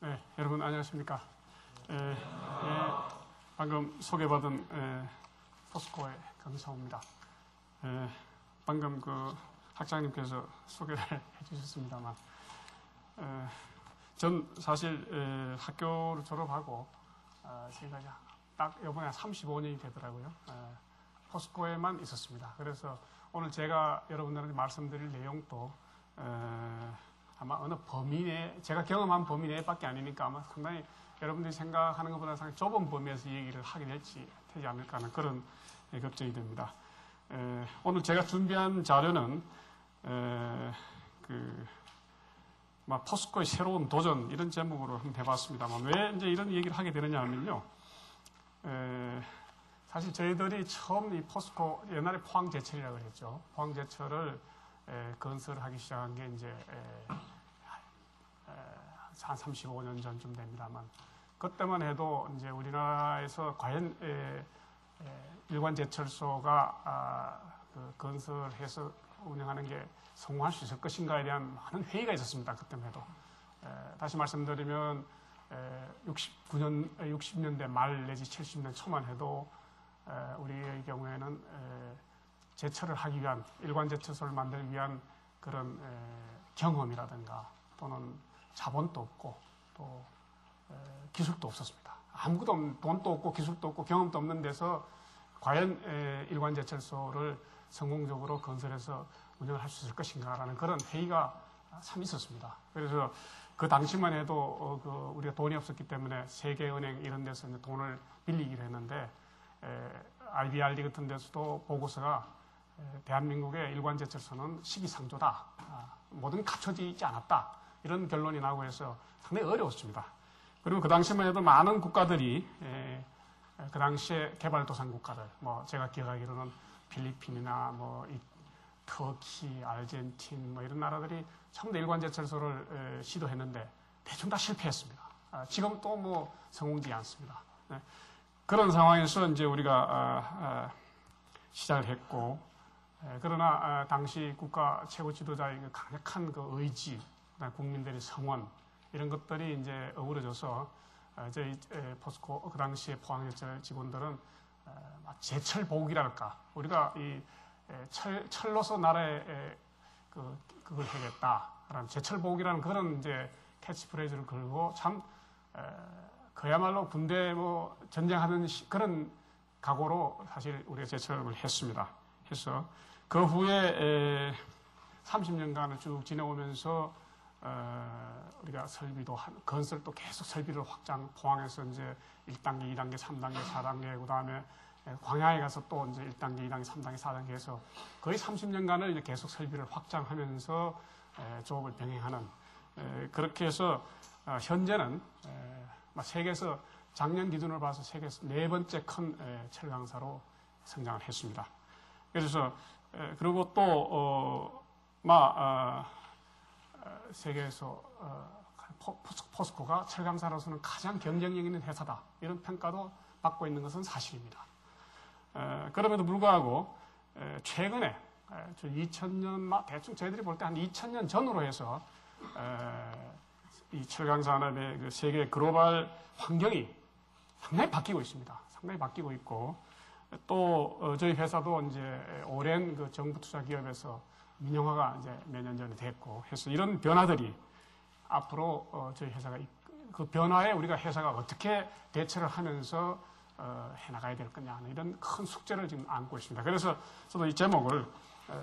네, 여러분 안녕하십니까? 방금 소개받은 포스코의 강성호입니다. 방금 그 학장님께서 소개를 해주셨습니다만, 전 사실 학교를 졸업하고 지금까지 딱 이번에 35년이 되더라고요. 포스코에만 있었습니다. 그래서 오늘 제가 여러분들한테 말씀드릴 내용도 아마 어느 범위 내, 제가 경험한 범위 내밖에 아니니까 아마 상당히 여러분들이 생각하는 것보다 상당히 좁은 범위에서 얘기를 하게 되지 않을까 하는 그런 걱정이 됩니다. 오늘 제가 준비한 자료는 포스코의 새로운 도전 이런 제목으로 한번 해봤습니다만 왜 이제 이런 얘기를 하게 되느냐 하면요. 사실 저희들이 처음 이 포스코 옛날에 포항제철이라고 그랬죠. 포항제철을 건설하기 시작한 게 이제 한 35년 전쯤 됩니다만 그때만 해도 이제 우리나라에서 과연 일관 제철소가 건설해서 운영하는 게 성공할 수 있을 것인가에 대한 많은 회의가 있었습니다. 그때만 해도. 다시 말씀드리면 60년대 말 내지 70년 초만 해도 우리의 경우에는 제철을 하기 위한 일관 제철소를 만들기 위한 그런 경험이라든가 또는 자본도 없고 또 기술도 없었습니다. 아무것도 돈도 없고 기술도 없고 경험도 없는 데서 과연 일관 제철소를 성공적으로 건설해서 운영을 할 수 있을 것인가라는 그런 회의가 참 있었습니다. 그래서 그 당시만 해도 우리가 돈이 없었기 때문에 세계은행 이런 데서 이제 돈을 빌리기로 했는데 IBRD 같은 데서도 보고서가 대한민국의 일관 제철소는 시기상조다. 모든 게 갖춰지지 않았다. 이런 결론이 나오고 해서 상당히 어려웠습니다. 그리고 그 당시만 해도 많은 국가들이 그 당시에 개발도상 국가들, 제가 기억하기로는 필리핀이나 터키, 아르헨틴 이런 나라들이 전부 다 일관 제철소를 시도했는데 대충 다 실패했습니다. 지금 또 성공되지 않습니다. 그런 상황에서 이제 우리가 시작을 했고, 그러나 당시 국가 최고 지도자의 강력한 의지, 국민들의 성원 이런 것들이 이제 어우러져서 저희 포스코 그 당시에 포항제철 직원들은 제철 보국이랄까 우리가 이 철로서 나라에 그걸 해야겠다라는 제철 보국이라는 그런 이제 캐치프레이즈를 걸고 참 그야말로 군대 전쟁하는 그런 각오로 사실 우리가 제철을 했습니다. 그래서 그 후에 30년간을 쭉 지내오면서 우리가 설비도 건설도 계속 설비를 포항에서 이제 1단계, 2단계, 3단계, 4단계, 그 다음에 광양에 가서 또 이제 1단계, 2단계, 3단계, 4단계 해서 거의 30년간을 이제 계속 설비를 확장하면서 조업을 병행하는 그렇게 해서 현재는 세계에서 작년 기준으로 봐서 세계에서 4번째 큰 철강사로 성장을 했습니다. 그래서 그리고 또 세계에서 포스코가 철강사로서는 가장 경쟁력 있는 회사다 이런 평가도 받고 있는 것은 사실입니다. 그럼에도 불구하고 최근에 2000년 대충 저희들이 볼 때 한 2000년 전으로 해서 이 철강산업의 그 세계 글로벌 환경이 상당히 바뀌고 있습니다. 상당히 바뀌고 있고 또 저희 회사도 이제 오랜 그 정부 투자 기업에서 민영화가 이제 몇 년 전에 됐고 해서 이런 변화들이 앞으로 저희 회사가 그 변화에 우리가 회사가 어떻게 대처를 하면서 해나가야 될 거냐 하는 이런 큰 숙제를 지금 안고 있습니다. 그래서 저도 이 제목을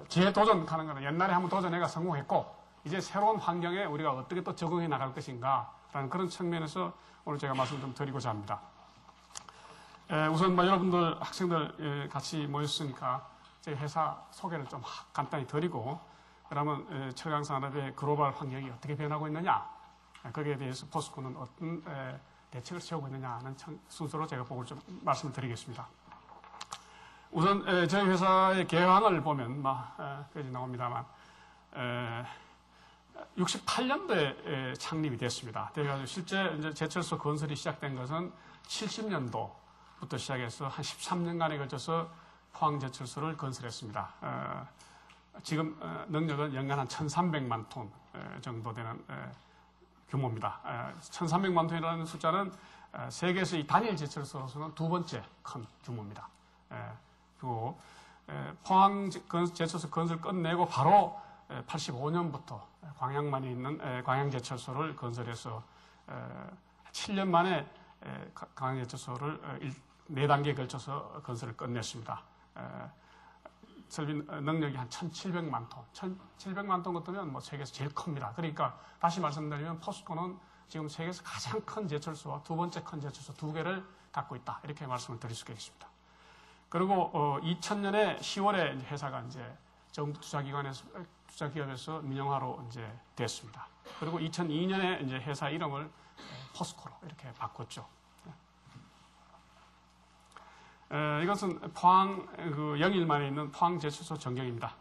재도전하는 거는 옛날에 한번 도전해가 성공했고 이제 새로운 환경에 우리가 어떻게 또 적응해 나갈 것인가라는 그런 측면에서 오늘 제가 말씀 좀 드리고자 합니다. 우선 여러분들 학생들 같이 모였으니까 저희 회사 소개를 좀 간단히 드리고 그러면 철강산업의 글로벌 환경이 어떻게 변하고 있느냐 거기에 대해서 포스코는 어떤 대책을 세우고 있느냐 하는 순서로 제가 보고 좀 말씀을 드리겠습니다. 우선 저희 회사의 개항을 보면 여기 나옵니다만 68년도에 창립이 됐습니다. 그래가지고 실제 이제 제철소 건설이 시작된 것은 70년도부터 시작해서 한 13년간에 걸쳐서 포항제철소를 건설했습니다. 지금 능력은 연간 한 1,300만 톤 정도 되는 규모입니다. 1,300만 톤이라는 숫자는 세계에서 이 단일 제철소로서는 두 번째 큰 규모입니다. 그리고 포항 제철소 건설 끝내고 바로 85년부터 광양만에 있는 광양제철소를 건설해서 7년 만에 광양제철소를 4단계에 걸쳐서 건설을 끝냈습니다. 설비 능력이 한 1,700만 톤. 1,700만 톤 같으면 뭐 세계에서 제일 큽니다. 그러니까 다시 말씀드리면 포스코는 지금 세계에서 가장 큰 제철소와 두 번째 큰 제철소 두 개를 갖고 있다. 이렇게 말씀을 드릴 수가 있습니다. 그리고 2000년에 10월에 회사가 이제 정부 투자기업에서 민영화로 이제 됐습니다. 그리고 2002년에 이제 회사 이름을 포스코로 이렇게 바꿨죠. 이것은 포항 영일만에 있는 포항 제철소 전경입니다.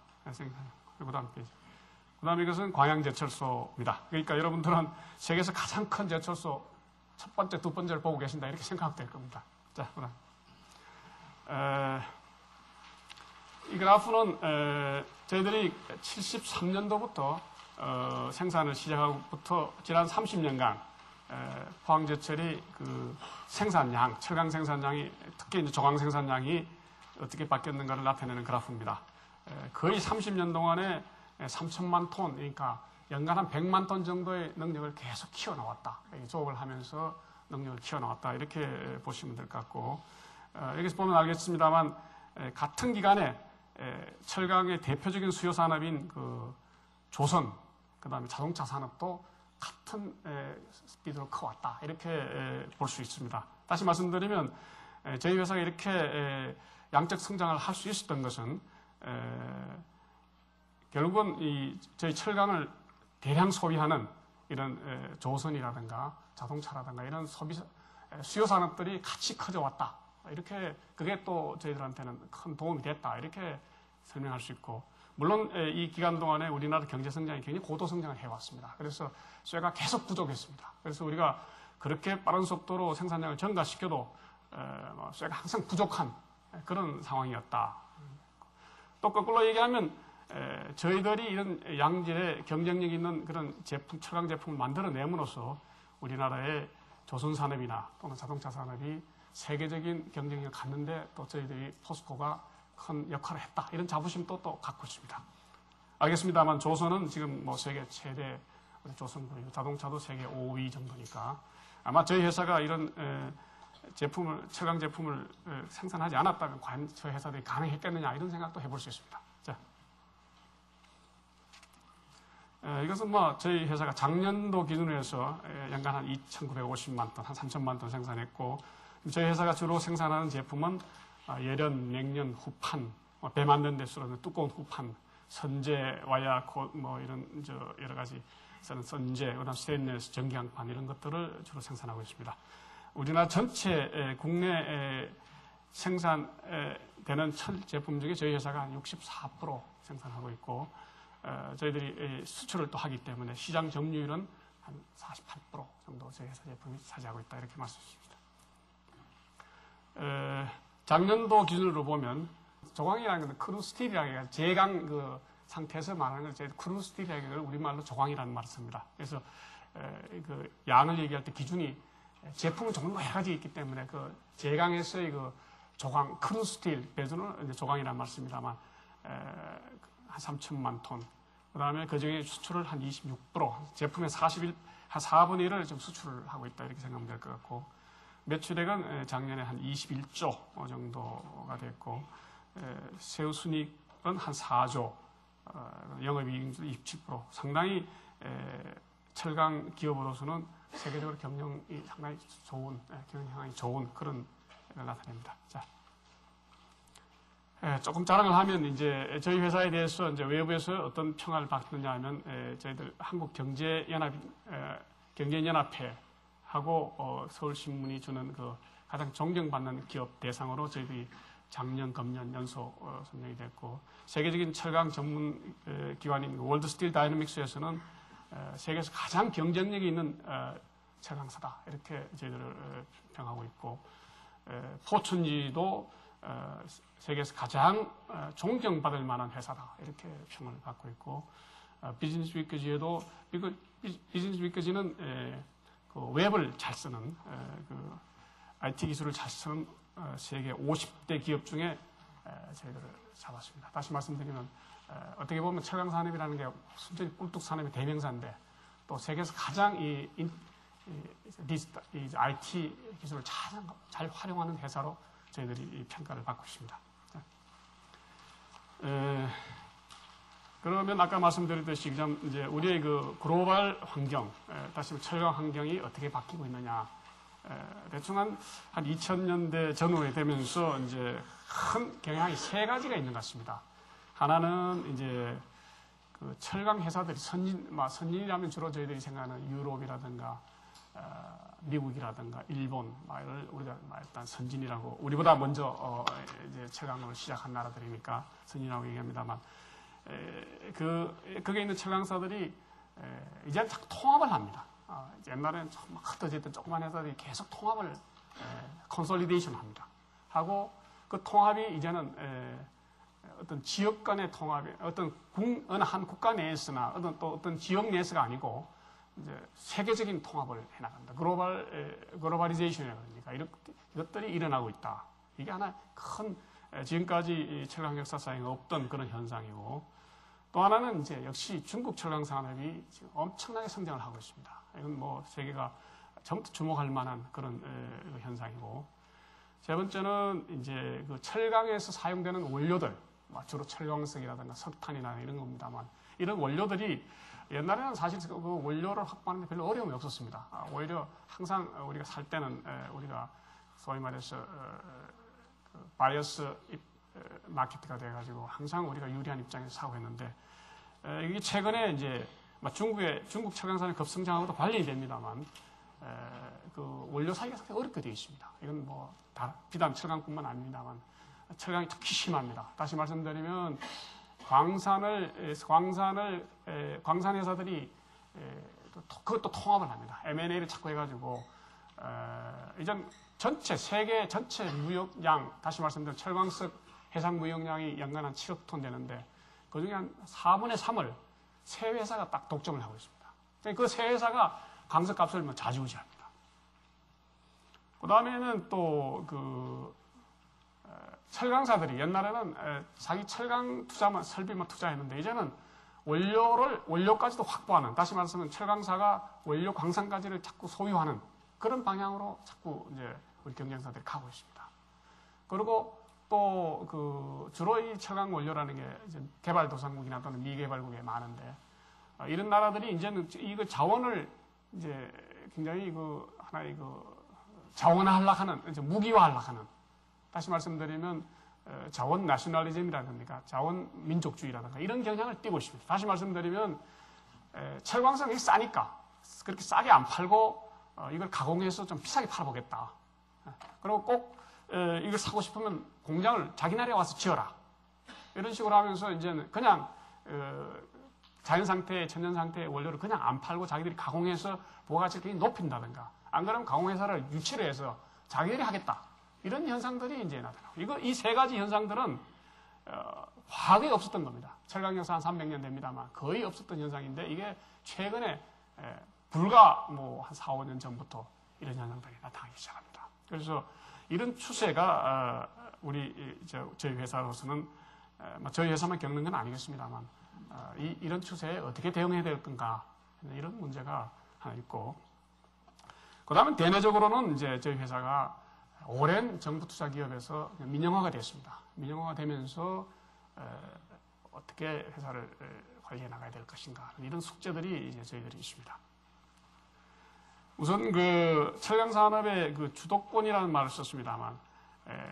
그다음에 이것은 광양 제철소입니다. 그러니까 여러분들은 세계에서 가장 큰 제철소 첫 번째, 두 번째를 보고 계신다 이렇게 생각될 겁니다. 자, 그다음. 이 그래프는 저희들이 73년도부터 생산을 시작하고부터 지난 30년간 포항제철이 그 생산량, 철강 생산량이 특히 이제 조강 생산량이 어떻게 바뀌었는가를 나타내는 그래프입니다. 거의 30년 동안에 3천만 톤, 그러니까 연간 한 100만 톤 정도의 능력을 계속 키워나왔다. 조업을 하면서 능력을 키워나왔다. 이렇게 보시면 될 것 같고, 여기서 보면 알겠습니다만 같은 기간에 철강의 대표적인 수요 산업인 그 조선, 그 다음에 자동차 산업도 같은 스피드로 커왔다. 이렇게 볼 수 있습니다. 다시 말씀드리면 저희 회사가 이렇게 양적 성장을 할 수 있었던 것은 결국은 저희 철강을 대량 소비하는 이런 조선이라든가 자동차라든가 이런 수요 산업들이 같이 커져왔다. 이렇게 그게 또 저희들한테는 큰 도움이 됐다. 이렇게 설명할 수 있고, 물론 이 기간 동안에 우리나라 경제 성장이 굉장히 고도 성장을 해왔습니다. 그래서 쇠가 계속 부족했습니다. 그래서 우리가 그렇게 빠른 속도로 생산량을 증가시켜도 쇠가 항상 부족한 그런 상황이었다. 또 거꾸로 얘기하면 저희들이 이런 양질의 경쟁력 있는 그런 제품, 철강 제품을 만들어내므로써 우리나라의 조선 산업이나 또는 자동차 산업이 세계적인 경쟁력을 갖는데 또 저희들이 포스코가 큰 역할을 했다. 이런 자부심도 또 갖고 있습니다. 알겠습니다만 조선은 지금 뭐 세계 최대 조선군이고 자동차도 세계 5위 정도니까 아마 저희 회사가 이런 제품을, 철강 제품을 생산하지 않았다면 과연 저희 회사들이 가능했겠느냐 이런 생각도 해볼 수 있습니다. 자, 이것은 뭐 저희 회사가 작년도 기준으로 해서 연간 한 2,950만 톤, 한 3천만 톤 생산했고, 저희 회사가 주로 생산하는 제품은 예련, 냉련, 후판, 배 만드는 데 쓰는 두꺼운 후판, 선제, 와야코, 뭐 이런 여러 가지 쓰는 선제, 그다음 스테인리스, 전기장판 이런 것들을 주로 생산하고 있습니다. 우리나라 전체 국내 생산되는 철 제품 중에 저희 회사가 한 64% 생산하고 있고, 저희들이 수출을 또 하기 때문에 시장 점유율은 한 48% 정도 저희 회사 제품이 차지하고 있다 이렇게 말씀드립니다. 작년도 기준으로 보면 조광이라는 건 크루스틸이라는 게 제강 그 상태에서 말하는 걸 크루스틸이라는 걸 우리말로 조광이라는 말을 씁니다. 그래서 그 양을 얘기할 때 기준이 제품 종류가 여러 가지 있기 때문에 그 제강에서의 그 조광 크루스틸 배수는 조광이라는 말을 씁니다만 한 3천만 톤. 그 다음에 그 중에 수출을 한 26%, 제품의 한 4분의 1을 좀 수출을 하고 있다 이렇게 생각하면 될 것 같고, 매출액은 작년에 한 21조 정도가 됐고, 세후 순이익은 한 4조, 영업이익도 27%. 상당히 철강 기업으로서는 세계적으로 경영이 상당히 좋은, 경영이 좋은 그런 나타냅니다. 자, 조금 자랑을 하면 이제 저희 회사에 대해서 이제 외부에서 어떤 평가를 받느냐 하면 저희들 한국경제연합회 하고 서울신문이 주는 그 가장 존경받는 기업 대상으로 저희들이 작년, 금년 연속 선정이 됐고, 세계적인 철강 전문 기관인 월드 스틸 다이내믹스에서는 세계에서 가장 경쟁력이 있는 철강사다 이렇게 저희들을 평하고 있고, 포춘지도 세계에서 가장 존경받을 만한 회사다 이렇게 평을 받고 있고, 비즈니스 위크지에도 이진스위크지는 그 웹을 잘 쓰는 그 IT 기술을 잘 쓰는 세계 50대 기업 중에 저희들을 잡았습니다. 다시 말씀드리면 어떻게 보면 철강 산업이라는 게 순전히 꿀뚝 산업의 대명사인데 또 세계에서 가장 이 IT 기술을 잘 활용하는 회사로 저희들이 평가를 받고 있습니다. 그러면 아까 말씀드렸듯이 이제 우리의 그 글로벌 환경, 다시 말해 철강 환경이 어떻게 바뀌고 있느냐. 대충 한 2000년대 전후에 되면서 이제 큰 경향이 세 가지가 있는 것 같습니다. 하나는 이제 그 철강 회사들이 선진이라면 주로 저희들이 생각하는 유럽이라든가 미국이라든가 일본, 를 우리가 일단 선진이라고 우리보다 먼저 이제 철강을 시작한 나라들이니까 선진이라고 얘기합니다만, 거기에 있는 철강사들이 이제 자꾸 통합을 합니다. 옛날에는 막 흩어졌던 조그만 회사들이 계속 통합을 컨솔리데이션 합니다. 하고 그 통합이 이제는 어떤 지역 간의 통합이 어느 한 국가 내에서나 어떤 지역 내에서가 아니고 이제 세계적인 통합을 해나간다. 글로벌리제이션이라고 합니까? 이것들이 일어나고 있다. 이게 하나 큰 지금까지 철강 역사상에 없던 그런 현상이고, 또 하나는 이제 역시 중국 철강 산업이 지금 엄청나게 성장을 하고 있습니다. 이건 뭐 세계가 전부 주목할 만한 그런 현상이고, 세 번째는 이제 그 철강에서 사용되는 원료들, 주로 철광석이라든가 석탄이나 이런 겁니다만, 이런 원료들이 옛날에는 사실 그 원료를 확보하는 데 별로 어려움이 없었습니다. 오히려 항상 우리가 살 때는 우리가 소위 말해서 바이어스 마케트가 돼가지고 항상 우리가 유리한 입장에서 사고 했는데, 이게 최근에 이제 중국 철강산업 급성장하고도 관련이 됩니다만, 그 원료 사기가 상당히 어렵게 되어 있습니다. 이건 뭐 비단 철강뿐만 아닙니다만 철강이 특히 심합니다. 다시 말씀드리면 광산 회사들이 그것도 통합을 합니다. M&A를 자꾸 해가지고 이전 세계 전체 무역량, 다시 말씀드리면 철광석 해상 무역량이 연간 한 7억 톤 되는데 그 중에 한 4분의 3을 세 회사가 딱 독점을 하고 있습니다. 그 세 회사가 광석값을 좌지우지합니다. 그 다음에는 또 철강사들이 옛날에는 자기 철강 설비만 투자했는데 이제는 원료까지도 확보하는, 다시 말하면 철강사가 원료 광산까지를 자꾸 소유하는 그런 방향으로 자꾸 이제 우리 경쟁사들이 가고 있습니다. 그리고 또 주로 이 철강 원료라는 게 이제 개발도상국이나 또는 미개발국에 많은데, 이런 나라들이 이제는 이거 자원을 이제 굉장히 하나의 자원화하려고 이제 무기화하려고 하는, 다시 말씀드리면 자원 내셔널리즘이라든가 자원 민족주의라든가 이런 경향을 띠고 있습니다. 다시 말씀드리면 철광석이 싸니까 그렇게 싸게 안 팔고 이걸 가공해서 좀 비싸게 팔아보겠다. 그리고 꼭 이걸 사고 싶으면 공장을 자기 나라에 와서 지어라. 이런 식으로 하면서 이제는 그냥 자연 상태의 천연 상태의 원료를 그냥 안 팔고 자기들이 가공해서 부가가치를 굉장히 높인다든가, 안 그러면 가공회사를 유치를 해서 자기들이 하겠다. 이런 현상들이 이제 나타나고, 이 세 가지 현상들은 과거에 없었던 겁니다. 철강 역사 한 300년 됩니다만 거의 없었던 현상인데, 이게 최근에 불과 한 4, 5년 전부터 이런 현상들이 나타나기 시작합니다. 그래서 이런 추세가 저희 회사로서는 저희 회사만 겪는 건 아니겠습니다만 이런 추세에 어떻게 대응해야 될 건가, 이런 문제가 하나 있고, 그 다음에 대내적으로는 이제 저희 회사가 오랜 정부 투자 기업에서 민영화가 됐습니다. 민영화가 되면서 어떻게 회사를 관리해 나가야 될 것인가, 이런 숙제들이 이제 저희들이 있습니다. 우선 철강 산업의 주도권이라는 말을 썼습니다만,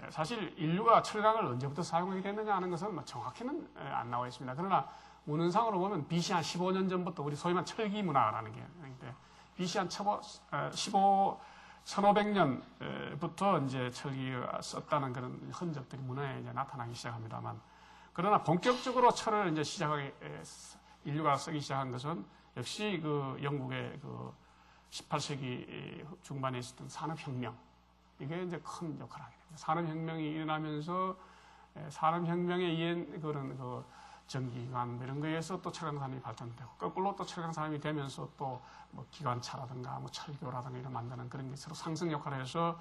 사실 인류가 철강을 언제부터 사용하게 됐느냐 하는 것은 정확히는 안 나와 있습니다. 그러나 문헌상으로 보면 BC 한 15년 전부터 우리 소위 말하는 철기 문화라는 게 있는데, BC 한 1500년부터 이제 철기가 썼다는 그런 흔적들이 문화에 이제 나타나기 시작합니다만, 그러나 본격적으로 철을 이제 인류가 쓰기 시작한 것은 역시 영국의 18세기 중반에 있었던 산업혁명, 이게 이제 큰 역할을 하게 됩니다. 산업혁명이 일어나면서 산업혁명에 의한 그런 전기기관 뭐 이런 거에 의해서 또 철강 산업이 발전되고 거꾸로 또 철강 산업이 되면서 또 뭐 기관차라든가 뭐 철교라든가 이런 만드는 그런 게 서로 상승 역할을 해서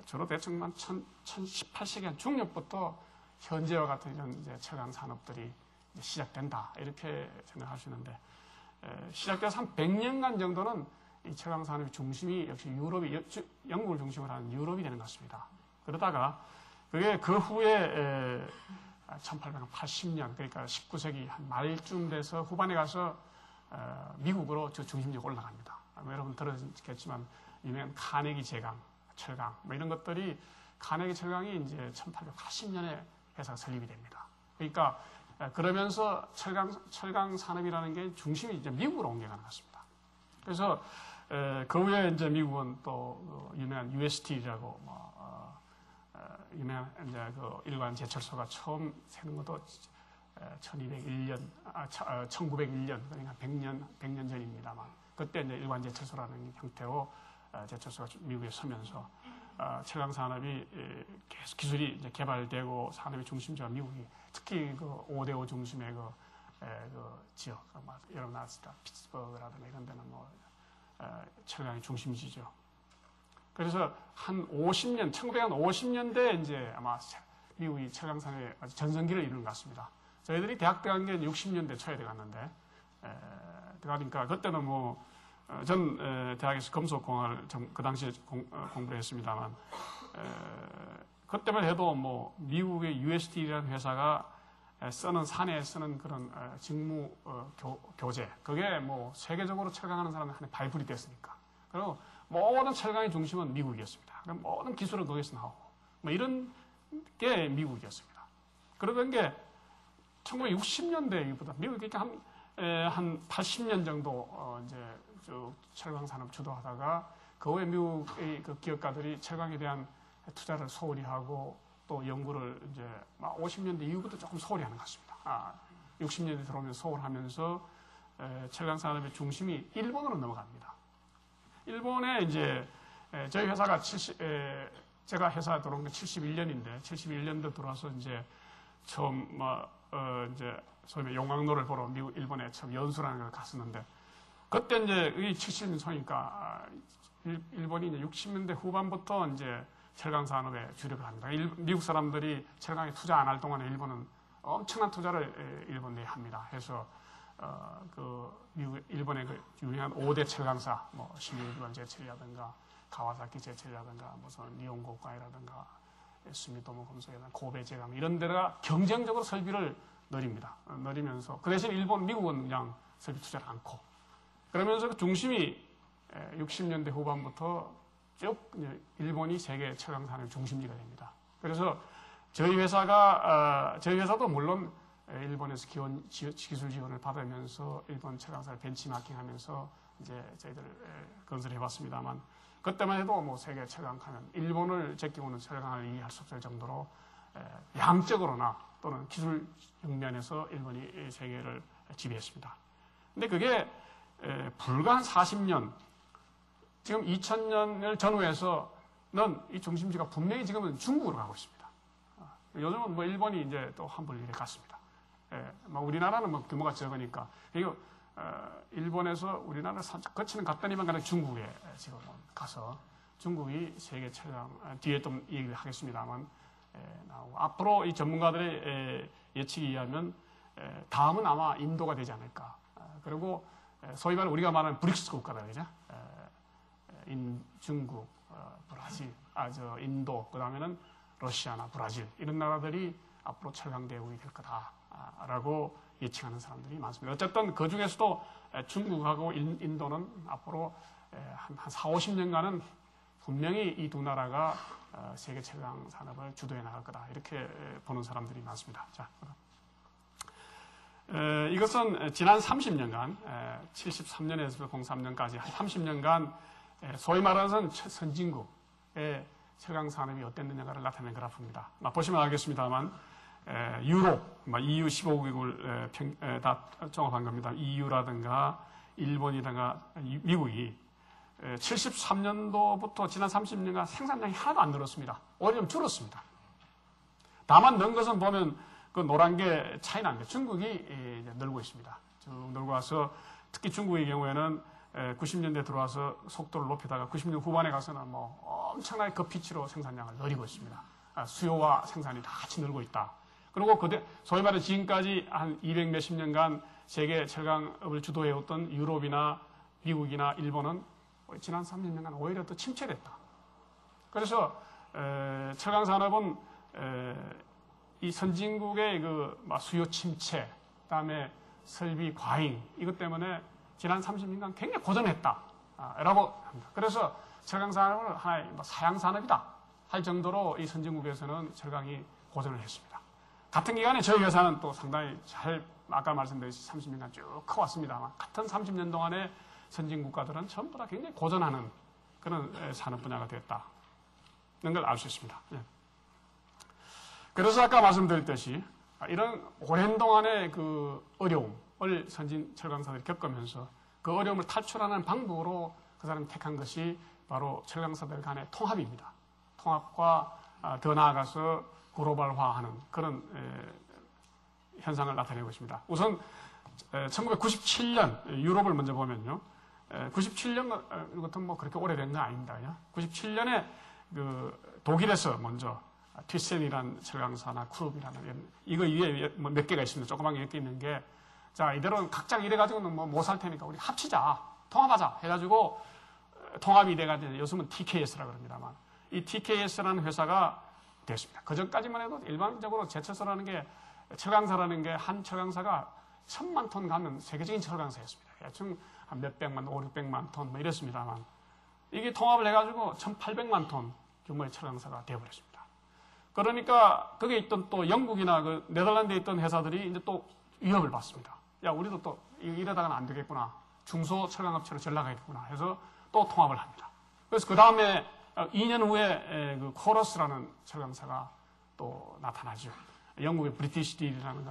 주로 대충 1018세기 한 중엽부터 현재와 같은 이런 이제 철강 산업들이 이제 시작된다 이렇게 생각할 수 있는데 시작돼서 한 100년간 정도는 이 철강 산업의 중심이 역시 영국을 중심으로 하는 유럽이 되는 것 같습니다. 그러다가 그게 그 후에 1880년 그러니까 19세기 한 말쯤 돼서 후반에 가서 미국으로 저 중심지가 올라갑니다. 여러분 들으셨겠지만 유명한 카네기 제강, 철강 뭐 이런 것들이 카네기 철강이 이제 1880년에 회사가 설립이 됩니다. 그러니까 그러면서 철강 산업이라는 게 중심이 이제 미국으로 옮겨가는 것 같습니다. 그래서 그 후에 이제 미국은 또 유명한 UST라고 유명한 이제 그 일관 제철소가 처음 세는 것도 1901년 그러니까 100년 전입니다만 그때 이제 일관 제철소라는 형태로 제철소가 미국에 서면서 철강 산업이 계속 기술이 이제 개발되고 산업의 중심지가 미국이 특히 그 5대5 중심의 그 지역 여러분 아시다 피츠버그라든가 이런 데는 뭐 철강의 중심지죠. 그래서 한 50년, 1950년대에 이제 아마 미국이 철강 산업의 전성기를 이루는 것 같습니다. 저희들이 대학 들어간 게 60년대 초에 들어갔는데, 그러니까 그때는 뭐, 전 대학에서 금속공학을 그 당시에 공부를 했습니다만, 그때만 해도 뭐, 미국의 USD라는 회사가 사내에 쓰는 그런 직무 교재, 그게 뭐, 세계적으로 철강하는 사람이 한 바이블이 됐으니까. 그리고 모든 철강의 중심은 미국이었습니다. 그럼 모든 기술은 거기서 나오고, 뭐 이런 게 미국이었습니다. 그러던 게 1960년대보다 미국이 한 80년 정도 이제 철강 산업 주도하다가 그 후에 미국의 그 기업가들이 철강에 대한 투자를 소홀히 하고 또 연구를 이제 50년대 이후부터 조금 소홀히 하는 것 같습니다. 60년대 들어오면서 소홀하면서 철강 산업의 중심이 일본으로 넘어갑니다. 일본에 이제 저희 회사가 제가 회사 들어온 게 71년인데 71년도 들어와서 이제 처음 이제 소위 용광로를 보러 미국 일본에 처음 연수라는 걸 갔었는데 그때 이제 70년 초니까 일본이 이제 60년대 후반부터 이제 철강 산업에 주력을 합니다. 미국 사람들이 철강에 투자 안 할 동안에 일본은 엄청난 투자를 일본 내에 합니다. 해서 일본의 그 유명한 5대 철강사, 뭐, 신일관 제철이라든가, 가와사키 제철이라든가, 무슨 니온고가이라든가, 스미토모 금속이라든가, 고베 제강, 이런 데가 경쟁적으로 설비를 늘리면서, 그 대신 미국은 그냥 설비 투자를 않고, 그러면서 그 중심이 60년대 후반부터 쭉 일본이 세계 철강 산업의 중심지가 됩니다. 그래서 저희 회사도 물론 일본에서 기술 지원을 받으면서 일본 철강사를 벤치마킹하면서 이제 저희들 건설해 봤습니다만 그때만 해도 뭐 세계 철강하면 일본을 제끼고는 철강을 이해할 수 없을 정도로 양적으로나 또는 기술 면에서 일본이 세계를 지배했습니다. 근데 그게 불과 한 40년 지금 2000년을 전후해서는 이 중심지가 분명히 지금은 중국으로 가고 있습니다. 요즘은 뭐 일본이 이제 또 한번 이렇게 갔습니다. 우리나라는 뭐 규모가 적으니까. 그리고, 일본에서 우리나라를 거치는 갔더니만 가는 중국에 지금 가서 중국이 세계 철강, 뒤에 좀 얘기를 하겠습니다만, 나오고. 앞으로 이 전문가들의 예측에 의하면, 다음은 아마 인도가 되지 않을까. 그리고, 소위 말해 우리가 말하는 브릭스 국가들, 그죠? 중국, 브라질, 인도, 그 다음에는 러시아나 브라질, 이런 나라들이 앞으로 철강 대국이 될 거다라고 예측하는 사람들이 많습니다. 어쨌든 그 중에서도 중국하고 인도는 앞으로 한 4, 50년간은 분명히 이 두 나라가 세계 철강 산업을 주도해 나갈 거다. 이렇게 보는 사람들이 많습니다. 자, 이것은 지난 30년간, 73년에서 03년까지 한 30년간 소위 말하는 선진국의 철강 산업이 어땠느냐를 나타낸 그래프입니다. 보시면 알겠습니다만, 유로, EU 15개국을 다 종합한 겁니다. EU라든가 일본이라든가 미국이 73년도부터 지난 30년간 생산량이 하나도 안 늘었습니다. 오히려 좀 줄었습니다. 다만 는 것은 보면 그 노란 게 차이나입니다. 중국이 이제 늘고 있습니다. 쭉 늘고 와서 특히 중국의 경우에는 90년대 들어와서 속도를 높이다가 90년 후반에 가서는 뭐 엄청나게 급피치로 생산량을 늘리고 있습니다. 수요와 생산이 다 같이 늘고 있다. 그리고 소위 말해 지금까지 한 200 몇십 년간 세계 철강업을 주도해왔던 유럽이나 미국이나 일본은 지난 30년간 오히려 더 침체됐다. 그래서 철강 산업은 이 선진국의 그 수요 침체, 그다음에 설비 과잉 이것 때문에 지난 30년간 굉장히 고전했다라고 합니다. 그래서 철강 산업을 하나의 사양 산업이다 할 정도로 이 선진국에서는 철강이 고전을 했습니다. 같은 기간에 저희 회사는 또 상당히 잘 아까 말씀드렸듯이 30년간 쭉 커왔습니다만 같은 30년 동안에 선진 국가들은 전부 다 굉장히 고전하는 그런 산업 분야가 됐다는 걸 알 수 있습니다. 예. 그래서 아까 말씀드렸듯이 이런 오랜 동안의 그 어려움을 선진 철강사들이 겪으면서 그 어려움을 탈출하는 방법으로 그 사람이 택한 것이 바로 철강사들 간의 통합입니다. 통합과 더 나아가서 글로벌화하는 그런 현상을 나타내고 있습니다. 우선 1997년 유럽을 먼저 보면요. 97년 같은 뭐 그렇게 오래된 건 아닙니다. 97년에 그 독일에서 먼저 티센이라는 철강사나 크룹이라는 이거 위에 뭐 몇 개가 있습니다. 조그만 게 몇 개 있는 게 자 이대로 각자 이래가지고는 뭐 못 살 테니까 우리 합치자 통합하자 해가지고 통합이 돼가지고 요즘은 TKS라고 그럽니다만 이 TKS라는 회사가 됐습니다. 그 전까지만 해도 일반적으로 제철소라는 게 철강사라는 게 한 철강사가 1000만 톤 가면 세계적인 철강사였습니다. 대충 한 몇백만, 500~600만 톤 뭐 이랬습니다만 이게 통합을 해가지고 1800만 톤 규모의 철강사가 되어버렸습니다. 그러니까 거기에 있던 또 영국이나 그 네덜란드에 있던 회사들이 이제 또 위협을 받습니다. 야, 우리도 또 이러다가는 안 되겠구나. 중소 철강업체로 전락하겠구나 해서 또 통합을 합니다. 그래서 그 다음에 2년 후에 그 코러스라는 철강사가 또 나타나죠. 영국의 브리티시 딜이라는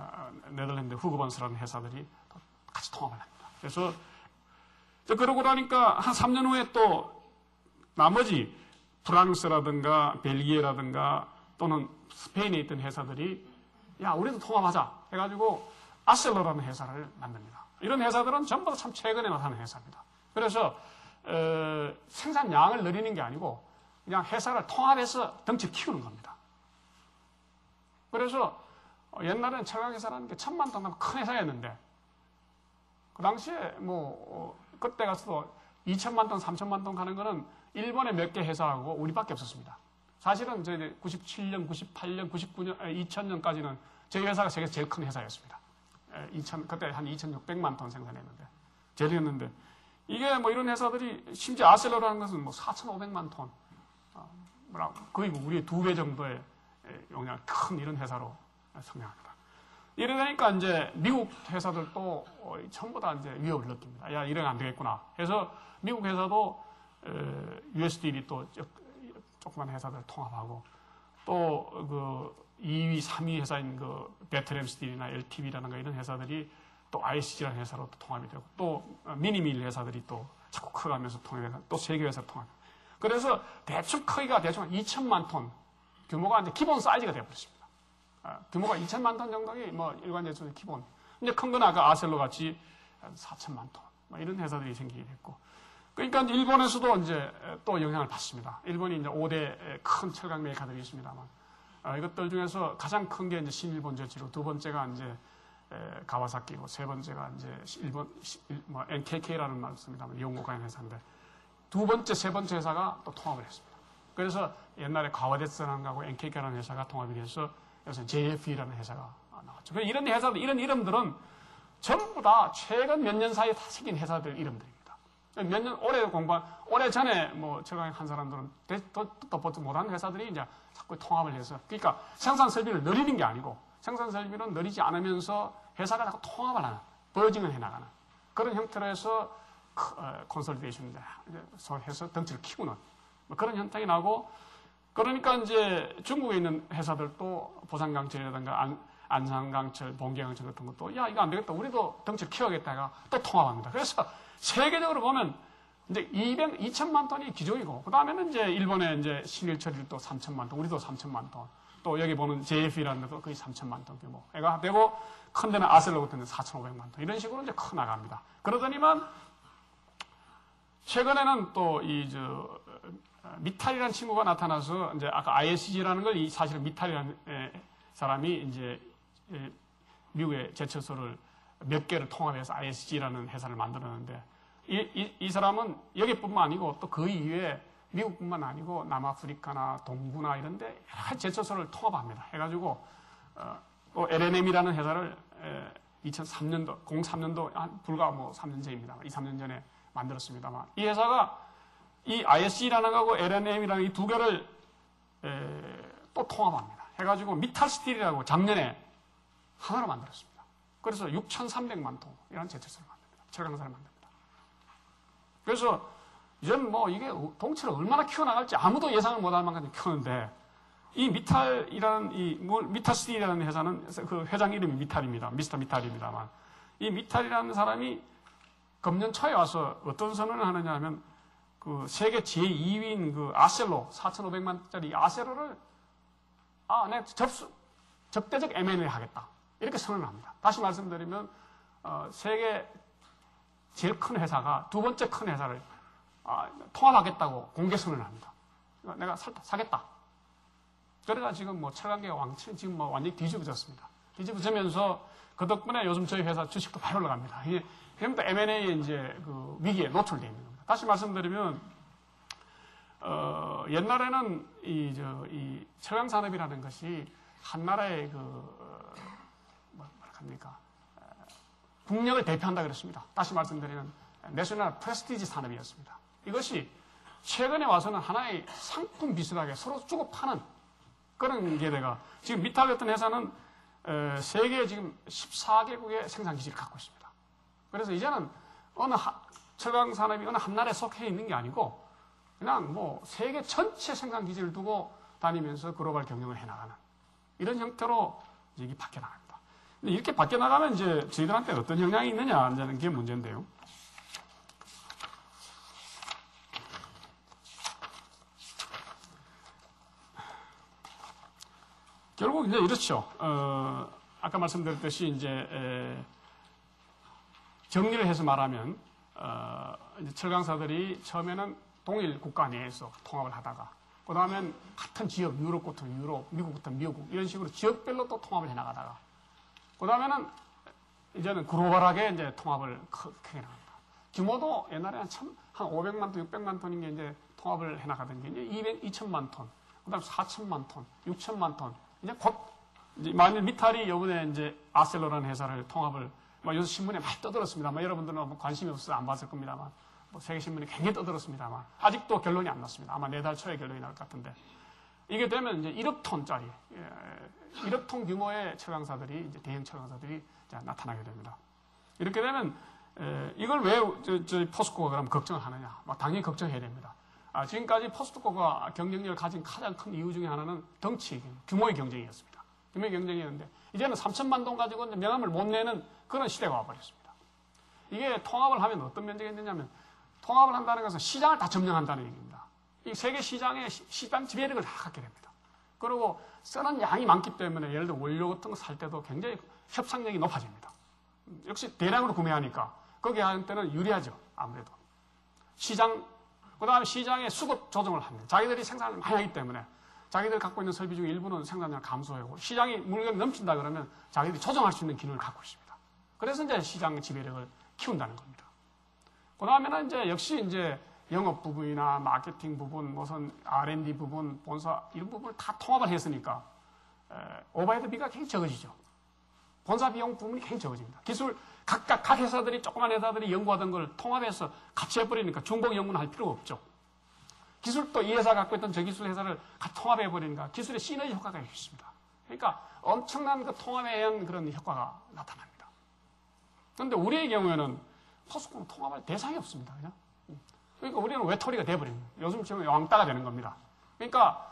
네덜란드 후그번스라는 회사들이 또 같이 통합을 합니다. 그래서 그러고 나니까 한 3년 후에 또 나머지 프랑스라든가 벨기에라든가 또는 스페인에 있던 회사들이 야 우리도 통합하자 해가지고 아셀러라는 회사를 만듭니다. 이런 회사들은 전부 다 참 최근에 나타난 회사입니다. 그래서 생산량을 늘리는 게 아니고 그냥 회사를 통합해서 덩치를 키우는 겁니다. 그래서 옛날에는 철강회사라는 게 1000만 톤 나면 큰 회사였는데 그 당시에 뭐 그때 가서도 2000만 톤, 3000만 톤 가는 거는 일본의 몇 개 회사하고 우리밖에 없었습니다. 사실은 저희 97년, 98년, 99년, 2000년까지는 저희 회사가 세계에서 제일 큰 회사였습니다. 그때 한 2600만 톤 생산했는데 제일이었는데 이게 뭐 이런 회사들이 심지어 아셀러라는 것은 뭐 4500만 톤 거의 뭐 우리의 2배 정도의 용량을 큰 이런 회사로 성장합니다. 이러니까 이제 미국 회사들도 전부 다 이제 위협을 느낍니다. 야, 이러면 안 되겠구나. 해서 미국 회사도 USDL이 또 조그만 회사들 통합하고 또 그 2위, 3위 회사인 그 베트램 스틸이나 LTV라는가 이런 회사들이 또 ICG라는 회사로 또 통합이 되고 또 미니밀 회사들이 또 자꾸 커가면서 통합이 되고 또 세계 회사 통합. 그래서 대충 크기가 대충 2000만 톤 규모가 이제 기본 사이즈가 되어버렸습니다. 규모가 2000만 톤 정도가 뭐 일반 제조의 기본. 이제 큰 건 아까 아셀로 같이 4000만 톤. 뭐 이런 회사들이 생기게 됐고. 그러니까 일본에서도 이제 또 영향을 받습니다. 일본이 이제 5대 큰 철강 메이커들이 있습니다만, 이것들 중에서 가장 큰 게 이제 신일본 제치로, 두 번째가 이제 가와사키고, 세 번째가 이제 일본, 뭐 NKK라는 말 씁니다만, 용고가인 회사인데, 두 번째, 세 번째 회사가 또 통합을 했습니다. 그래서 옛날에 가와데스라는 거하고 NKK라는 회사가 통합이 돼서 요새 JFE라는 회사가 나왔죠. 이런 회사들, 이런 이름들은 전부 다 최근 몇 년 사이에 다 생긴 회사들 이름들입니다. 몇 년, 오래 전에 뭐 철강에 한 사람들은 뜻도 보지 못한 회사들이 이제 자꾸 통합을 해서, 그러니까 생산 설비를 늘리는 게 아니고 생산 설비는 늘리지 않으면서 회사가 자꾸 통합을 하는, 버징을 해나가는 그런 형태로 해서 컨설리데이션 해서 덩치를 키우는 뭐 그런 현상이 나고, 그러니까 이제 중국에 있는 회사들도 보산강철이라든가 안산강철, 봉계강철 같은 것도 야 이거 안 되겠다, 우리도 덩치를 키워야겠다가 또 통합합니다. 그래서 세계적으로 보면 이제 2000만 톤이 기종이고, 그 다음에는 이제 일본의 이제 신일철이 또 3000만 톤, 우리도 3000만 톤, 또 여기 보는 JFE라는 데도 거의 3천만 톤 규모가 되고, 큰 데는 아셀로 같은 데는 4,500만 톤. 이런 식으로 이제 커 나갑니다. 그러더니만, 최근에는 또 미탈이라는 친구가 나타나서, 이제 아까 ISG라는 걸 사실은 미탈이라는 사람이 이제 미국의 제철소를 몇 개를 통합해서 ISG라는 회사를 만들었는데, 이 사람은 여기뿐만 아니고 또 그 이외에 미국뿐만 아니고 남아프리카나 동부나 이런데 여러 가지 제철소를 통합합니다. 해가지고 또 LNM이라는 회사를 2003년도, 03년도 불과 3년 전입니다. 2, 3년 전에 만들었습니다만, 이 회사가 이 ISG라는 거하고 LNM이라는 이 두 개를 또 통합합니다. 해가지고 미탈스틸이라고 작년에 하나로 만들었습니다. 그래서 6,300만 톤이라는 제철소를 만듭니다. 철강사를 만듭니다. 그래서 이제는 이게 동체를 얼마나 키워나갈지 아무도 예상을 못할 만큼 키우는데, 이 미탈스틸이라는 회사는 그 회장 이름이 미탈입니다. 미스터 미탈입니다만, 이 미탈이라는 사람이 금년 초에 와서 어떤 선언을 하느냐 하면, 그 세계 제2위인 그 아셀로, 4,500만짜리 아셀로를 내가 적대적 M&A 하겠다. 이렇게 선언을 합니다. 다시 말씀드리면, 세계 제일 큰 회사가 두 번째 큰 회사를 통합하겠다고 공개 선언을 합니다. 내가 사겠다. 그래가 지금 철강계가 왕치 지금 완전히 뒤집어졌습니다. 뒤집어지면서 그 덕분에 요즘 저희 회사 주식도 많이 올라갑니다. 이게 전부 다 M&A의 이제 그 위기에 노출되어 있는 겁니다. 다시 말씀드리면, 옛날에는 이 철강 산업이라는 것이 한 나라의 국력을 대표한다 그랬습니다. 다시 말씀드리면 내셔널 프레스티지 산업이었습니다. 이것이 최근에 와서는 하나의 상품 비슷하게 서로 주고 파는 그런 게다가, 지금 미탈 같은 회사는 세계 지금 14개국의 생산 기지를 갖고 있습니다. 그래서 이제는 철강 산업이 어느 한 나라에 속해 있는 게 아니고, 그냥 세계 전체 생산 기지를 두고 다니면서 글로벌 경영을 해나가는 이런 형태로 이게 바뀌어 나갑니다. 근데 이렇게 바뀌어 나가면 이제 저희들한테 어떤 영향이 있느냐 하는 게 문제인데요. 결국 이제 이렇죠. 아까 말씀드렸듯이 이제 정리를 해서 말하면, 이제 철강사들이 처음에는 동일 국가 내에서 통합을 하다가, 그 다음엔 같은 지역, 유럽 같은 유럽, 미국 같은 미국, 이런 식으로 지역별로 또 통합을 해 나가다가, 그 다음에는 이제는 글로벌하게 이제 통합을 크게 나갑니다. 규모도 옛날에 한 500만 톤, 600만 톤인 게 이제 통합을 해 나가던 게 이제 2천만 톤, 그 다음 4천만 톤, 6천만 톤, 이제 만일 미탈이 이번에 이제 아셀로라는 회사를 통합을, 요새 신문에 많이 떠들었습니다. 여러분들은 관심이 없어서 안 봤을 겁니다만, 세계신문이 굉장히 떠들었습니다만, 아직도 결론이 안 났습니다. 아마 내달 초에 결론이 날 것 같은데, 이게 되면 이제 1억 톤짜리, 1억 톤 규모의 철강사들이, 이제 대형 철강사들이 이제 나타나게 됩니다. 이렇게 되면, 이걸 왜 포스코가 그럼 걱정을 하느냐? 당연히 걱정해야 됩니다. 지금까지 포스코가 경쟁력을 가진 가장 큰 이유 중에 하나는 덩치, 규모의 경쟁이었습니다. 규모의 경쟁이었는데, 이제는 3천만 톤 가지고 명함을 못 내는 그런 시대가 와버렸습니다. 이게 통합을 하면 어떤 면적이 있느냐면, 통합을 한다는 것은 시장을 다 점령한다는 얘기입니다. 이 세계 시장의 시장 지배력을 다 갖게 됩니다. 그리고 쓰는 양이 많기 때문에 예를 들어 원료 같은 거 살 때도 굉장히 협상력이 높아집니다. 역시 대량으로 구매하니까 거기에 하는 때는 유리하죠. 아무래도. 그 다음에 시장의 수급 조정을 합니다. 자기들이 생산을 많이 하기 때문에 자기들 갖고 있는 설비 중 일부는 생산량을 감소하고, 시장이 물건이 넘친다 그러면 자기들이 조정할 수 있는 기능을 갖고 있습니다. 그래서 이제 시장 지배력을 키운다는 겁니다. 그 다음에는 이제 역시 이제 영업 부분이나 마케팅 부분, 무슨 R&D 부분, 본사 이런 부분을 다 통합을 했으니까 오버헤드비가 굉장히 적어지죠. 본사 비용 부분이 굉장히 적어집니다. 기술 각 회사들이, 조그만 회사들이 연구하던 걸 통합해서 같이 해버리니까 중복 연구는 할 필요가 없죠. 기술도 이 회사가 갖고 있던 저 기술 회사를 같이 통합해버리니까 기술의 시너지 효과가 있습니다. 그러니까 엄청난 그 통합에 의한 그런 효과가 나타납니다. 그런데 우리의 경우에는 포스코는 통합할 대상이 없습니다. 그냥. 그러니까 우리는 외톨이가 돼버립니다. 요즘 지금 왕따가 되는 겁니다. 그러니까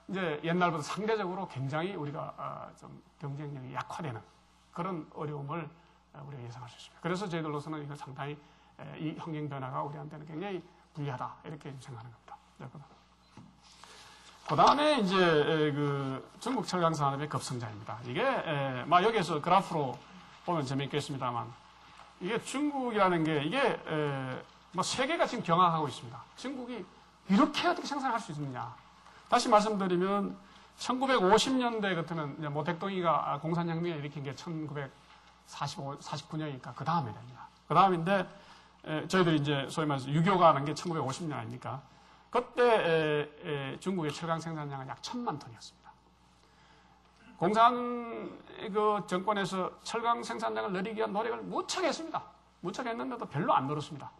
이제 옛날보다 상대적으로 굉장히 우리가 좀 경쟁력이 약화되는 그런 어려움을 우리가 예상할 수 있습니다. 그래서 저희들로서는 이거 상당히 이 환경 변화가 우리한테는 굉장히 불리하다 이렇게 생각하는 겁니다. 그 다음에 이제 그 중국 철강 산업의 급성장입니다. 이게 막 여기에서 그래프로 보면 재미있겠습니다만 이게 중국이라는 게 이게 뭐 세계가 지금 경악하고 있습니다. 중국이 이렇게 어떻게 생산할 수 있느냐. 다시 말씀드리면 1950년대 같으면 이제 모택동이가 공산혁명을 일으킨 게 1949년이니까 그 다음에 됩니다. 그 다음인데 저희들이 이제 소위 말해서 유교가 하는 게 1950년 아닙니까? 그때 중국의 철강 생산량은 약 1,000만 톤이었습니다. 공산 그 정권에서 철강 생산량을 늘리기 위한 노력을 무척 했습니다. 무척 했는데도 별로 안 늘었습니다.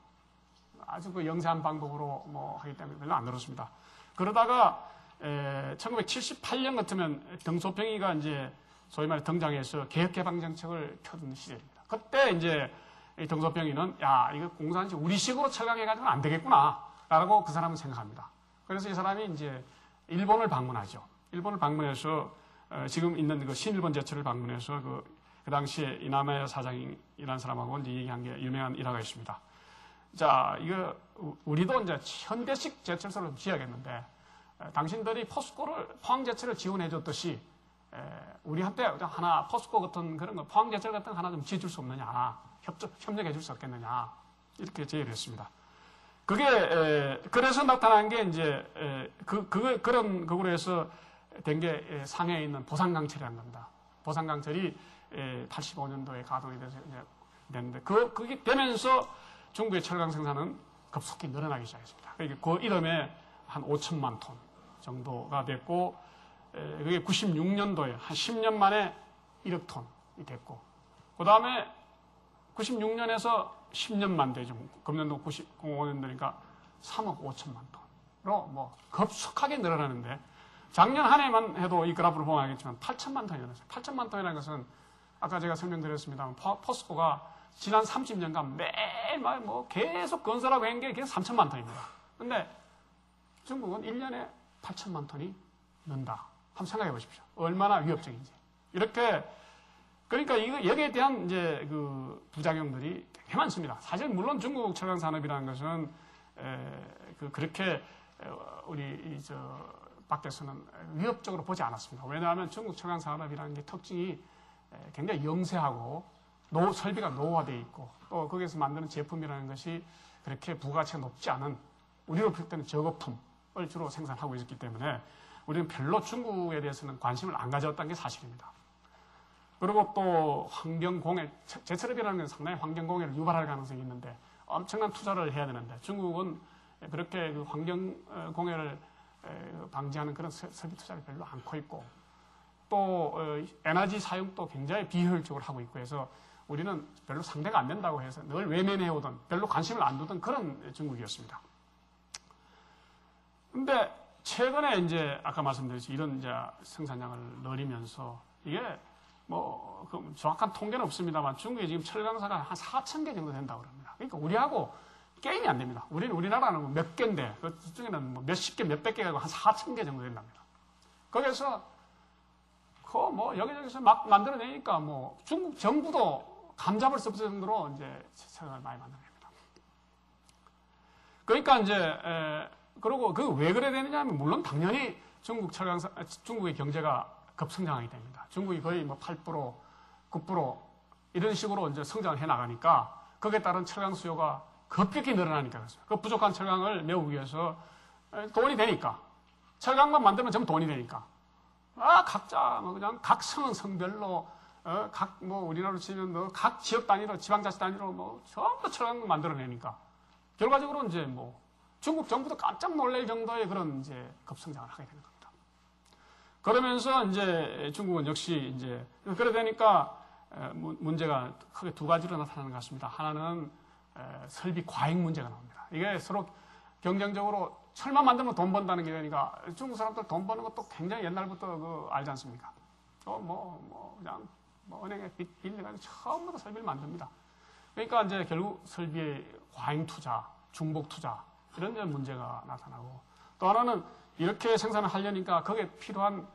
아주 그 영세한 방법으로 뭐 하기 때문에 별로 안 늘었습니다. 그러다가 1978년 같으면 덩소평이가 이제 소위 말해 등장해서 개혁개방 정책을 펴던 시절입니다. 그때 이제 이 덩소평이는 야 이거 공산식 우리식으로 철강해가지고는 안 되겠구나라고 그 사람은 생각합니다. 그래서 이 사람이 이제 일본을 방문하죠. 일본을 방문해서 지금 있는 그 신일본 제철을 방문해서 그 당시에 이나마야 사장이라는 사람하고 이제 얘기한 게 유명한 일화가 있습니다. 자, 이거 우리도 이제 현대식 제철소를 지어야겠는데 당신들이 포스코를 포항제철을 지원해줬듯이 우리한테 하나 포스코 같은 그런 거 포항제철 같은 거 하나 좀 지어줄 수 없느냐, 협력해줄 수 없겠느냐 이렇게 제의를 했습니다. 그게 그래서 나타난 게 이제 그런 그거로 해서 된 게 상해에 있는 보산강철이라는 겁니다. 보산강철이 85년도에 가동이 돼서 됐는데 그게 되면서 중국의 철강 생산은 급속히 늘어나기 시작했습니다. 그 이듬해 한 5천만 톤 정도가 됐고, 그게 96년도에 한 10년 만에 1억 톤이 됐고, 그 다음에 96년에서 10년 만 되죠. 금년도 05년도니까 3억 5천만 톤으로 뭐 급속하게 늘어나는데, 작년 한 해만 해도 이 그래프를 보면 알겠지만 8천만 톤이 늘었어요. 8천만 톤이라는 것은 아까 제가 설명드렸습니다만 포스코가 지난 30년간 매일 뭐 계속 건설하고 한 게 계속 3천만 톤입니다. 근데 중국은 1년에 8천만 톤이 는다. 한번 생각해 보십시오. 얼마나 위협적인지. 이렇게, 그러니까 여기에 대한 이제 그 부작용들이 되게 많습니다. 사실 물론 중국 철강 산업이라는 것은 그렇게 우리 밖에서는 위협적으로 보지 않았습니다. 왜냐하면 중국 철강 산업이라는 게 특징이 굉장히 영세하고 설비가 노후화되어 있고 또 거기에서 만드는 제품이라는 것이 그렇게 부가가치가 높지 않은 우리로 볼 때는 저거품을 주로 생산하고 있기 때문에 우리는 별로 중국에 대해서는 관심을 안 가졌다는 게 사실입니다. 그리고 또 환경공해, 제철업이라는 건 상당히 환경공해를 유발할 가능성이 있는데 엄청난 투자를 해야 되는데 중국은 그렇게 그 환경공해를 방지하는 그런 설비 투자를 별로 않고 있고 또 에너지 사용도 굉장히 비효율적으로 하고 있고 해서 우리는 별로 상대가 안 된다고 해서 늘 외면해오던 별로 관심을 안 두던 그런 중국이었습니다. 근데 최근에 이제 아까 말씀드렸듯이 이런 이제 생산량을 늘리면서 이게 뭐 정확한 통계는 없습니다만 중국에 지금 철강사가 한 4,000개 정도 된다고 합니다. 그러니까 우리하고 게임이 안 됩니다. 우리나라는 몇 개인데 그중에는 뭐 몇십 개, 몇백 개가 아니고 한 4,000개 정도 된답니다. 거기서 뭐 여기저기서 막 만들어내니까 뭐 중국 정부도 감잡을 수 없을 정도로 이제 철강을 많이 만들어냅니다. 그러니까 이제 그리고 왜 그래 되느냐 하면 물론 당연히 중국의 경제가 급성장하게 됩니다. 중국이 거의 뭐 8%, 9% 이런 식으로 이제 성장을 해 나가니까 거기에 따른 철강 수요가 급격히 늘어나니까 그렇습니다. 그 부족한 철강을 메우기 위해서 돈이 되니까 철강만 만들면 전부 돈이 되니까 각자 뭐 그냥 각 성별로 각 뭐 우리나라로 치면 뭐 각 지역 단위로 지방자치 단위로 뭐 전부 철강을 만들어내니까 결과적으로 이제 뭐 중국 정부도 깜짝 놀랄 정도의 그런 이제 급성장을 하게 되는 겁니다. 그러면서 이제 중국은 역시 이제 그래 되니까 문제가 크게 두 가지로 나타나는 것 같습니다. 하나는 설비 과잉 문제가 나옵니다. 이게 서로 경쟁적으로 철만 만들면 돈 번다는 게 되니까 중국 사람들 돈 버는 것도 굉장히 옛날부터 알지 않습니까? 그냥 은행에 빚 빌려가지고 처음부터 설비를 만듭니다. 그러니까 이제 결국 설비의 과잉 투자, 중복 투자 이런 문제가 나타나고 또 하나는 이렇게 생산을 하려니까 거기에 필요한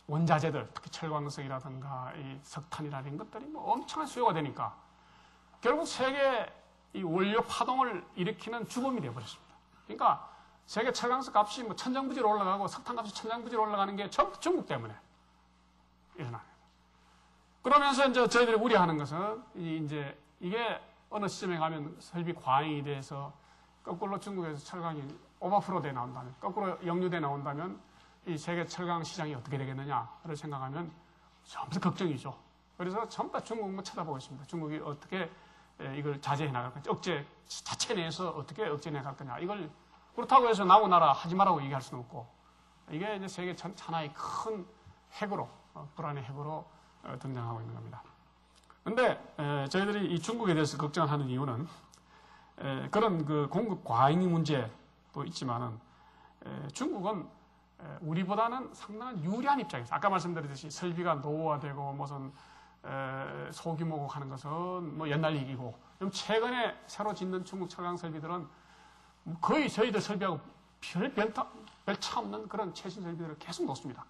원자재들, 특히 철광석이라든가 이 석탄이라는 것들이 뭐 엄청난 수요가 되니까 결국 세계 이 원료 파동을 일으키는 주범이 되어버렸습니다. 그러니까 세계 철강석 값이 뭐 천정부지로 올라가고 석탄 값이 천정부지로 올라가는 게 전부 중국 때문에 일어나요. 그러면서 이제 저희들이 우려하는 것은 이제 이게 어느 시점에 가면 설비 과잉이 돼서 거꾸로 중국에서 철강이 오버플로 돼 나온다면, 거꾸로 역류돼 나온다면 이 세계 철강 시장이 어떻게 되겠느냐를 생각하면 전부 걱정이죠. 그래서 전부 다 중국만 쳐다보고 있습니다. 중국이 어떻게 이걸 자제해 나갈 거냐, 자체 내에서 어떻게 억제해 나갈 거냐. 이걸 그렇다고 해서 나무 나라 하지 말라고 얘기할 수는 없고, 이게 이제 세계 하나의 큰 핵으로, 불안의 핵으로 등장하고 있는 겁니다. 그런데 저희들이 이 중국에 대해서 걱정하는 이유는 그런 그 공급 과잉 문제도 있지만은 중국은 우리보다는 상당한 유리한 입장에서, 아까 말씀드렸듯이 설비가 노후화되고 무슨 소규모고 하는 것은 뭐 옛날 얘기고, 좀 최근에 새로 짓는 중국 철강 설비들은 거의 저희들 설비하고 별차 없는 그런 최신 설비들을 계속 놓습니다.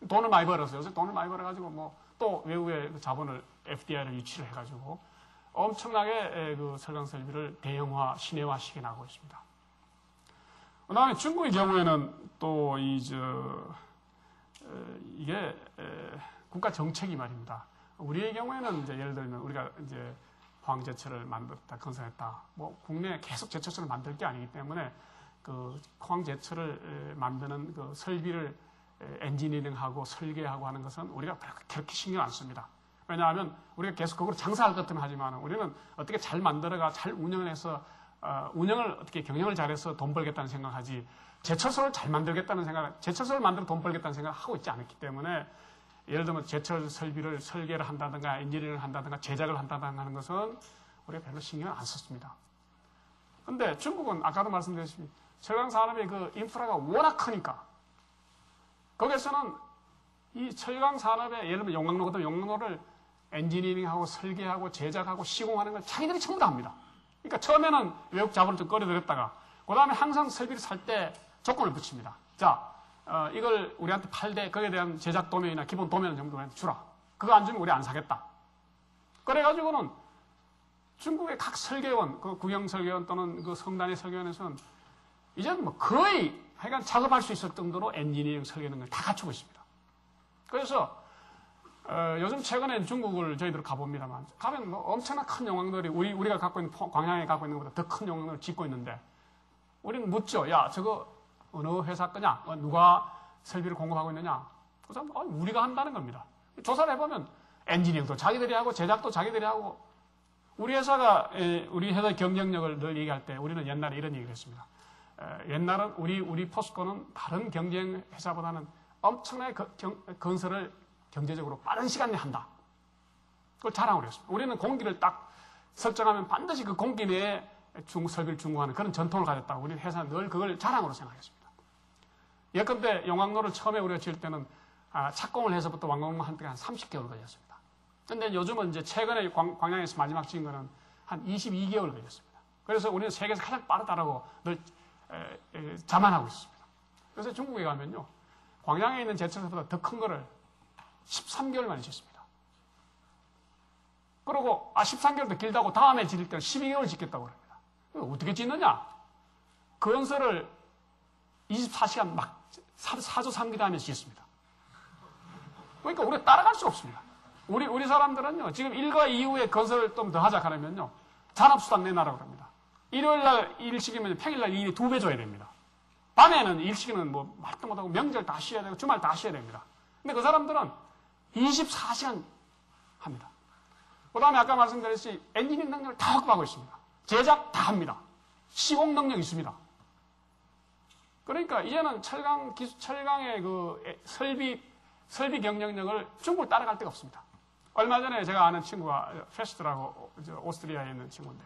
돈을 많이 벌어서, 요새 돈을 많이 벌어가지고 뭐 또 외국의 자본을 FDI를 유치를 해가지고 엄청나게 그 철강 설비를 대형화, 시내화 시켜 나가고 있습니다. 그 다음에 중국의 경우에는 또 이게 국가 정책이 말입니다. 우리의 경우에는 이제 예를 들면 우리가 이제 포항제철을 만들었다, 건설했다. 뭐 국내에 계속 제철소를 만들 게 아니기 때문에 그 포항제철을 만드는 그 설비를 엔지니어링하고 설계하고 하는 것은 우리가 그렇게 신경 안 씁니다. 왜냐하면 우리가 계속 그걸 장사할 것 같으면 하지만 우리는 어떻게 잘 만들어가 잘 운영을 해서 운영을 어떻게 경영을 잘해서 돈 벌겠다는 생각하지, 제철소를 잘 만들겠다는 생각, 제철소를 만들어 돈 벌겠다는 생각을 하고 있지 않기 때문에, 예를 들면 제철 설비를 설계를 한다든가 엔지니어링을 한다든가 제작을 한다든가 하는 것은 우리가 별로 신경을 안 썼습니다. 그런데 중국은 아까도 말씀드렸듯이 철강 산업의 그 인프라가 워낙 크니까 거기서는 이 철강 산업의 예를 들면 용광로 같은 용광로를 엔지니어링하고 설계하고 제작하고 시공하는 걸 자기들이 전부 다 합니다. 그러니까 처음에는 외국 자본을 좀 끌어들였다가 그 다음에 항상 설비를 살 때 조건을 붙입니다. 자, 이걸 우리한테 팔 때 거기에 대한 제작 도면이나 기본 도면을 전부 우리한테 주라. 그거 안 주면 우리 안 사겠다. 그래가지고는 중국의 각 설계원, 그 구경 설계원 또는 그 성단의 설계원에서는 이제는 뭐 거의 하여간 작업할 수 있을 정도로 엔지니어링 설계하는 걸 다 갖추고 있습니다. 그래서 요즘 최근에 중국을 저희들 가봅니다만 가면 뭐 엄청난 큰 용광로들이 우리가 갖고 있는 광양에 갖고 있는 것보다 더 큰 용광로를 짓고 있는데 우리는 묻죠. 야, 저거 어느 회사 거냐? 누가 설비를 공급하고 있느냐? 그래서 우리가 한다는 겁니다. 조사를 해보면 엔지니어링도 자기들이 하고 제작도 자기들이 하고, 우리 회사 경쟁력을 늘 얘기할 때 우리는 옛날에 이런 얘기를 했습니다. 옛날은 우리 포스코는 다른 경쟁 회사보다는 엄청나게 건설을 경제적으로 빠른 시간 내에 한다. 그걸 자랑을 했습니다. 우리는 공기를 딱 설정하면 반드시 그 공기 내에 설비를 준공하는 그런 전통을 가졌다고 우리 회사는 늘 그걸 자랑으로 생각했습니다. 예컨대 용광로를 처음에 우리가 지을 때는 착공을 해서부터 완공을 한 때가 한 30개월 걸렸습니다. 그런데 요즘은 이제 최근에 광양에서 마지막 지은 거는 한 22개월 걸렸습니다. 그래서 우리는 세계에서 가장 빠르다라고 늘 자만하고 있습니다. 그래서 중국에 가면요, 광양에 있는 제철소보다 더 큰 거를 13개월 만에 짓습니다. 그리고 13개월 더 길다고 다음에 지을 때는 12개월 짓겠다고 합니다. 어떻게 짓느냐? 건설을 24시간 막 사조 3기 하면서 짓습니다. 그러니까 우리가 따라갈 수 없습니다. 우리 사람들은요, 지금 일과 이후에 건설을 좀 더 하자 하면요, 잔업수당 내놔라고 합니다. 일요일날 일시키면 평일날 일이 2배 줘야 됩니다. 밤에는 일시키면 뭐 말도 못하고 명절 다 쉬어야 되고 주말 다 쉬어야 됩니다. 근데 그 사람들은 24시간 합니다. 그 다음에 아까 말씀드렸듯이 엔지니어링 능력을 다 확보하고 있습니다. 제작 다 합니다. 시공 능력이 있습니다. 그러니까 이제는 철강의 그 설비 경쟁력을 중국을 따라갈 데가 없습니다. 얼마 전에 제가 아는 친구가 페스트라고 오스트리아에 있는 친구인데,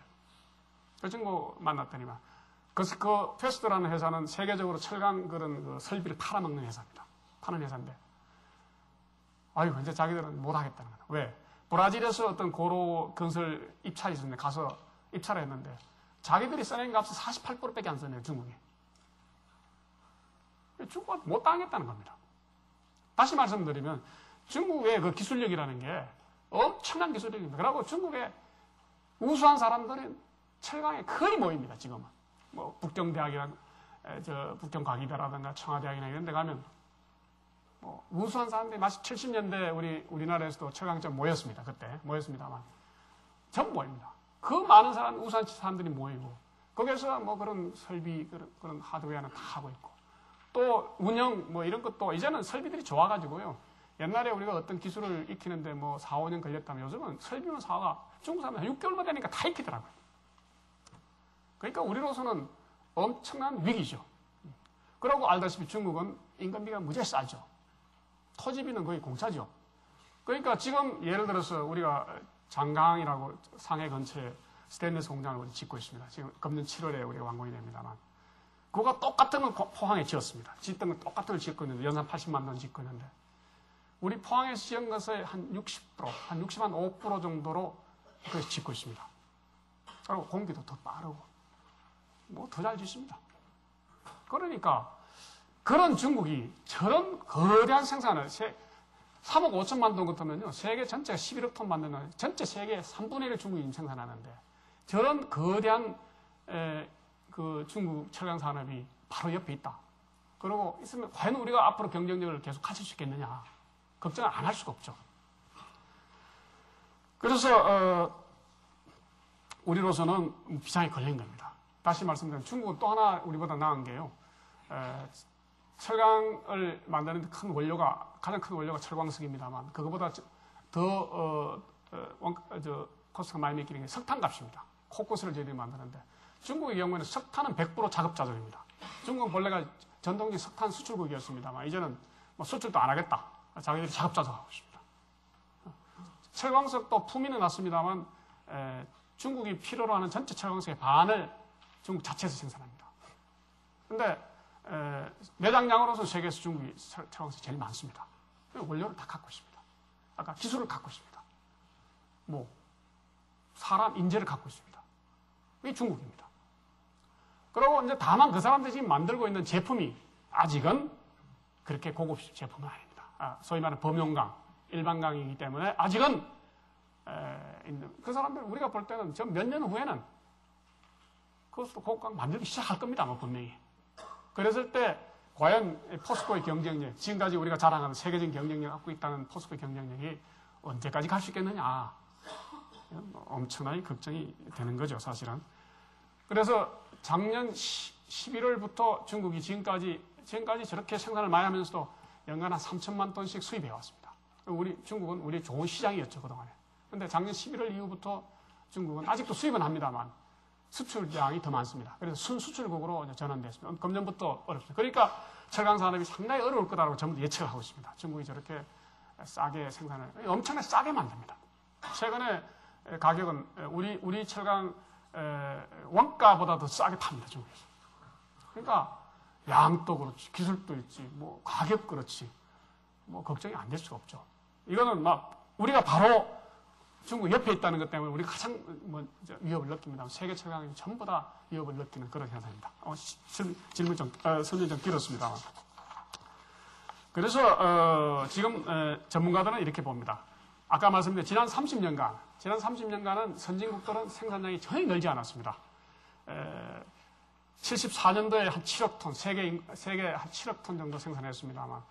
그 친구 만났더니만 그 페스트라는 회사는 세계적으로 철강 그런 그 설비를 팔아먹는 회사입니다. 파는 회사인데, 아이고 이제 자기들은 못 하겠다는 거다. 왜? 브라질에서 어떤 고로 건설 입찰이 있었는데 가서 입찰을 했는데 자기들이 써낸 값은 48%밖에 안 썼네요, 중국이. 중국은 못 당하겠다는 겁니다. 다시 말씀드리면 중국의 그 기술력이라는 게 엄청난 기술력입니다. 그리고 중국의 우수한 사람들은 철강에 거의 모입니다, 지금은. 뭐, 북경대학이랑 저 북경과기대라든가 청와대학이나 이런 데 가면 우수한 사람들이 마치 70년대 우리나라에서도 철강점 모였습니다. 그때 모였습니다만 전부 모입니다. 그 많은 우수한 사람들이 모이고 거기에서 뭐 그런 설비 그런 하드웨어는 다 하고 있고 또 운영 뭐 이런 것도 이제는 설비들이 좋아가지고요. 옛날에 우리가 어떤 기술을 익히는데 뭐 4, 5년 걸렸다면 요즘은 설비만 사가 중국 사람들 한 6개월만 되니까 다 익히더라고요. 그러니까 우리로서는 엄청난 위기죠. 그러고 알다시피 중국은 인건비가 무지하게 싸죠. 토지비는 거의 공짜죠. 그러니까 지금 예를 들어서 우리가 장강이라고 상해 근처에 스테인리스 공장을 우리 짓고 있습니다. 지금 금년 7월에 우리가 완공이 됩니다만 그거가 똑같은 걸 포항에 지었습니다. 짓던 건 똑같은 걸 짓고 있는데 연산 80만 원 짓고 있는데 우리 포항에서 지은 것의 한 60%, 한 65% 정도로 그것을 짓고 있습니다. 그리고 공기도 더 빠르고 뭐 더 잘 짓습니다. 그러니까 그런 중국이 저런 거대한 생산을 3억 5천만 톤 같으면요 세계 전체가 11억 톤 만드는 전체 세계의 3분의 1을 중국이 생산하는데 저런 거대한 그 중국 철강 산업이 바로 옆에 있다. 그러고 있으면 과연 우리가 앞으로 경쟁력을 계속 가질 수 있겠느냐 걱정을 안 할 수가 없죠. 그래서 우리로서는 비상에 걸린 겁니다. 다시 말씀드리면 중국은 또 하나 우리보다 나은 게요. 철강을 만드는 가장 큰 원료가 철광석입니다만 그거보다 더 코스트가 많이 매기는 게 석탄값입니다. 코코스를 저희들이 만드는데 중국의 경우에는 석탄은 100% 자급자족입니다. 중국은 본래가 전통적인 석탄 수출국이었습니다만 이제는 뭐 수출도 안 하겠다. 자기들이 자급자족하고 있습니다. 철광석도 품위는 났습니다만 중국이 필요로 하는 전체 철광석의 반을 중국 자체에서 생산합니다. 그런데 매장량으로서 세계에서 중국이 철광석이 제일 많습니다. 원료를 다 갖고 있습니다. 아까 기술을 갖고 있습니다. 뭐 사람 인재를 갖고 있습니다. 이게 중국입니다. 그리고 이제 다만 그 사람들이 지금 만들고 있는 제품이 아직은 그렇게 고급 제품은 아닙니다. 소위 말하는 범용강, 일반강이기 때문에 아직은 그 사람들 우리가 볼 때는 몇 년 후에는 그것도 고급강 만들기 시작할 겁니다. 뭐 분명히. 그랬을 때 과연 포스코의 경쟁력, 지금까지 우리가 자랑하는 세계적인 경쟁력을 갖고 있다는 포스코의 경쟁력이 언제까지 갈 수 있겠느냐. 엄청나게 걱정이 되는 거죠, 사실은. 그래서 작년 11월부터 중국이 지금까지 저렇게 생산을 많이 하면서도 연간 한 3천만 톤씩 수입해 왔습니다. 중국은 우리 좋은 시장이었죠, 그동안에. 근데 작년 11월 이후부터 중국은 아직도 수입은 합니다만 수출량이 더 많습니다. 그래서 순수출국으로 전환됐습니다. 금년부터 어렵습니다. 그러니까 철강 산업이 상당히 어려울 거다라고 전부 예측을 하고 있습니다. 중국이 저렇게 싸게 생산을 엄청나게 싸게 만듭니다. 최근에 가격은 우리 철강 원가보다 더 싸게 팝니다. 중국에서. 그러니까 양도 그렇지, 기술도 있지, 뭐 가격 그렇지, 뭐 걱정이 안 될 수가 없죠. 이거는 막 우리가 바로 중국 옆에 있다는 것 때문에 우리가 가장 위협을 느낍니다. 세계 철강이 전부 다 위협을 느끼는 그런 현상입니다. 설명 좀 길었습니다. 그래서 지금 전문가들은 이렇게 봅니다. 아까 말씀드린 지난 30년간은 선진국들은 생산량이 전혀 늘지 않았습니다. 74년도에 한 7억 톤, 세계 한 7억 톤 정도 생산했습니다만,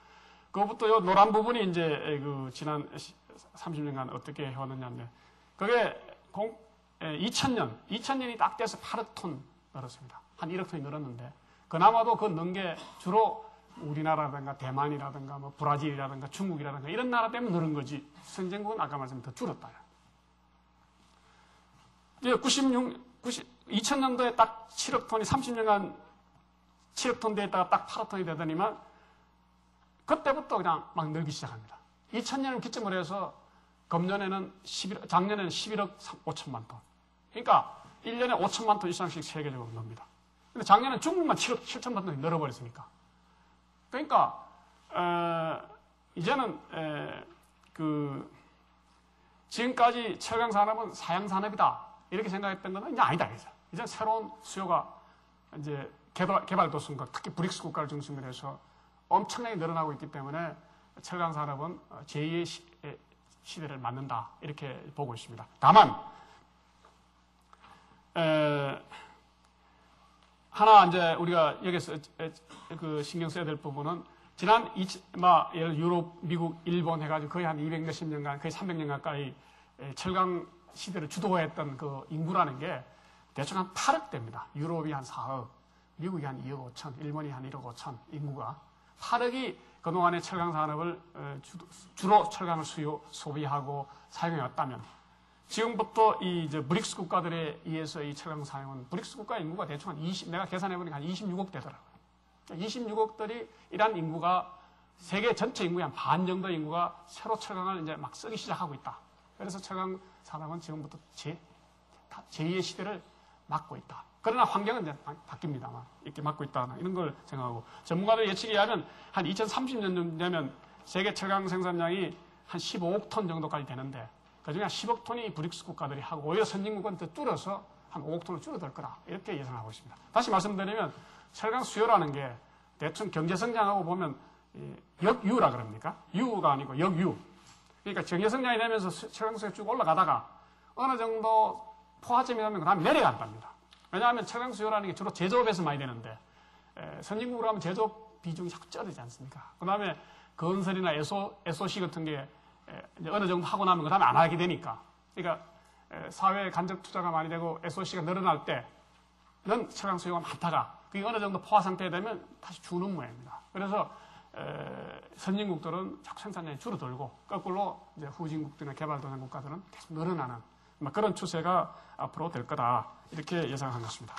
그것부터 요 노란 부분이 이제 지난 30년간 어떻게 해왔느냐인데, 그게 2000년이 딱 돼서 8억 톤 늘었습니다. 한 1억 톤이 늘었는데, 그나마도 그 는 게 주로 우리나라라든가 대만이라든가 뭐 브라질이라든가 중국이라든가 이런 나라 때문에 늘은 거지, 선진국은 아까 말씀드린 더 줄었다. 이제 2000년도에 딱 7억 톤이 30년간 7억 톤 되었다가 딱 8억 톤이 되더니만 그때부터 그냥 막 늘기 시작합니다. 2000년을 기점으로 해서 작년에는 11억 5천만 톤. 그러니까 1년에 5천만 톤 이상씩 세계적으로 늡니다. 근데 작년에 중국만 7억 7천만 톤이 늘어버렸으니까. 그러니까 이제는 지금까지 철강 산업은 사양 산업이다 이렇게 생각했던 것은 이제 아니다. 이제 새로운 수요가 이제 개발도상국, 특히 브릭스 국가를 중심으로 해서 엄청나게 늘어나고 있기 때문에 철강 산업은 제2의 시대를 맞는다 이렇게 보고 있습니다. 다만 하나 이제 우리가 여기서 그 신경 써야 될 부분은 지난 유럽, 미국, 일본 해가지고 거의 한 200 몇십 년간, 거의 300년 가까이 철강 시대를 주도했던 그 인구라는 게 대충 한 8억 대입니다. 유럽이 한 4억, 미국이 한 2억 5천, 일본이 한 1억 5천 인구가 8억이 그동안의 철강 산업을 주로 철강을 소비하고 사용해왔다면 지금부터 이 이제 브릭스 국가들에 의해서 이 철강 사용은 브릭스 국가 인구가 대충 한 내가 계산해보니까 한 26억 되더라고요. 26억들이 이란 인구가 세계 전체 인구의 한 반 정도 인구가 새로 철강을 이제 막 쓰기 시작하고 있다. 그래서 철강 산업은 지금부터 제2의 시대를 맞고 있다. 그러나 환경은 이제 바뀝니다만 이렇게 맞고 있다. 이런 걸 생각하고 전문가들 예측에 의하면 한 2030년 되면 세계 철강 생산량이 한 15억 톤 정도까지 되는데 그중에 한 10억 톤이 브릭스 국가들이 하고 오히려 선진국은 더 줄여서 한 5억 톤을 줄어들 거라 이렇게 예상하고 있습니다. 다시 말씀드리면 철강 수요라는 게 대충 경제 성장하고 보면 역유라 그럽니까? 유가 아니고 역유. 그러니까 경제 성장이 되면서 철강 수요가 쭉 올라가다가 어느 정도 포화점이 되면 그 다음에 내려간답니다. 왜냐하면 철강 수요라는 게 주로 제조업에서 많이 되는데 선진국으로 하면 제조업 비중이 자꾸 줄어들지 않습니까? 그 다음에 건설이나 SOC 같은 게 이제 어느 정도 하고 나면 그 다음에 안 하게 되니까 그러니까 사회에 간접 투자가 많이 되고 SOC가 늘어날 때는 철강 수요가 많다가 그게 어느 정도 포화 상태에 되면 다시 주는 모양입니다. 그래서 선진국들은 자꾸 생산량이 줄어들고 거꾸로 이제 후진국들이나 개발도상 국가들은 계속 늘어나는 그런 추세가 앞으로 될 거다 이렇게 예상한 것입니다.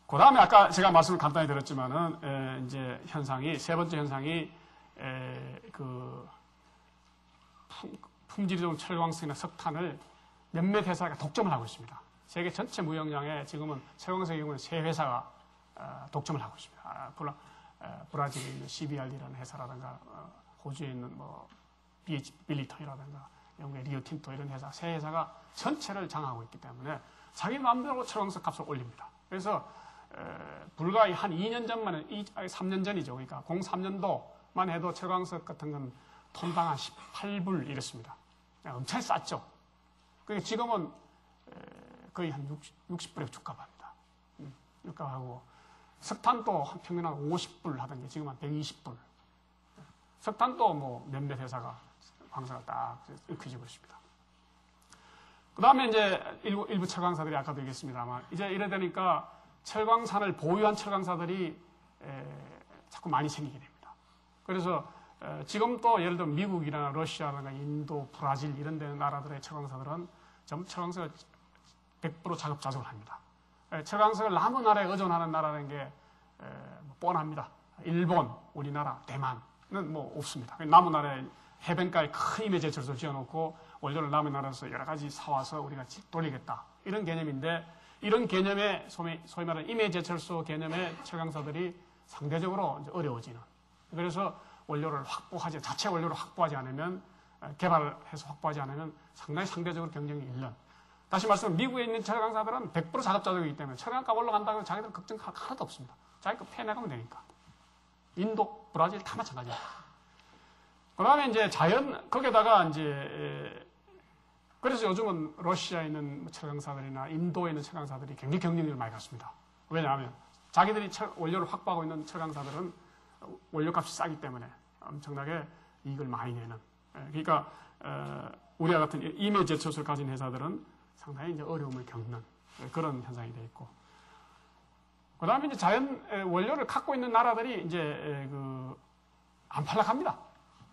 그 다음에 아까 제가 말씀을 간단히 드렸지만은 이제 현상이 세 번째 현상이 그 품질이 좋은 철광석이나 석탄을 몇몇 회사가 독점을 하고 있습니다. 세계 전체 무역량에 지금은 철광석의 경우는 세 회사가 독점을 하고 있습니다. 브라질에 있는 CBR이라는 회사라든가 호주에 있는 뭐 빌리턴이라든가 영국의 리오틴토 이런 회사 세 회사가 전체를 장악하고 있기 때문에 자기 마음대로 철광석 값을 올립니다. 그래서 불과 한 2년 전만 3년 전이죠. 그러니까 03년도만 해도 철광석 같은 건 톤당 한 18불 이랬습니다. 엄청 쌌죠. 그러니까 지금은 거의 한 60불에 주가합니다. 주가하고 석탄도 한 평균 한 50불 하던 게 지금 한 120불. 석탄도 뭐 몇몇 회사가 광석을 딱 익혀지고 있습니다. 그 다음에 이제 일부 철강사들이 아까도 얘기했습니다만 이제 이래 되니까 철광산을 보유한 철강사들이 자꾸 많이 생기게 됩니다. 그래서 지금 또 예를 들면 미국이나 러시아나 인도, 브라질 이런 데 나라들의 철강사들은 전부 철강석을 100% 자급자족을 합니다. 철강석을 남은 나라에 의존하는 나라라는 게 뻔합니다. 일본, 우리나라, 대만은 뭐 없습니다. 남은 나라에 해변가에 큰 임해 제철소 지어놓고 원료를 남은 나라에서 여러 가지 사와서 우리가 돌리겠다. 이런 개념인데 이런 개념의 소위 말하는 임해 제철소 개념의 철강사들이 상대적으로 이제 어려워지는. 그래서 원료를 자체 원료를 확보하지 않으면 개발해서 확보하지 않으면 상당히 상대적으로 경쟁이 잃는. 다시 말씀하면 미국에 있는 철강사들은 100% 자급자족이기 때문에 철강값 올라간다고 해서 자기들은 걱정 하나도 없습니다. 자기 거 패내가면 되니까. 인도, 브라질 다 마찬가지입니다. 그 다음에 이제 거기에다가 이제, 그래서 요즘은 러시아에 있는 철강사들이나 인도에 있는 철강사들이 굉장히 경쟁력을 많이 갖습니다. 왜냐하면 자기들이 원료를 확보하고 있는 철강사들은 원료값이 싸기 때문에 엄청나게 이익을 많이 내는. 그러니까, 우리와 같은 임해 제철소를 가진 회사들은 상당히 이제 어려움을 겪는 그런 현상이 되어 있고. 그 다음에 이제 원료를 갖고 있는 나라들이 이제 안 팔락합니다.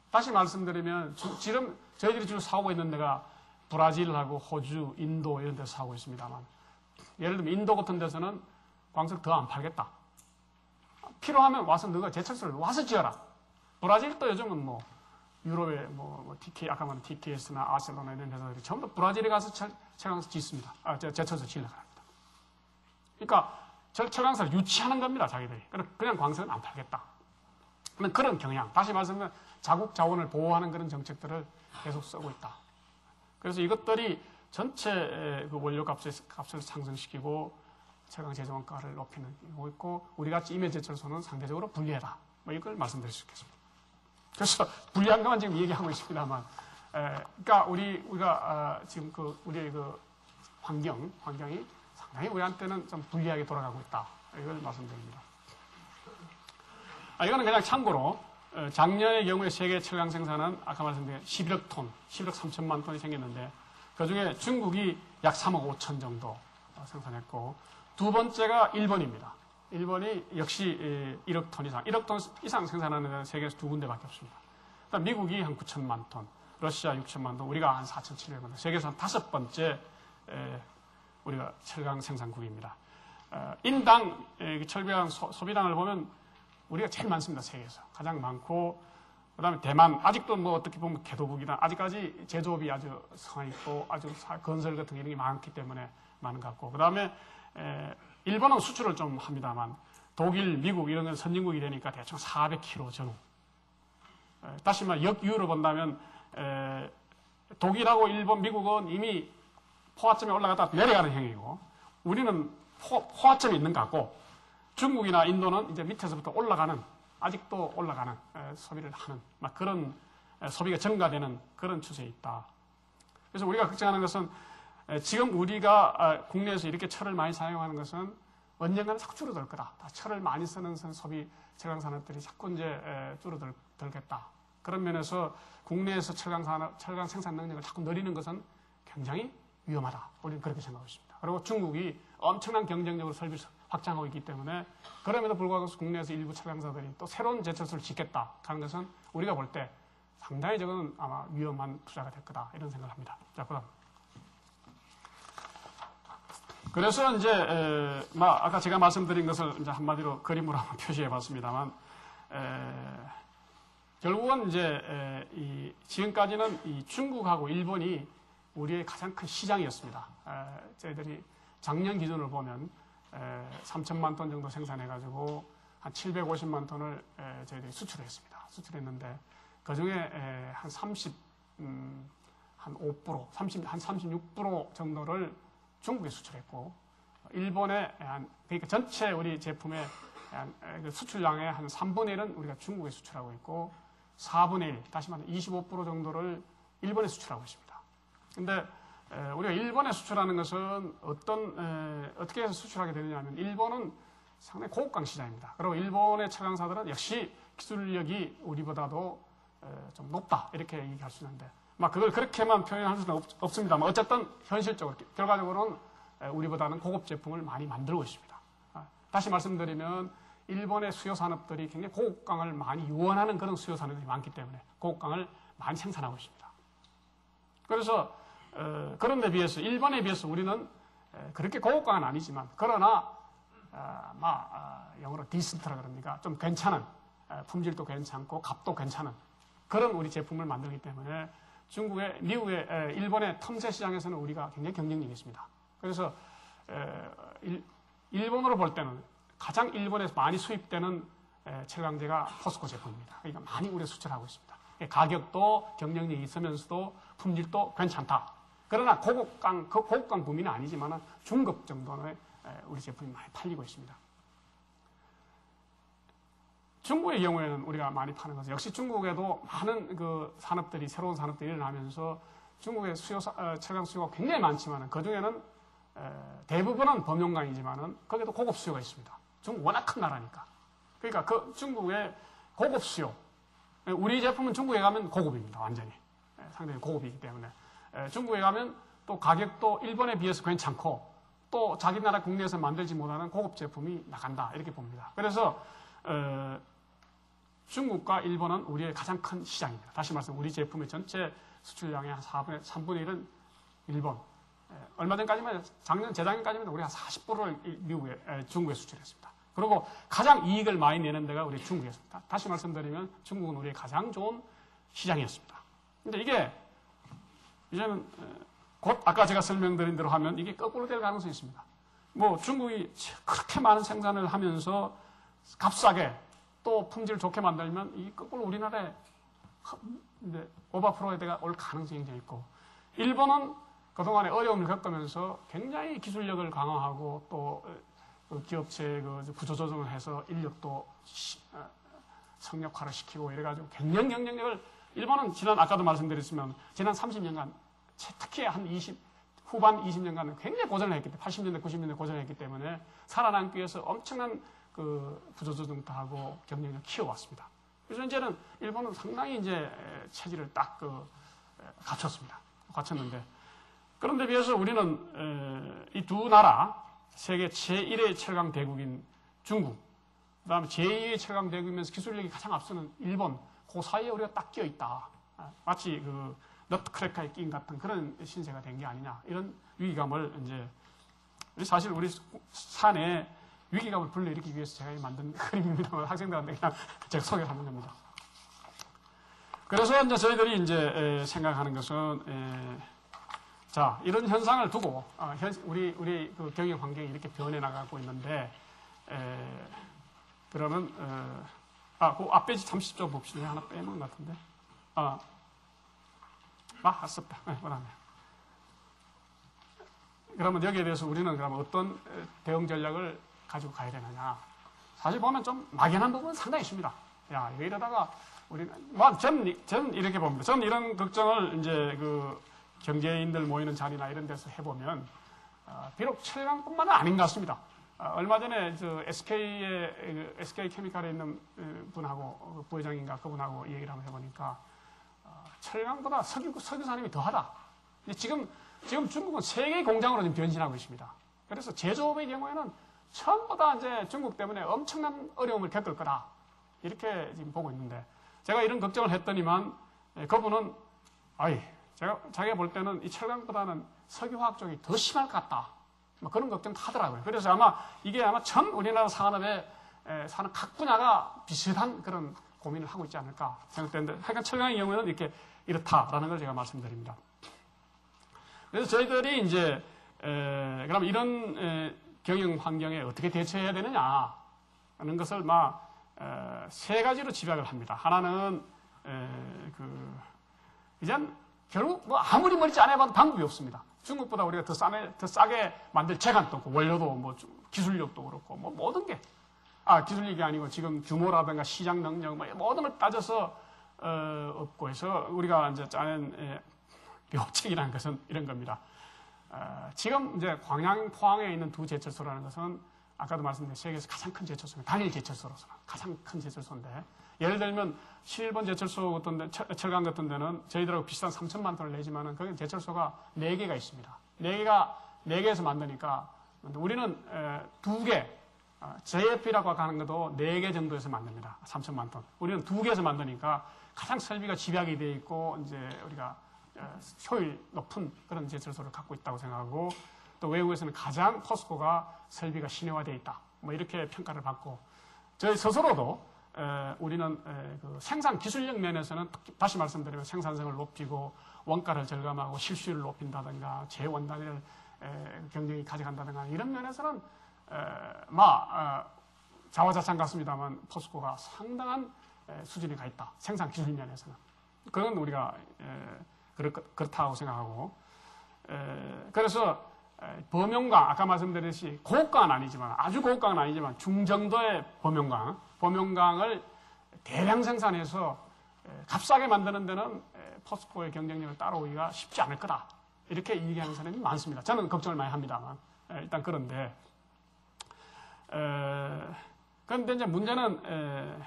다시 말씀드리면 지금 저희들이 주로 사오고 있는 데가 브라질하고 호주, 인도 이런 데서 사오고 있습니다만 예를 들면 인도 같은 데서는 광석 더 안 팔겠다. 필요하면 와서 너가 제철소를 와서 지어라. 브라질도 요즘은 뭐 유럽의 아까 말한 TKS나 아셀로나 이런 회사들이 전부 다 브라질에 가서 철강석 짓습니다. 제철소 지으려고 합니다. 그러니까 철강석을 유치하는 겁니다, 자기들이. 그냥 광석은 안 팔겠다. 그런 경향. 다시 말씀드리면 자국 자원을 보호하는 그런 정책들을 계속 쓰고 있다. 그래서 이것들이 전체 그 원료 값을 상승시키고 철강 제조원가를 높이는 거 있고 우리같이 임해제철소는 상대적으로 불리하다. 이걸 말씀드릴 수 있겠습니다. 그래서 불리한 것만 지금 얘기하고 있습니다만, 그러니까 우리가 지금 우리의 환경이 상당히 우리한테는 좀 불리하게 돌아가고 있다. 이걸 말씀드립니다. 이거는 그냥 참고로 작년의 경우에 세계 철강 생산은 아까 말씀드린 11억 톤, 11억 3천만 톤이 생겼는데 그중에 중국이 약 3억 5천 정도 생산했고 두 번째가 일본입니다. 일본이 역시 1억 톤 이상, 1억 톤 이상 생산하는 데는 세계에서 두 군데밖에 없습니다. 그다음 미국이 한 9천만 톤, 러시아 6천만 톤, 우리가 한 4,700만 톤, 세계에서 한 다섯 번째 우리가 철강 생산국입니다. 인당 철강 소비량을 보면 우리가 제일 많습니다. 세계에서 가장 많고 그다음에 대만 아직도 뭐 어떻게 보면 개도국이다. 아직까지 제조업이 아주 성황있고 아주 건설 같은 이런 게 많기 때문에 많은 것 같고 그다음에 일본은 수출을 좀 합니다만 독일, 미국 이런 건 선진국이 되니까 대충 400km 전후. 다시 말해 역유로 본다면 독일하고 일본, 미국은 이미 포화점에 올라갔다 내려가는 형이고 우리는 포화점이 있는 것 같고 중국이나 인도는 이제 밑에서부터 올라가는 아직도 올라가는 소비를 하는 막 그런 소비가 증가되는 그런 추세에 있다. 그래서 우리가 걱정하는 것은 지금 우리가 국내에서 이렇게 철을 많이 사용하는 것은 언젠가는 자꾸 줄어들 거다. 철을 많이 쓰는 소비 철강 산업들이 자꾸 이제 줄어들겠다. 그런 면에서 국내에서 철강 생산 능력을 자꾸 늘리는 것은 굉장히 위험하다. 우리는 그렇게 생각하고 있습니다. 그리고 중국이 엄청난 경쟁력으로 설비를 확장하고 있기 때문에 그럼에도 불구하고 국내에서 일부 철강사들이 또 새로운 제철소를 짓겠다 하는 것은 우리가 볼 때 상당히 저거는 아마 위험한 투자가 될 거다 이런 생각을 합니다. 자, 그다음. 그래서 이제 아까 제가 말씀드린 것을 이제 한마디로 그림으로 한번 표시해 봤습니다만 결국은 이제 지금까지는 이 중국하고 일본이 우리의 가장 큰 시장이었습니다. 저희들이 작년 기준으로 보면 3천만 톤 정도 생산해가지고 한 750만 톤을 저희들이 수출했습니다. 수출했는데 그 중에 한 5%, 한 36% 정도를 중국에 수출했고 일본에 그러니까 전체 우리 제품의 수출량의 한 3분의 1은 우리가 중국에 수출하고 있고 4분의 1, 다시 말해 25% 정도를 일본에 수출하고 있습니다. 근데 우리가 일본에 수출하는 것은 어떻게 해서 수출하게 되느냐 하면 일본은 상당히 고급강 시장입니다. 그리고 일본의 철강사들은 역시 기술력이 우리보다도 좀 높다 이렇게 얘기할 수 있는데 그걸 그렇게만 표현할 수는 없습니다만 어쨌든 현실적으로 결과적으로는 우리보다는 고급 제품을 많이 만들고 있습니다. 다시 말씀드리면 일본의 수요 산업들이 굉장히 고급강을 많이 유언하는 그런 수요 산업들이 많기 때문에 고급강을 많이 생산하고 있습니다. 그래서 그런 데 비해서 일본에 비해서 우리는 그렇게 고급강은 아니지만 그러나 영어로 디센트라 그럽니까? 좀 괜찮은 품질도 괜찮고 값도 괜찮은 그런 우리 제품을 만들기 때문에 중국의, 미국의, 일본의 틈새 시장에서는 우리가 굉장히 경쟁력이 있습니다. 그래서 일본으로 볼 때는 가장 일본에서 많이 수입되는 철강제가 포스코 제품입니다. 그러니까 많이 우리 수출하고 있습니다. 가격도 경쟁력이 있으면서도 품질도 괜찮다. 그러나 고급강 범위는 아니지만 중급 정도의 우리 제품이 많이 팔리고 있습니다. 중국의 경우에는 우리가 많이 파는 것은 역시 중국에도 많은 그 산업들이 새로운 산업들이 일어나면서 중국의 철강 수요가 굉장히 많지만 그 중에는 대부분은 범용강이지만은 거기도 고급 수요가 있습니다. 중국 워낙 큰 나라니까. 그러니까 그 중국의 고급 수요. 우리 제품은 중국에 가면 고급입니다. 완전히. 상당히 고급이기 때문에. 중국에 가면 또 가격도 일본에 비해서 괜찮고 또 자기 나라 국내에서 만들지 못하는 고급 제품이 나간다. 이렇게 봅니다. 그래서 중국과 일본은 우리의 가장 큰 시장입니다. 다시 말해서 우리 제품의 전체 수출량의 한 3분의 1은 일본. 얼마 전까지만, 재작년까지만 우리가 40%를 중국에 수출했습니다. 그리고 가장 이익을 많이 내는 데가 우리 중국이었습니다. 다시 말씀드리면 중국은 우리의 가장 좋은 시장이었습니다. 근데 이게 이제는 곧 아까 제가 설명드린 대로 하면 이게 거꾸로 될 가능성이 있습니다. 중국이 그렇게 많은 생산을 하면서 값싸게 또 품질 좋게 만들면 이 거꾸로 우리나라에 오버프로에다가 올 가능성이 굉장히 있고 일본은 그동안에 어려움을 겪으면서 굉장히 기술력을 강화하고 또 기업체 구조조정을 해서 인력도 성역화를 시키고 이래가지고 굉장히 경쟁력을 일본은 아까도 말씀드렸지만 지난 30년간 특히 한 후반 20년간은 굉장히 고전을 했기 때문에 80년대, 90년대 고전을 했기 때문에 살아남기 위해서 엄청난 그 구조조정도 하고 경쟁력을 키워왔습니다. 그래서 이제는 일본은 상당히 이제 체질을 딱 갖췄는데 그런데 비해서 우리는 이 두 나라 세계 제1의 철강 대국인 중국, 그다음에 제2의 철강 대국이면서 기술력이 가장 앞서는 일본, 그 사이에 우리가 딱 끼어 있다. 마치 그 너트크래커에 끼인 같은 그런 신세가 된 게 아니냐 이런 위기감을 이제 사실 우리 산에 위기감을 불러일으키기 위해서 제가 만든 그림입니다만 학생들한테 그냥 제가 소개를 하는 겁니다. 그래서 이제 저희들이 이제 생각하는 것은 자 이런 현상을 두고 우리 그 경영 환경이 이렇게 변해 나가고 있는데 그러면 그 앞페이지 30쪽 봅시다. 하나 빼놓은 것 같은데 아쉽다. 그다음에 그러면 여기에 대해서 우리는 그러면 어떤 대응 전략을 가지고 가야 되느냐. 사실 보면 좀 막연한 부분은 상당히 있습니다. 야, 이러다가 우리는, 저는 이렇게 봅니다. 저는 이런 걱정을 이제 그 경제인들 모이는 자리나 이런 데서 해보면, 비록 철강뿐만은 아닌 것 같습니다. 얼마 전에 SK 케미칼에 있는 분하고, 부회장인가 그분하고 얘기를 한번 해보니까, 철강보다 석유산업이 더하다. 지금 중국은 세계 공장으로 지금 변신하고 있습니다. 그래서 제조업의 경우에는 전부 다 이제 중국 때문에 엄청난 어려움을 겪을 거다. 이렇게 지금 보고 있는데, 제가 이런 걱정을 했더니만, 그분은, 자기가 볼 때는 이 철강보다는 석유화학 쪽이 더 심할 것 같다. 뭐 그런 걱정도 하더라고요. 그래서 이게 전 우리나라 산업 각 분야가 비슷한 그런 고민을 하고 있지 않을까 생각되는데, 하여간 철강의 경우에는 이렇다라는 걸 제가 말씀드립니다. 그래서 저희들이 이제, 그럼 이런 경영 환경에 어떻게 대처해야 되느냐 하는 것을 세 가지로 집약을 합니다. 하나는 이젠 결국 아무리 멀지 않아봐도 방법이 없습니다. 중국보다 우리가 더 싸게 만들 재간도 없고 원료도 기술력도 그렇고 모든 게 기술력이 아니고 지금 규모라든가 시장 능력 모든 걸 따져서 없고 해서 우리가 이제 짜낸 묘책이라는 것은 이런 겁니다. 지금 이제 광양 포항에 있는 두 제철소라는 것은 아까도 말씀드린 세계에서 가장 큰 제철소입니다. 단일 제철소로서 가장 큰 제철소인데 예를 들면 실번 제철소 같은 데, 철강 같은 데는 저희들하고 비슷한 3천만 톤을 내지만은 거기 제철소가 4개가 있습니다. 4개에서 만드니까 우리는 2개, JF라고 하는 것도 4개 정도에서 만듭니다. 3천만 톤. 우리는 2개에서 만드니까 가장 설비가 집약이 되어 있고 이제 우리가 효율 높은 그런 제철소를 갖고 있다고 생각하고 또 외국에서는 가장 포스코가 설비가 신뢰화되어 있다. 이렇게 평가를 받고 저희 스스로도 우리는 그 생산 기술력 면에서는 다시 말씀드리면 생산성을 높이고 원가를 절감하고 실수율을 높인다든가 재원단위를 경쟁이 가져간다든가 이런 면에서는 자화자찬 같습니다만 포스코가 상당한 수준에 가 있다. 생산 기술 면에서는. 그건 우리가 그렇다고 생각하고 그래서 범용강 아까 말씀드렸듯이 고가는 아니지만 아주 고가는 아니지만 중정도의 범용강을 대량 생산해서 값싸게 만드는 데는 포스코의 경쟁력을 따라오기가 쉽지 않을 거다. 이렇게 얘기하는 사람이 많습니다. 저는 걱정을 많이 합니다만 일단 그런데 그런데 이제 문제는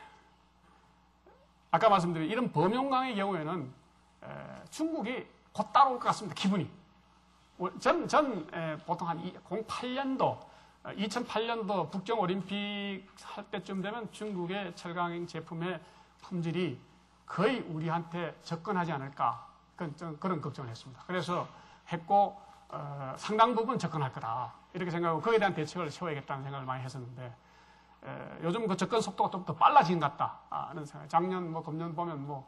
아까 말씀드린 이런 범용강의 경우에는 중국이 곧 따라올 것 같습니다. 기분이. 보통 한 2008년도 북경올림픽 할 때쯤 되면 중국의 철강 제품의 품질이 거의 우리한테 접근하지 않을까. 그런 걱정을 했습니다. 그래서 했고, 상당 부분 접근할 거다. 이렇게 생각하고 거기에 대한 대책을 세워야겠다는 생각을 많이 했었는데, 요즘 그 접근 속도가 좀 더 빨라진 것 같다. 하는 생각. 작년, 금년 보면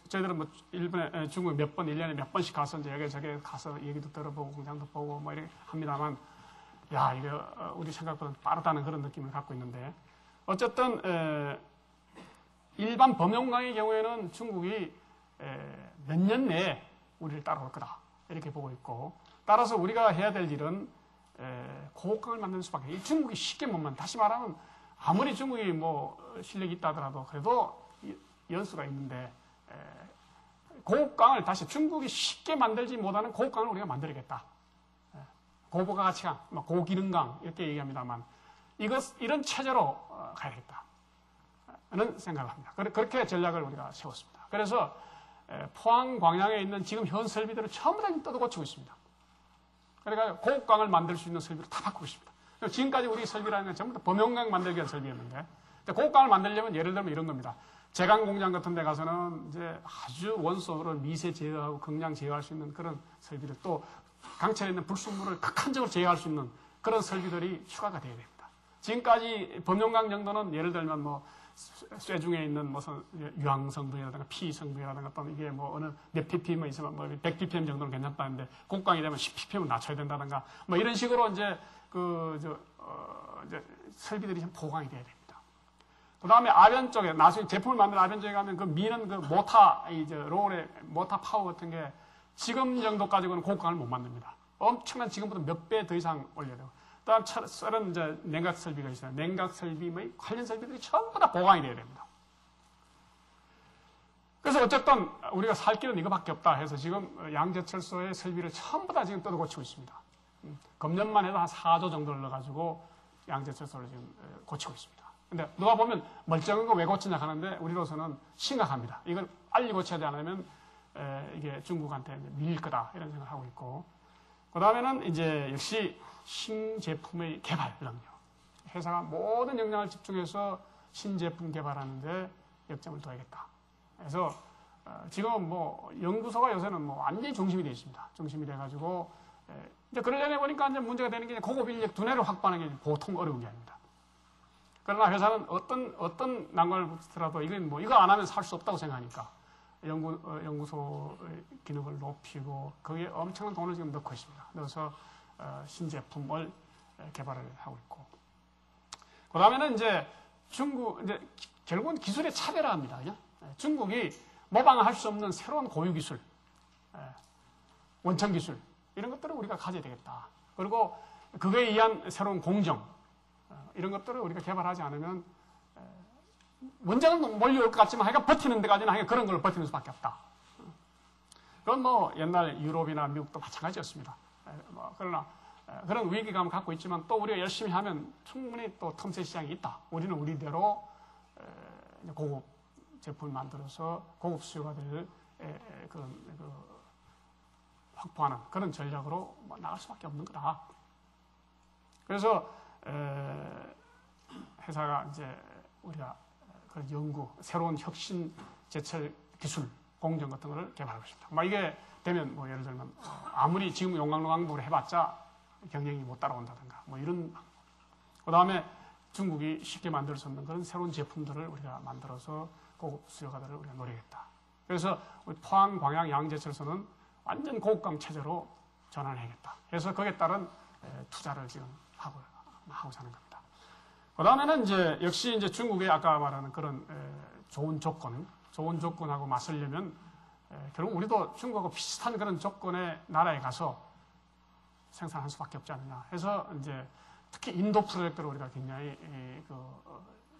저희들은 일본에, 중국에 1년에 몇 번씩 가서 이제 여기저기 가서 얘기도 들어보고 공장도 보고 이렇게 합니다만, 이거 우리 생각보다 빠르다는 그런 느낌을 갖고 있는데, 어쨌든, 일반 범용강의 경우에는 중국이 몇 년 내에 우리를 따라올 거다. 이렇게 보고 있고, 따라서 우리가 해야 될 일은 고강을 만드는 수밖에. 중국이 쉽게 못 만든다. 다시 말하면, 아무리 중국이 실력이 있다 하더라도 그래도 연수가 있는데, 고강을 다시 중국이 쉽게 만들지 못하는 고강을 우리가 만들어야겠다. 고부가가치강, 고기능강 이렇게 얘기합니다만 이런 체제로 가야 되겠다는 생각을 합니다. 그렇게 전략을 우리가 세웠습니다. 그래서 포항 광양에 있는 지금 현 설비들을 전부 다 뜯어고치고 있습니다. 그러니까 고급강을 만들 수 있는 설비로 다 바꾸고 있습니다. 지금까지 우리 설비라는 건 전부 다 범용강 만들기 위한 설비였는데 고급강을 만들려면 예를 들면 이런 겁니다. 제강 공장 같은 데 가서는 이제 아주 원소를 미세 제어하고 극량 제어할 수 있는 그런 설비들, 또 강철에 있는 불순물을 극한적으로 제어할 수 있는 그런 설비들이 추가가 되어야 됩니다. 지금까지 범용강 정도는 예를 들면 쇠 중에 있는 무슨 유황 성분이라든가 피 성분이라든가 또는 이게 어느 몇 ppm 있으면 100ppm 정도는 괜찮다는데 고강이 되면 10ppm 낮춰야 된다든가 이런 식으로 이제 이제 설비들이 좀 보강이 돼야 됩니다. 그 다음에 아변 쪽에, 나중에 제품을 만드는 아변 쪽에 가면 미는 모타, 롤의 모타 파워 같은 게 지금 정도까지는 고강을 못 만듭니다. 엄청난 지금보다 몇 배 더 이상 올려야 되고. 그 다음 썰은 이제 냉각 설비가 있어요. 냉각 설비, 관련 설비들이 전부 다 보강이 돼야 됩니다. 그래서 어쨌든 우리가 살 길은 이거밖에 없다 해서 지금 양재철소의 설비를 전부 다 지금 뜯어고치고 있습니다. 금년만 해도 한 4조 정도를 넣어가지고 양재철소를 지금 고치고 있습니다. 근데 누가 보면 멀쩡한 거 왜 고치냐 하는데 우리로서는 심각합니다. 이걸 빨리 고쳐야 않으면 이게 중국한테 밀릴 거다 이런 생각을 하고 있고, 그 다음에는 이제 역시 신제품의 개발 능력. 회사가 모든 역량을 집중해서 신제품 개발하는데 역점을 둬야겠다. 그래서 지금 연구소가 요새는 완전히 중심이 되어 있습니다. 중심이 돼가지고 이제 그러려니 보니까 이제 문제가 되는 게 고급 인력 두뇌를 확보하는 게 보통 어려운 게 아닙니다. 그러나 회사는 어떤 난관을 붙더라도 이거 안 하면 살 수 없다고 생각하니까 연구소의 기능을 높이고 거기에 엄청난 돈을 지금 넣고 있습니다. 넣어서 신제품을 개발을 하고 있고, 그 다음에는 이제 결국은 기술의 차별화입니다. 중국이 모방할 수 없는 새로운 고유 기술, 원천 기술 이런 것들을 우리가 가져야 되겠다. 그리고 그거에 의한 새로운 공정 이런 것들을 우리가 개발하지 않으면 문제는 몰려올 것 같지만 하여간 버티는 데까지는 하여간 그런 걸 버티는 수밖에 없다. 그건 옛날 유럽이나 미국도 마찬가지였습니다. 그러나 그런 위기감을 갖고 있지만 또 우리가 열심히 하면 충분히 또 틈새 시장이 있다. 우리는 우리대로 고급 제품을 만들어서 고급 수요가 될 확보하는 그런 전략으로 나갈 수밖에 없는 거다. 그래서 회사가 이제 우리가 그런 연구, 새로운 혁신 제철 기술 공정 같은 거를 개발하고 싶다. 이게 되면 예를 들면 아무리 지금 용광로강부를 해봤자 경쟁이 못 따라온다든가 이런. 그 다음에 중국이 쉽게 만들 수 없는 그런 새로운 제품들을 우리가 만들어서 고급 수요가들을 우리가 노리겠다. 그래서 우리 포항, 광양, 양재철소는 완전 고급강 체제로 전환해야겠다. 그래서 거기에 따른 투자를 지금 하고자 하는 겁니다. 그 다음에는 이제 역시 이제 중국의 아까 말하는 그런 좋은 조건하고 맞서려면 결국 우리도 중국하고 비슷한 그런 조건의 나라에 가서 생산할 수밖에 없지 않느냐 해서 이제 특히 인도 프로젝트를 우리가 굉장히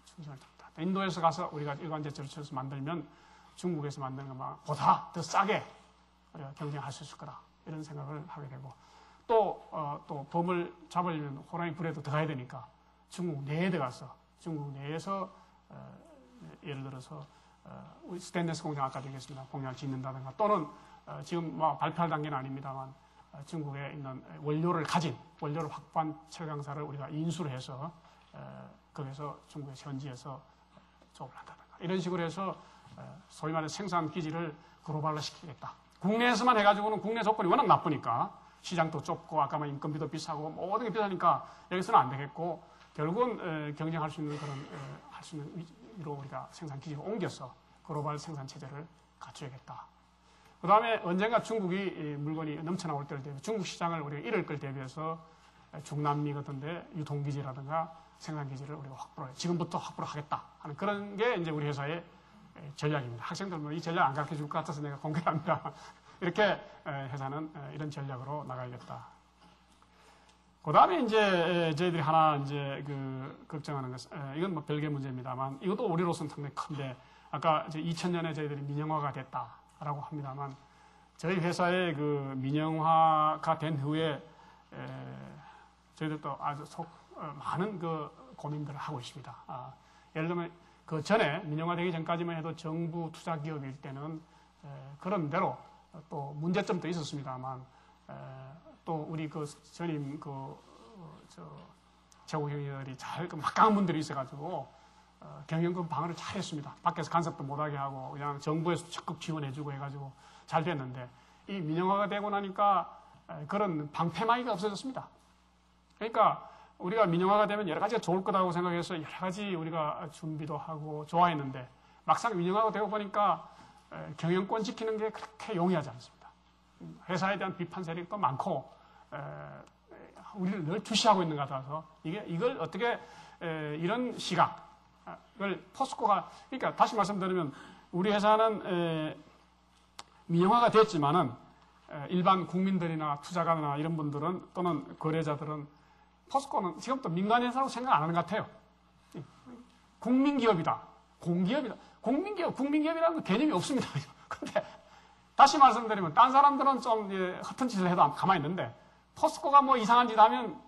중심을 둡니다. 인도에서 가서 우리가 일관제철소에서 만들면 중국에서 만드는 것보다 더 싸게 우리가 경쟁할 수 있을 거다 이런 생각을 하게 되고, 또 범을 잡으려면 호랑이 불에도 들어가야 되니까 중국 내에 들어가서 중국 내에서 예를 들어서 우리 스테인리스 공장 아까 얘기했습니다. 공장을 짓는다든가 또는 지금 발표할 단계는 아닙니다만 중국에 있는 원료를 확보한 철강사를 우리가 인수를 해서 거기서 중국의 현지에서 조업을 한다든가 이런 식으로 해서 소위 말해 생산 기지를 글로벌화 시키겠다. 국내에서만 해가지고는 국내 조건이 워낙 나쁘니까 시장도 좁고 아까 인건비도 비싸고 모든 게 비싸니까 여기서는 안 되겠고 결국은 경쟁할 수 있는 할 수 있는 위로 우리가 생산 기지를 옮겨서 글로벌 생산 체제를 갖춰야겠다. 그 다음에 언젠가 중국이 물건이 넘쳐나올 때를 대비해서 중국 시장을 우리가 잃을 걸 대비해서 중남미 같은데 유통기지라든가 생산기지를 우리가 지금부터 확보를 하겠다 하는 그런 게 이제 우리 회사의 전략입니다. 학생들 이 전략 안 가르쳐 줄 것 같아서 내가 공개합니다. 이렇게 회사는 이런 전략으로 나가야겠다. 그 다음에 이제 저희들이 하나 이제 걱정하는 것은 이건 별개 문제입니다만 이것도 우리로서는 상당히 큰데 아까 이제 2000년에 저희들이 민영화가 됐다라고 합니다만 저희 회사의 민영화가 된 후에 저희들도 아주 많은 그 고민들을 하고 있습니다. 예를 들면 그 전에 민영화되기 전까지만 해도 정부 투자 기업일 때는 그런 대로 또 문제점도 있었습니다만 또 우리 그 전임 최고 경영들이 잘 막강한 분들이 있어가지고 경영권 방어를 잘했습니다. 밖에서 간섭도 못하게 하고 그냥 정부에서 적극 지원해주고 해가지고 잘 됐는데 이 민영화가 되고 나니까 그런 방패막이가 없어졌습니다. 그러니까 우리가 민영화가 되면 여러 가지가 좋을 거라고 생각해서 여러 가지 우리가 준비도 하고 좋아했는데 막상 민영화가 되고 보니까 경영권 지키는 게 그렇게 용이하지 않습니다. 회사에 대한 비판 세력도 많고 우리를 늘 주시하고 있는 것 같아서 이걸 어떻게 이런 시각을 포스코가 그러니까 다시 말씀드리면 우리 회사는 민영화가 됐지만은 일반 국민들이나 투자가나 이런 분들은 또는 거래자들은 포스코는 지금부터 민간회사라고 생각 안 하는 것 같아요. 국민기업이다. 공기업이다. 국민기업이라는 건 개념이 없습니다. 근데 다시 말씀드리면 딴 사람들은 좀 허튼 짓을 해도 가만히 있는데 포스코가 뭐 이상한 짓 하면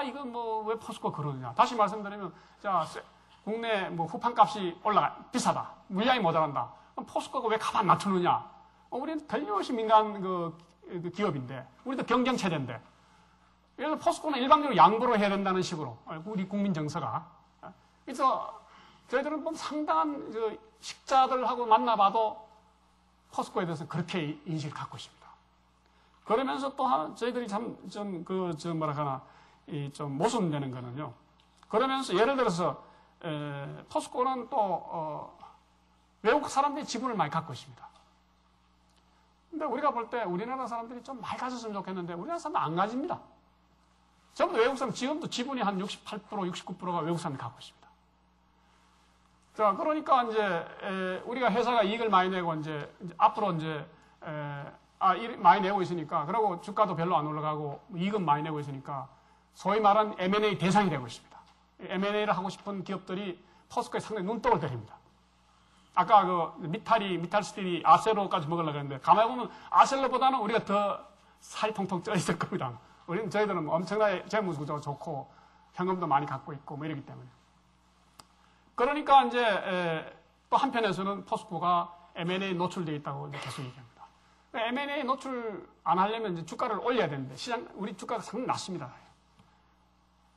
이건 뭐 왜 포스코 그러느냐. 다시 말씀드리면 자 국내 뭐 후판값이 비싸다. 물량이 모자란다. 그럼 포스코가 왜 가만 놔두느냐. 우리는 틀림없이 민간 그 기업인데 우리도 경쟁체제인데 예를 들어 포스코는 일방적으로 양보를 해야 된다는 식으로 우리 국민 정서가 그래서 저희들은 뭐 상당한 식자들하고 만나봐도 포스코에 대해서 그렇게 인식을 갖고 있습니다. 그러면서 또 저희들이 좀 모순되는 거는요. 그러면서 예를 들어서 포스코는 또 외국 사람들이 지분을 많이 갖고 있습니다. 근데 우리가 볼 때 우리나라 사람들이 좀 많이 가졌으면 좋겠는데 우리나라 사람은 안 가집니다. 전부 외국 사람, 지금도 지분이 한 68%, 69%가 외국 사람이 갖고 있습니다. 자, 그러니까 이제 우리가 회사가 이익을 많이 내고 이제 앞으로 이제 많이 내고 있으니까 그리고 주가도 별로 안 올라가고 이익은 많이 내고 있으니까 소위 말하는 M&A 대상이 되고 있습니다. M&A를 하고 싶은 기업들이 포스코에 상당히 눈독을 들입니다. 아까 그 미탈스틸이 아셀로까지 먹으려고 했는데 가만히 보면 아셀로보다는 우리가 더 살이 통통 쪄 있을 겁니다. 저희들은 엄청나게 재무구조가 좋고 현금도 많이 갖고 있고 뭐 이러기 때문에. 그러니까 이제 또 한편에서는 포스코가 M&A 노출되어 있다고 이제 계속 얘기합니다. M&A 노출 안 하려면 이제 주가를 올려야 되는데 우리 주가가 상당히 낮습니다.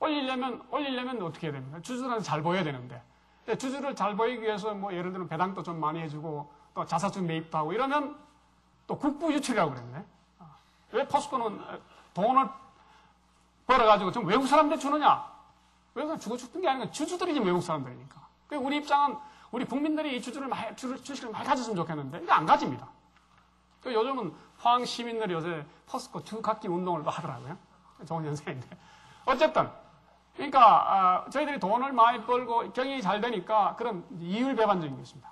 올리려면 어떻게 해야 됩니까? 주주들한테 잘 보여야 되는데 주주를 잘 보이기 위해서 뭐 예를 들면 배당도 좀 많이 해주고 또 자사주 매입도 하고 이러면 또 국부 유출이라고 그랬네. 왜 포스코는 돈을 벌어가지고 좀 외국 사람들 주느냐? 외국 사람 주고 죽던 게 아니라 주주들이 지금 외국 사람들이니까. 우리 입장은 우리 국민들이 이 주식을 많이 가졌으면 좋겠는데 이게 안 가집니다. 요즘은 포항 시민들이 요새 포스코 주갖기 운동을 하더라고요. 좋은 현상인데. 어쨌든 그러니까 저희들이 돈을 많이 벌고 경영이 잘 되니까 그런 이율배반적인 게 있습니다.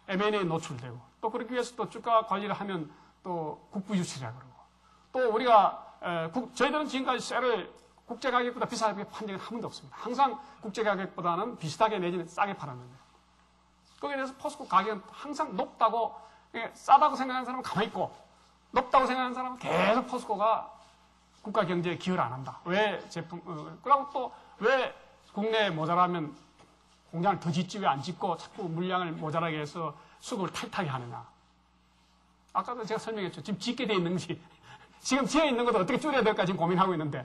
M&A 노출되고 또 그렇기 위해서 또 주가 관리를 하면 또 국부 유출이라고 그러고 또 우리가 저희들은 지금까지 셀을 국제 가격보다 비싸게 판 적은 한 번도 없습니다. 항상 국제 가격보다는 비슷하게 내지는 싸게 팔았는데 거기에 대해서 포스코 가격은 항상 높다고 싸다고 생각하는 사람은 가만히 있고 높다고 생각하는 사람은 계속 포스코가 국가 경제에 기여를 안 한다. 왜 그리고 또 왜 국내에 모자라면 공장을 더 짓지 왜 안 짓고 자꾸 물량을 모자라게 해서 수급을 타이트하게 하느냐. 아까도 제가 설명했죠. 지금 짓게 돼 있는지 지금 지어 있는 것도 어떻게 줄여야 될까 지금 고민하고 있는데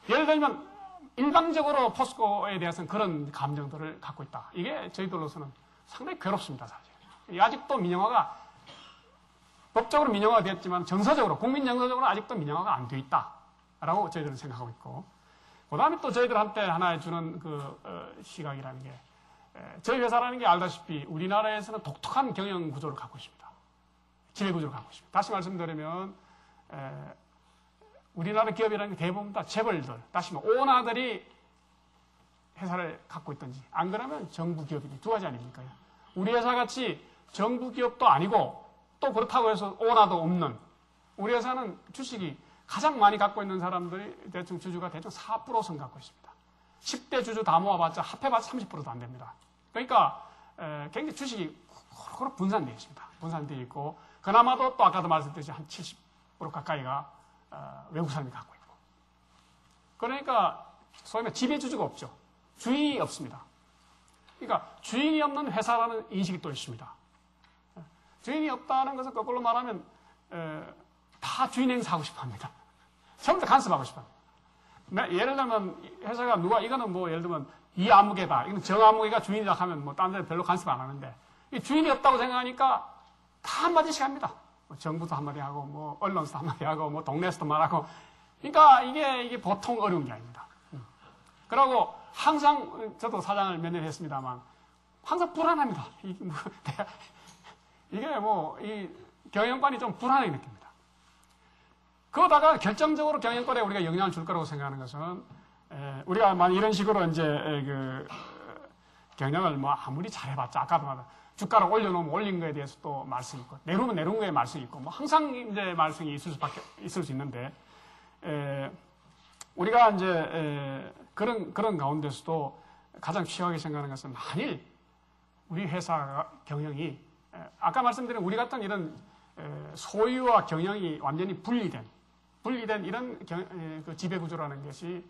예를 들면 일방적으로 포스코에 대해서는 그런 감정들을 갖고 있다. 이게 저희들로서는 상당히 괴롭습니다. 사실. 아직도 민영화가 법적으로 민영화가 됐지만 정서적으로 국민 정서적으로 아직도 민영화가 안 돼 있다라고 저희들은 생각하고 있고 그 다음에 또 저희들한테 하나 주는 시각이라는 게 저희 회사라는 게 알다시피 우리나라에서는 독특한 경영 구조를 갖고 있습니다. 지배 구조를 갖고 있습니다. 다시 말씀드리면 우리나라 기업이라는 게 대부분 다 재벌들, 다시 말하면 오너들이 회사를 갖고 있든지 안 그러면 정부 기업이지 두 가지 아닙니까? 우리 회사 같이 정부 기업도 아니고 또 그렇다고 해서 오너도 없는 우리 회사는 주식이 가장 많이 갖고 있는 사람들이 대충 주주가 대충 4%선 갖고 있습니다. 10대 주주 다 모아봤자 합해봤자 30%도 안 됩니다. 그러니까 굉장히 주식이 고루 분산되어 있습니다. 분산되어 있고 그나마도 또 아까도 말씀드렸듯이 한 70% 가까이가 외국 사람이 갖고 있고 그러니까 소위 말해 지배주주가 없죠. 주인이 없습니다. 그러니까 주인이 없는 회사라는 인식이 또 있습니다. 주인이 없다는 것은 거꾸로 말하면 다 주인 행사하고 싶어 합니다. 전부 다 간섭하고 싶어 합니다. 예를 들면 회사가 누가 이거는 뭐 예를 들면 이 암무개다. 이건 정암무개가 주인이다 하면 뭐 딴 데 별로 간섭 안 하는데 주인이 없다고 생각하니까 다 한마디씩 합니다. 뭐 정부도 한마디 하고 뭐 언론도 한마디 하고 뭐 동네에서도 말하고 그러니까 이게 보통 어려운 게 아닙니다. 그러고 항상 저도 사장을 몇 년 했습니다만 항상 불안합니다. 이게 뭐 이 경영관이 좀 불안하게 느낍니다. 그러다가 결정적으로 경영권에 우리가 영향을 줄 거라고 생각하는 것은 우리가 만약 이런 식으로 이제 그 경영을 뭐 아무리 잘해봤자 아까도 말한 주가를 올려놓으면 올린 거에 대해서 또 말씀이 있고 내놓으면 내놓은 거에 말씀이 있고 뭐 항상 이제 말씀이 있을 수 있는데 우리가 이제 그런 가운데서도 가장 취약하게 생각하는 것은 만일 우리 회사 경영이 아까 말씀드린 우리 같은 이런 소유와 경영이 완전히 분리된 이런 그 지배구조라는 것이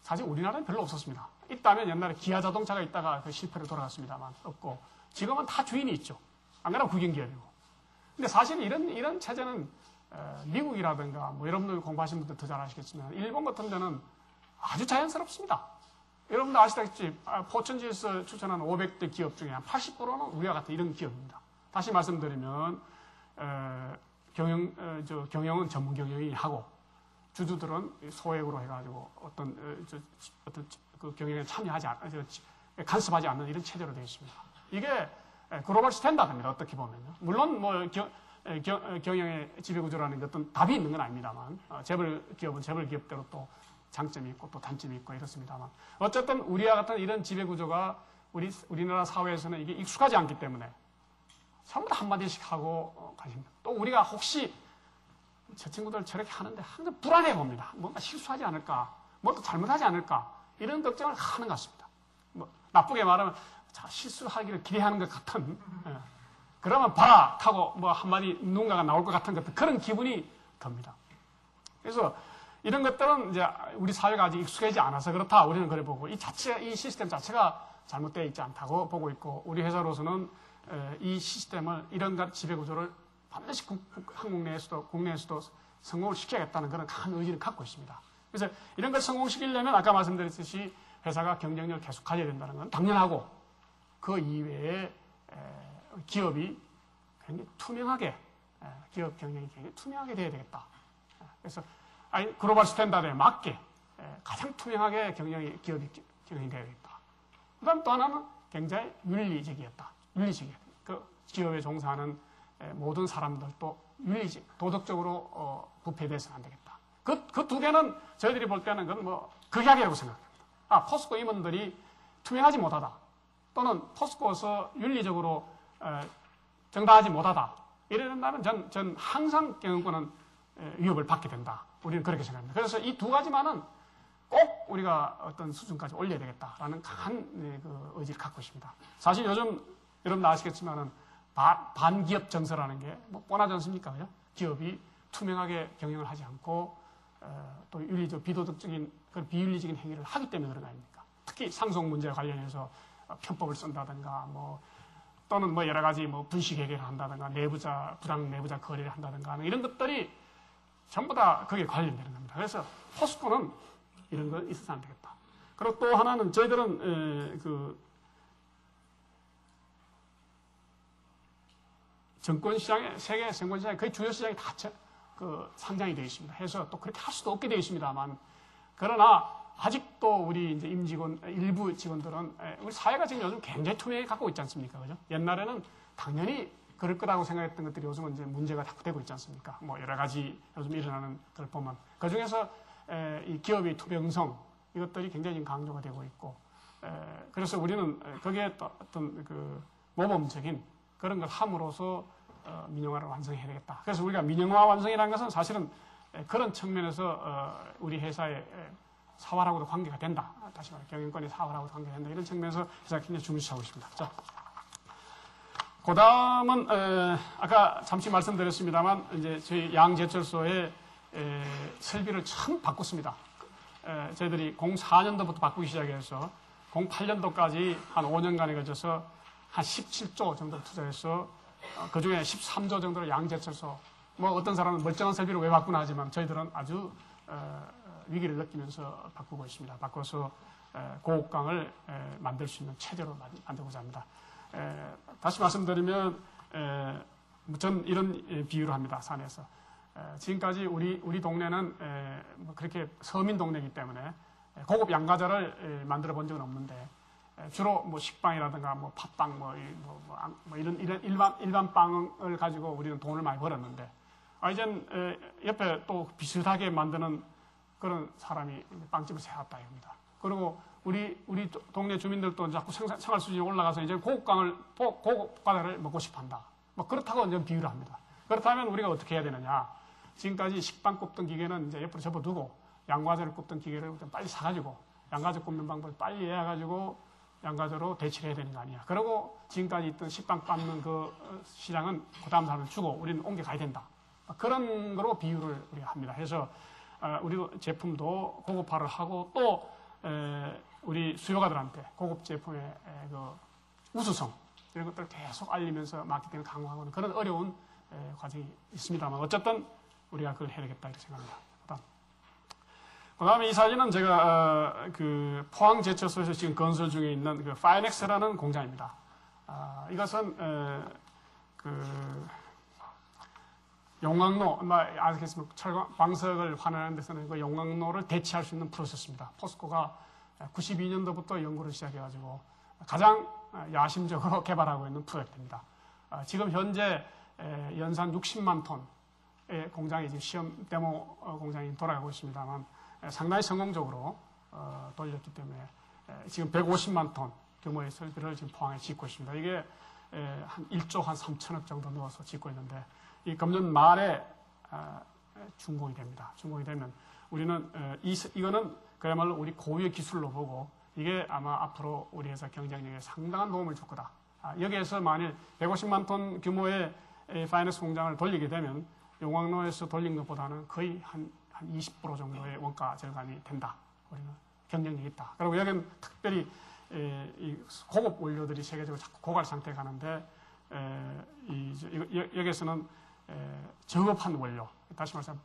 사실 우리나라는 별로 없었습니다. 있다면 옛날에 기아 자동차가 있다가 그 실패로 돌아갔습니다만 없고 지금은 다 주인이 있죠. 안 그러면 국영기업이고. 근데 사실 이런 체제는 미국이라든가 뭐 여러분들 공부하신 분들 더 잘 아시겠지만 일본 같은 데는 아주 자연스럽습니다. 여러분들 아시다시피 포천지에서 추천한 500대 기업 중에 한 80%는 우리와 같은 이런 기업입니다. 다시 말씀드리면 경영은 전문 경영이 하고 주주들은 소액으로 해가지고 어떤 그 경영에 참여하지 간섭하지 않는 이런 체제로 되어 있습니다. 이게 글로벌 스탠다드입니다. 어떻게 보면요. 물론 뭐 경영의 지배구조라는 게 어떤 답이 있는 건 아닙니다만 재벌 기업은 재벌 기업대로 또 장점이 있고 또 단점이 있고 이렇습니다만 어쨌든 우리와 같은 이런 지배구조가 우리나라 사회에서는 이게 익숙하지 않기 때문에 전부 다 한마디씩 하고 가십니다. 또 우리가 혹시 저 친구들 저렇게 하는데 항상 불안해 봅니다. 뭔가 실수하지 않을까, 뭔가 잘못하지 않을까 이런 걱정을 하는 것 같습니다. 뭐 나쁘게 말하면 실수하기를 기대하는 것 같은 그러면 봐라 하고 뭐 한마디 누군가가 나올 것 같은 그런 기분이 듭니다. 그래서 이런 것들은 이제 우리 사회가 아직 익숙하지 않아서 그렇다 우리는 그래 보고 이 시스템 자체가 잘못되어 있지 않다고 보고 있고 우리 회사로서는 이 시스템을 이런 지배구조를 반드시 한국 내에서도 국내에서도 성공을 시켜야겠다는 그런 강한 의지를 갖고 있습니다. 그래서 이런 걸 성공시키려면 아까 말씀드렸듯이 회사가 경쟁력을 계속 가져야 된다는 건 당연하고 그 이외에 기업이 굉장히 투명하게 기업 경영이 굉장히 투명하게 돼야 되겠다. 그래서 글로벌 스탠다드에 맞게 가장 투명하게 기업이 경영이 돼야 되겠다. 그 다음 또 하나는 굉장히 윤리적이었다. 그 기업에 종사하는 모든 사람들도 도덕적으로 부패돼서는 안 되겠다. 그 두 개는 저희들이 볼 때는 그건 뭐 극약이라고 생각합니다. 포스코 임원들이 투명하지 못하다. 또는 포스코에서 윤리적으로 정당하지 못하다. 이런다면 전 항상 경영권은 위협을 받게 된다. 우리는 그렇게 생각합니다. 그래서 이 두 가지만은 꼭 우리가 어떤 수준까지 올려야 되겠다라는 강한 그 의지를 갖고 있습니다. 사실 요즘 여러분 아시겠지만은 반기업 정서라는 게 뭐 뻔하지 않습니까? 그죠? 기업이 투명하게 경영을 하지 않고 또 비도덕적인 그런 비윤리적인 행위를 하기 때문에 그런 거 아닙니까? 특히 상속 문제와 관련해서 편법을 쓴다든가 뭐 또는 뭐 여러 가지 뭐 분식 회계를 한다든가 부당 내부자 거래를 한다든가 하는 이런 것들이 전부 다 거기에 관련되는 겁니다. 그래서 포스코는 이런 거 있어서 안 되겠다. 그리고 또 하나는 저희들은 정권시장에, 세계 정권시장에 거의 주요 시장이 다 상장이 되어 있습니다. 해서 또 그렇게 할 수도 없게 되어 있습니다만, 그러나 아직도 우리 이제 일부 직원들은 우리 사회가 지금 요즘 굉장히 투명하게 갖고 있지 않습니까? 그죠? 옛날에는 당연히 그럴 거라고 생각했던 것들이 요즘은 이제 문제가 자꾸 되고 있지 않습니까? 뭐 여러 가지 요즘 일어나는 걸 보면 그 중에서 이 기업의 투명성 이것들이 굉장히 지금 강조가 되고 있고, 그래서 우리는 거기에 또 어떤 그 모범적인 그런 걸 함으로써 민영화를 완성해야 되겠다. 그래서 우리가 민영화 완성이라는 것은 사실은 그런 측면에서 우리 회사의 사활하고도 관계가 된다. 다시 말해 경영권의 사활하고도 관계가 된다. 이런 측면에서 회사가 굉장히 중시하고 있습니다. 자, 그 다음은 아까 잠시 말씀드렸습니다만 이제 저희 양제철소의 설비를 참 바꿨습니다. 저희들이 04년도부터 바꾸기 시작해서 08년도까지 한 5년간에 걸쳐서 한 17조 정도 투자해서 그 중에 13조 정도를 양제철소, 뭐 어떤 사람은 멀쩡한 설비를 왜 바꾸나 하지만 저희들은 아주 위기를 느끼면서 바꾸고 있습니다. 바꿔서 고옥강을 만들 수 있는 체제로 만들고자 합니다. 다시 말씀드리면 전 이런 비유를 합니다. 산에서 지금까지 우리 동네는 뭐 그렇게 서민 동네이기 때문에 고급 양과자를 만들어 본 적은 없는데 주로 뭐 식빵이라든가 뭐 팥빵 뭐 이런 일반 빵을 가지고 우리는 돈을 많이 벌었는데 이젠 옆에 또 비슷하게 만드는 그런 사람이 빵집을 세웠다 이겁니다. 그리고 우리 동네 주민들도 자꾸 생활 수준이 올라가서 이제 고급 과자를 먹고 싶어한다. 뭐 그렇다고 이제 비유를 합니다. 그렇다면 우리가 어떻게 해야 되느냐? 지금까지 식빵 굽던 기계는 이제 옆으로 접어두고 양과자를 굽던 기계를 빨리 사가지고 양과자 굽는 방법을 빨리 이해해가지고 양과자로 대치를 해야 되는 거 아니야. 그리고 지금까지 있던 식빵 빻는 그 시장은 그 다음 사람을 주고 우리는 옮겨가야 된다. 그런 거로 비유를 우리가 합니다. 그래서 우리 제품도 고급화를 하고 또 우리 수요가들한테 고급 제품의 그 우수성 이런 것들을 계속 알리면서 마케팅을 강화하는 그런 어려운 과정이 있습니다만 어쨌든 우리가 그걸 해야 되겠다 이렇게 생각합니다. 그 다음에 이 사진은 제가 그 포항제철소에서 지금 건설 중에 있는 그 파이넥스라는 공장입니다. 이것은 그 용광로, 아시겠습니까? 광석을 환원하는 데서는 그 용광로를 대체할 수 있는 프로세스입니다. 포스코가 92년도부터 연구를 시작해가지고 가장 야심적으로 개발하고 있는 프로젝트입니다. 지금 현재 연산 60만 톤의 공장이 지금 시험 데모 공장이 돌아가고 있습니다만 상당히 성공적으로 돌렸기 때문에 지금 150만 톤 규모의 설비를 지금 포항에 짓고 있습니다. 이게 한 1조 한 3천억 정도 넣어서 짓고 있는데 이 금년 말에 준공이 됩니다. 준공이 되면 우리는 이거는 그야말로 우리 고유의 기술로 보고 이게 아마 앞으로 우리 회사 경쟁력에 상당한 도움을 줄 거다. 여기에서 만일 150만 톤 규모의 파이낸스 공장을 돌리게 되면 용광로에서 돌린 것보다는 거의 한 20% 정도의 원가 절감이 된다. 우리는 경쟁력이 있다. 그리고 여기는 특별히 이 고급 원료들이 세계적으로 자꾸 고갈 상태에 가는데 여기에서는 저급한 원료, 다시 말해서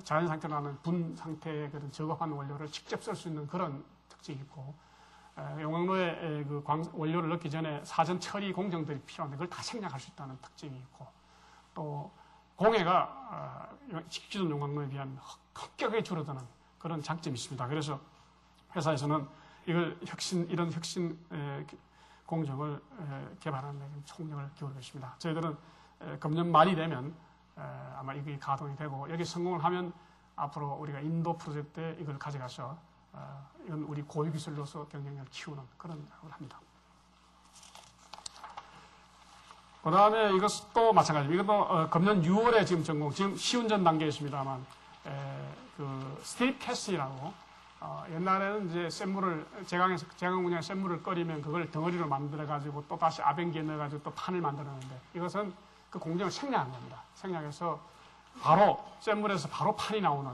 자연 상태로 나는 분 상태의 그런 저급한 원료를 직접 쓸 수 있는 그런 특징이 있고 용광로에 그 원료를 넣기 전에 사전 처리 공정들이 필요한데 그걸 다 생략할 수 있다는 특징이 있고 또 공해가 기존 용광로에 비하면 급격하게 줄어드는 그런 장점이 있습니다. 그래서 회사에서는 이런 혁신 공정을 개발하는 데 총력을 기울이고 있습니다. 저희들은 금년 말이 되면 아마 이게 가동이 되고 여기 성공을 하면 앞으로 우리가 인도 프로젝트에 이걸 가져가서 이건 우리 고유 기술로서 경쟁력을 키우는 그런 작업을 합니다. 그 다음에 이것도 마찬가지입니다. 이것도 금년 6월에 지금 전공, 지금 시운전 단계에 있습니다만, 그 스테이프 캐스팅이라고, 옛날에는 이제 샘물을, 제강 공장에 샘물을 끓이면 그걸 덩어리로 만들어가지고 또 다시 아벤기에 넣어가지고 또 판을 만들었는데 이것은 그 공정을 생략한 겁니다. 생략해서 바로 샘물에서 바로 판이 나오는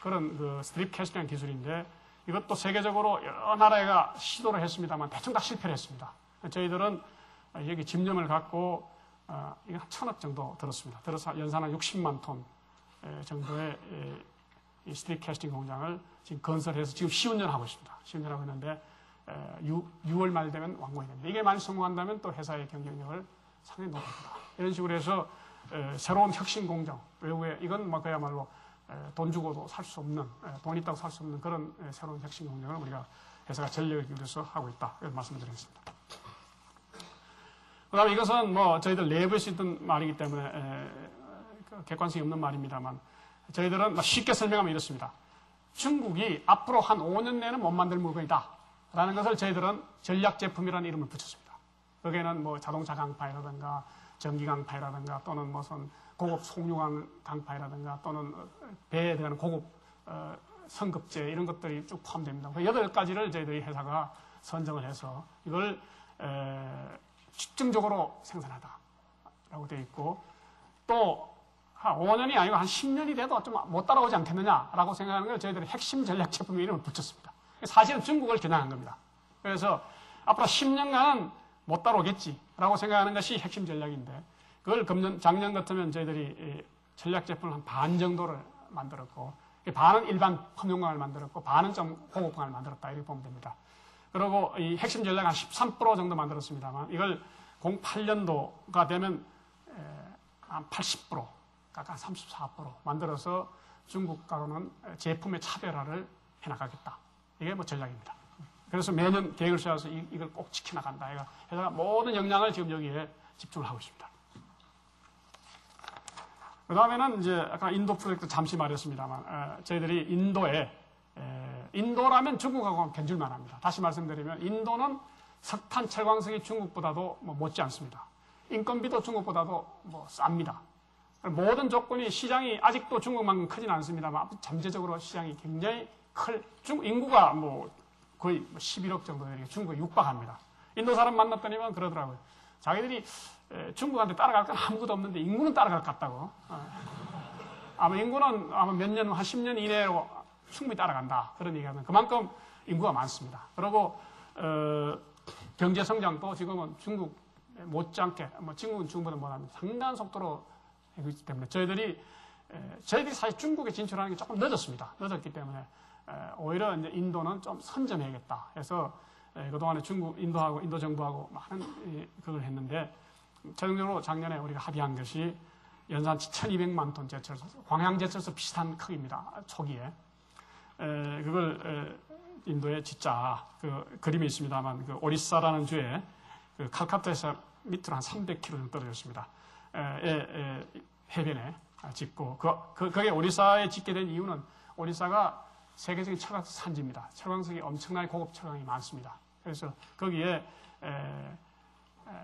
그런 그 스트립 캐스팅한 기술인데 이것도 세계적으로 여러 나라가 시도를 했습니다만 대충 다 실패를 했습니다. 저희들은 여기 집념을 갖고 이거 한 1,000억 정도 들었습니다. 들어서 연산 한 60만 톤 정도의 이 스트립 캐스팅 공장을 지금 건설해서 지금 시운전하고 있습니다. 시운전하고 있는데 6월 말 되면 완공이 됩니다. 이게 많이 성공한다면 또 회사의 경쟁력을 상당히 높입니다. 이런 식으로 해서 새로운 혁신 공정, 외국에 이건 뭐 그야말로 돈 주고도 살 수 없는, 돈 있다고 살 수 없는 그런 새로운 혁신 공정을 우리가 회사가 전력을 기울여서 하고 있다. 이런 말씀을 드리겠습니다. 그 다음에 이것은 뭐 저희들 내부에서 있던 말이기 때문에 객관성이 없는 말입니다만 저희들은 쉽게 설명하면 이렇습니다. 중국이 앞으로 한 5년 내는 못 만들 물건이다. 라는 것을 저희들은 전략 제품이라는 이름을 붙였습니다. 거기에는 뭐 자동차 강파이라든가 전기 강파이라든가 또는 무슨 고급 송유강 강파이라든가 또는 배에 대한 고급 성급제 이런 것들이 쭉 포함됩니다. 8가지를 저희들이 회사가 선정을 해서 이걸 집중적으로 생산하다라고 되어 있고 또 한 5년이 아니고 한 10년이 돼도 좀 못 따라오지 않겠느냐라고 생각하는 걸 저희들이 핵심 전략 제품 이름을 붙였습니다. 사실은 중국을 겨냥한 겁니다. 그래서 앞으로 10년간은 못 따라오겠지라고 생각하는 것이 핵심 전략인데 그걸 작년 같으면 저희들이 전략 제품을 한 반 정도를 만들었고 반은 일반 펌용광을 만들었고 반은 좀 고급광을 만들었다 이렇게 보면 됩니다. 그리고 이 핵심 전략 한 13% 정도 만들었습니다만 이걸 08년도가 되면 한 80%, 한 34% 만들어서 중국하고는 제품의 차별화를 해나가겠다. 이게 뭐 전략입니다. 그래서 매년 계획을 세워서 이걸 꼭 지켜나간다. 그래서 모든 역량을 지금 여기에 집중을 하고 있습니다. 그 다음에는 이제 아까 인도 프로젝트 잠시 말했습니다만 저희들이 인도라면 중국하고는 견줄만 합니다. 다시 말씀드리면 인도는 석탄, 철광석이 중국보다도 뭐 못지 않습니다. 인건비도 중국보다도 뭐 쌉니다. 모든 조건이 시장이 아직도 중국만큼 크지는 않습니다만 잠재적으로 시장이 굉장히 인구가 뭐 거의 11억 정도 되니까 중국에 육박합니다. 인도 사람 만났더니만 그러더라고요. 자기들이 중국한테 따라갈 건 아무것도 없는데 인구는 따라갈 것 같다고. 아마 인구는 아마 몇 년, 한 10년 이내로 충분히 따라간다. 그런 얘기하면 그만큼 인구가 많습니다. 그리고 경제 성장도 지금은 중국 못지않게, 뭐 중국은 중국보다 못합니다. 상당한 속도로 하고 있기 때문에 저희들이 사실 중국에 진출하는 게 조금 늦었습니다. 늦었기 때문에 오히려 이제 인도는 좀 선점해야겠다 해서 그동안에 인도 정부하고 많은 그걸 했는데 최종적으로 작년에 우리가 합의한 것이 연산 1200만 톤 제철소, 광양 제철소 비슷한 크기입니다. 초기에. 그걸 인도에 진짜 그 그림이 있습니다만 그 오리사라는 주에 그 칼카타에서 밑으로 한 300km 정도 떨어졌습니다. 해변에 짓고 거기에 오리사에 짓게 된 이유는 오리사가 세계적인 철광석 산지입니다. 철광석이 엄청나게 고급 철광이 많습니다. 그래서 거기에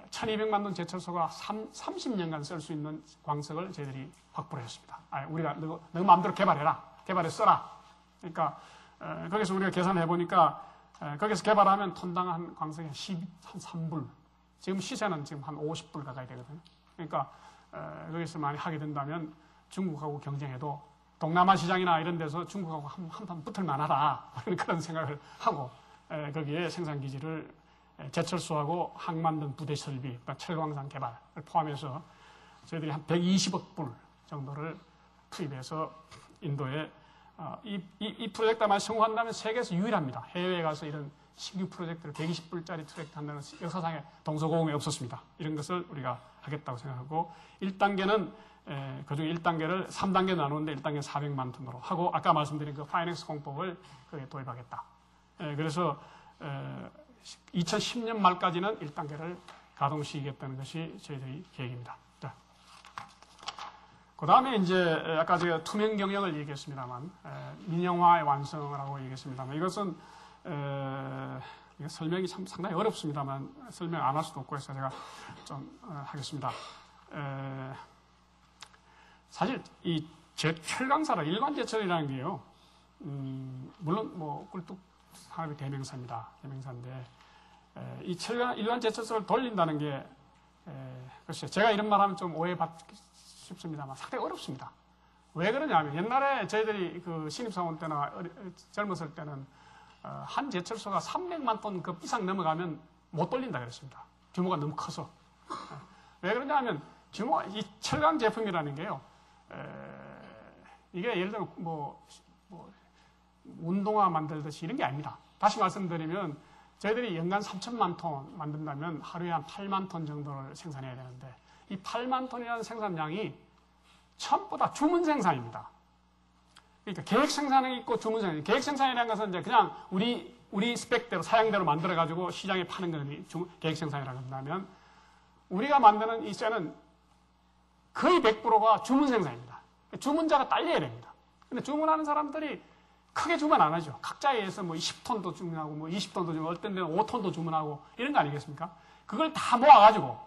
1200만 톤 제철소가 30년간 쓸 수 있는 광석을 저희들이 확보를 했습니다. 우리가 너 마음대로 개발해 써라. 그러니까 거기서 우리가 계산해 보니까 거기서 개발하면 톤당 한 광석이 한 3불. 지금 시세는 지금 한 50불 가까이 되거든요. 그러니까 거기서 많이 하게 된다면 중국하고 경쟁해도 동남아 시장이나 이런 데서 중국하고 한판 붙을 만하다. 그런 생각을 하고 거기에 생산기지를 제철소하고 항만등 부대 설비, 그러니까 철광산 개발을 포함해서 저희들이 한 120억 불 정도를 투입해서 인도에 이 프로젝트만 성공한다면 세계에서 유일합니다. 해외에 가서 이런 신규 프로젝트를 120불짜리 프로젝트 한다는 역사상에 동서고금이 없었습니다. 이런 것을 우리가 하겠다고 생각하고 1단계는 그중에 1단계를 3단계 나누는데 1단계는 400만 톤으로 하고 아까 말씀드린 그 파이낸스 공법을 거기에 도입하겠다. 그래서 2010년 말까지는 1단계를 가동시키겠다는 것이 저희들의 계획입니다. 그 다음에 이제 아까 제가 투명 경영을 얘기했습니다만 민영화의 완성이라고 얘기했습니다만 이것은 설명이 참 상당히 어렵습니다만 설명 안 할 수도 없고 해서 제가 좀 하겠습니다. 사실 이 철강사라 일반 제철이라는 게요, 물론 뭐 꿀뚝 산업의 대명사입니다. 대명사인데 이 일반 제철소를 돌린다는 게 글쎄 제가 이런 말하면 좀 오해받기 쉽습니다만 상당히 어렵습니다. 왜 그러냐면 옛날에 저희들이 그 신입사원 때나 젊었을 때는 한 제철소가 300만 톤 그 이상 넘어가면 못 돌린다 그랬습니다. 규모가 너무 커서. 왜 그러냐면 이 철강 제품이라는 게요, 이게 예를 들면 뭐 운동화 만들듯이 이런 게 아닙니다. 다시 말씀드리면 저희들이 연간 3천만 톤 만든다면 하루에 한 8만 톤 정도를 생산해야 되는데 이 8만 톤이라는 생산량이 전부 다 주문 생산입니다. 그러니까 계획 생산이 있고 주문 생산. 계획 생산이라는 것은 이제 그냥 우리 스펙대로 사양대로 만들어 가지고 시장에 파는 것이 계획 생산이라고 한다면 우리가 만드는 이 쇠는 거의 100%가 주문 생산입니다. 주문자가 딸려야 됩니다. 근데 주문하는 사람들이 크게 주문 안 하죠. 각자에 의해서 뭐 10톤도 주문하고 뭐 20톤도 주문하고 어떤 데는 5톤도 주문하고 이런 거 아니겠습니까? 그걸 다 모아가지고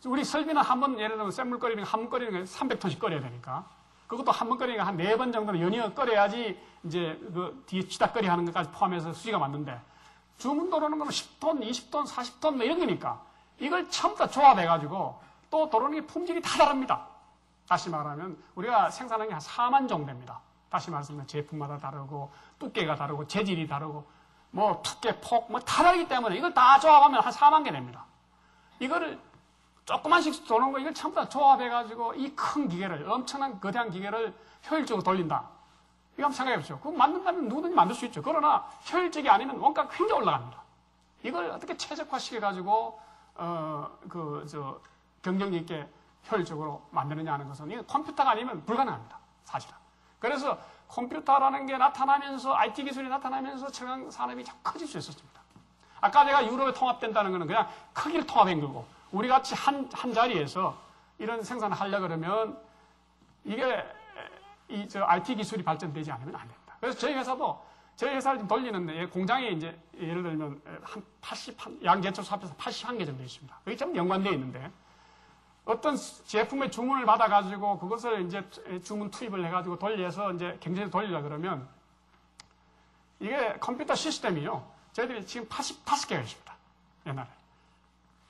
우리 설비는 한 번 예를 들면 샘물 끓이는 한 번 끓이는 게 300톤씩 끓여야 되니까 그것도 한 번 끓이니까 한 4번 정도는 연이어 끓여야지 이제 그 뒤에 치다거리 하는 것까지 포함해서 수지가 맞는데 주문 들어오는 거는 10톤, 20톤, 40톤 뭐 이런 거니까 이걸 전부 다 조합해가지고 또 들어오는 게 품질이 다 다릅니다. 다시 말하면 우리가 생산하는 게 한 4만 정도 됩니다. 다시 말씀드리면 제품마다 다르고 두께가 다르고 재질이 다르고 뭐 두께, 폭 뭐 다 다르기 때문에 이걸 다 조합하면 한 4만 개 됩니다. 이거를 조그만씩 도는 거 이걸 전부 다 조합해가지고 이 큰 기계를 엄청난 거대한 기계를 효율적으로 돌린다. 이거 한번 생각해 보십시오. 그거 만든다면 누구든지 만들 수 있죠. 그러나 효율적이 아니면 원가가 굉장히 올라갑니다. 이걸 어떻게 최적화시켜가지고 경쟁력 있게 효율적으로 만드느냐 하는 것은 이건 컴퓨터가 아니면 불가능합니다. 사실은. 그래서 컴퓨터라는 게 나타나면서 IT 기술이 나타나면서 첨단 산업이 자꾸 커질 수 있었습니다. 아까 제가 유럽에 통합된다는 것은 그냥 크기를 통합한 거고 우리 같이 한 자리에서 이런 생산을 하려고 그러면 이게 IT 기술이 발전되지 않으면 안 됩니다. 그래서 저희 회사를 지금 돌리는데 공장에 이제 예를 들면 양제초소 합해서 81개 정도 있습니다. 여기 좀 연관되어 있는데 어떤 제품의 주문을 받아가지고 그것을 이제 주문 투입을 해가지고 돌려서 이제 경제에 돌리려 그러면 이게 컴퓨터 시스템이요. 저희들이 지금 85개가 있습니다. 옛날에.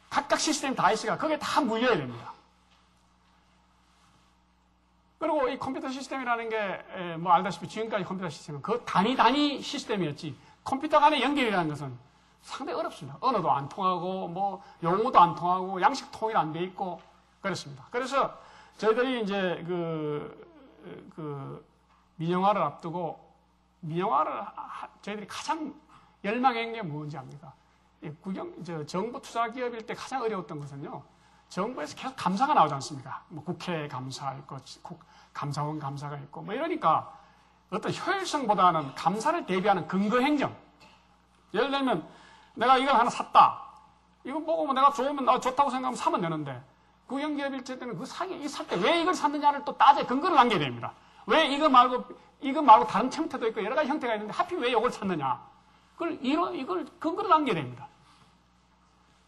각각 시스템 다 있으니까 거기에 다 물려야 됩니다. 그리고 이 컴퓨터 시스템이라는 게, 뭐 알다시피 지금까지 컴퓨터 시스템은 그 단위 시스템이었지 컴퓨터 간의 연결이라는 것은 상당히 어렵습니다. 언어도 안 통하고, 뭐 용어도 안 통하고, 양식 통일 안 돼 있고, 그렇습니다. 그래서 저희들이 이제 민영화를 앞두고, 저희들이 가장 열망한 게 뭔지 압니까? 정부 투자 기업일 때 가장 어려웠던 것은요, 정부에서 계속 감사가 나오지 않습니까? 뭐 국회 감사 있고, 감사원 감사가 있고, 뭐 이러니까 어떤 효율성보다는 감사를 대비하는 근거 행정. 예를 들면, 내가 이걸 하나 샀다. 이거 보고 뭐 내가 좋으면, 좋다고 생각하면 사면 되는데, 국영기업일 때는 이 살 때 왜 이걸 샀느냐를 또 따져 근거를 남겨야 됩니다. 왜 이거 말고 다른 형태도 있고 여러 가지 형태가 있는데 하필 왜 이걸 샀느냐. 이걸 근거를 남겨야 됩니다.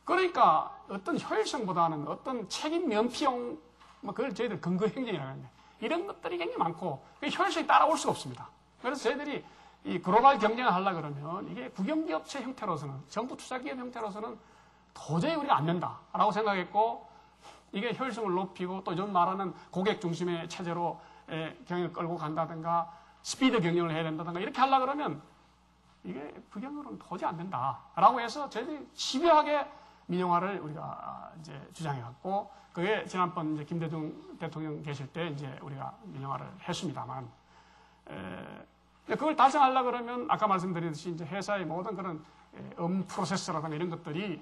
그러니까 어떤 효율성보다는 어떤 책임 면피용, 그걸 저희들 근거 행정이라고 하는데, 이런 것들이 굉장히 많고, 효율성이 따라올 수가 없습니다. 그래서 저희들이 이 글로벌 경쟁을 하려고 그러면 이게 국영기업체 형태로서는, 정부 투자기업 형태로서는 도저히 우리가 안 된다라고 생각했고, 이게 효율성을 높이고 또 요즘 말하는 고객 중심의 체제로 경영을 끌고 간다든가, 스피드 경영을 해야 된다든가, 이렇게 하려고 그러면 이게 국영으로는 도저히 안 된다라고 해서 저희들이 집요하게 민영화를 우리가 이제 주장해왔고, 그게 지난번 이제 김대중 대통령 계실 때 이제 우리가 민영화를 했습니다만, 그걸 달성하려고 그러면 아까 말씀드렸듯이 이제 회사의 모든 그런 업무 프로세스라든가 이런 것들이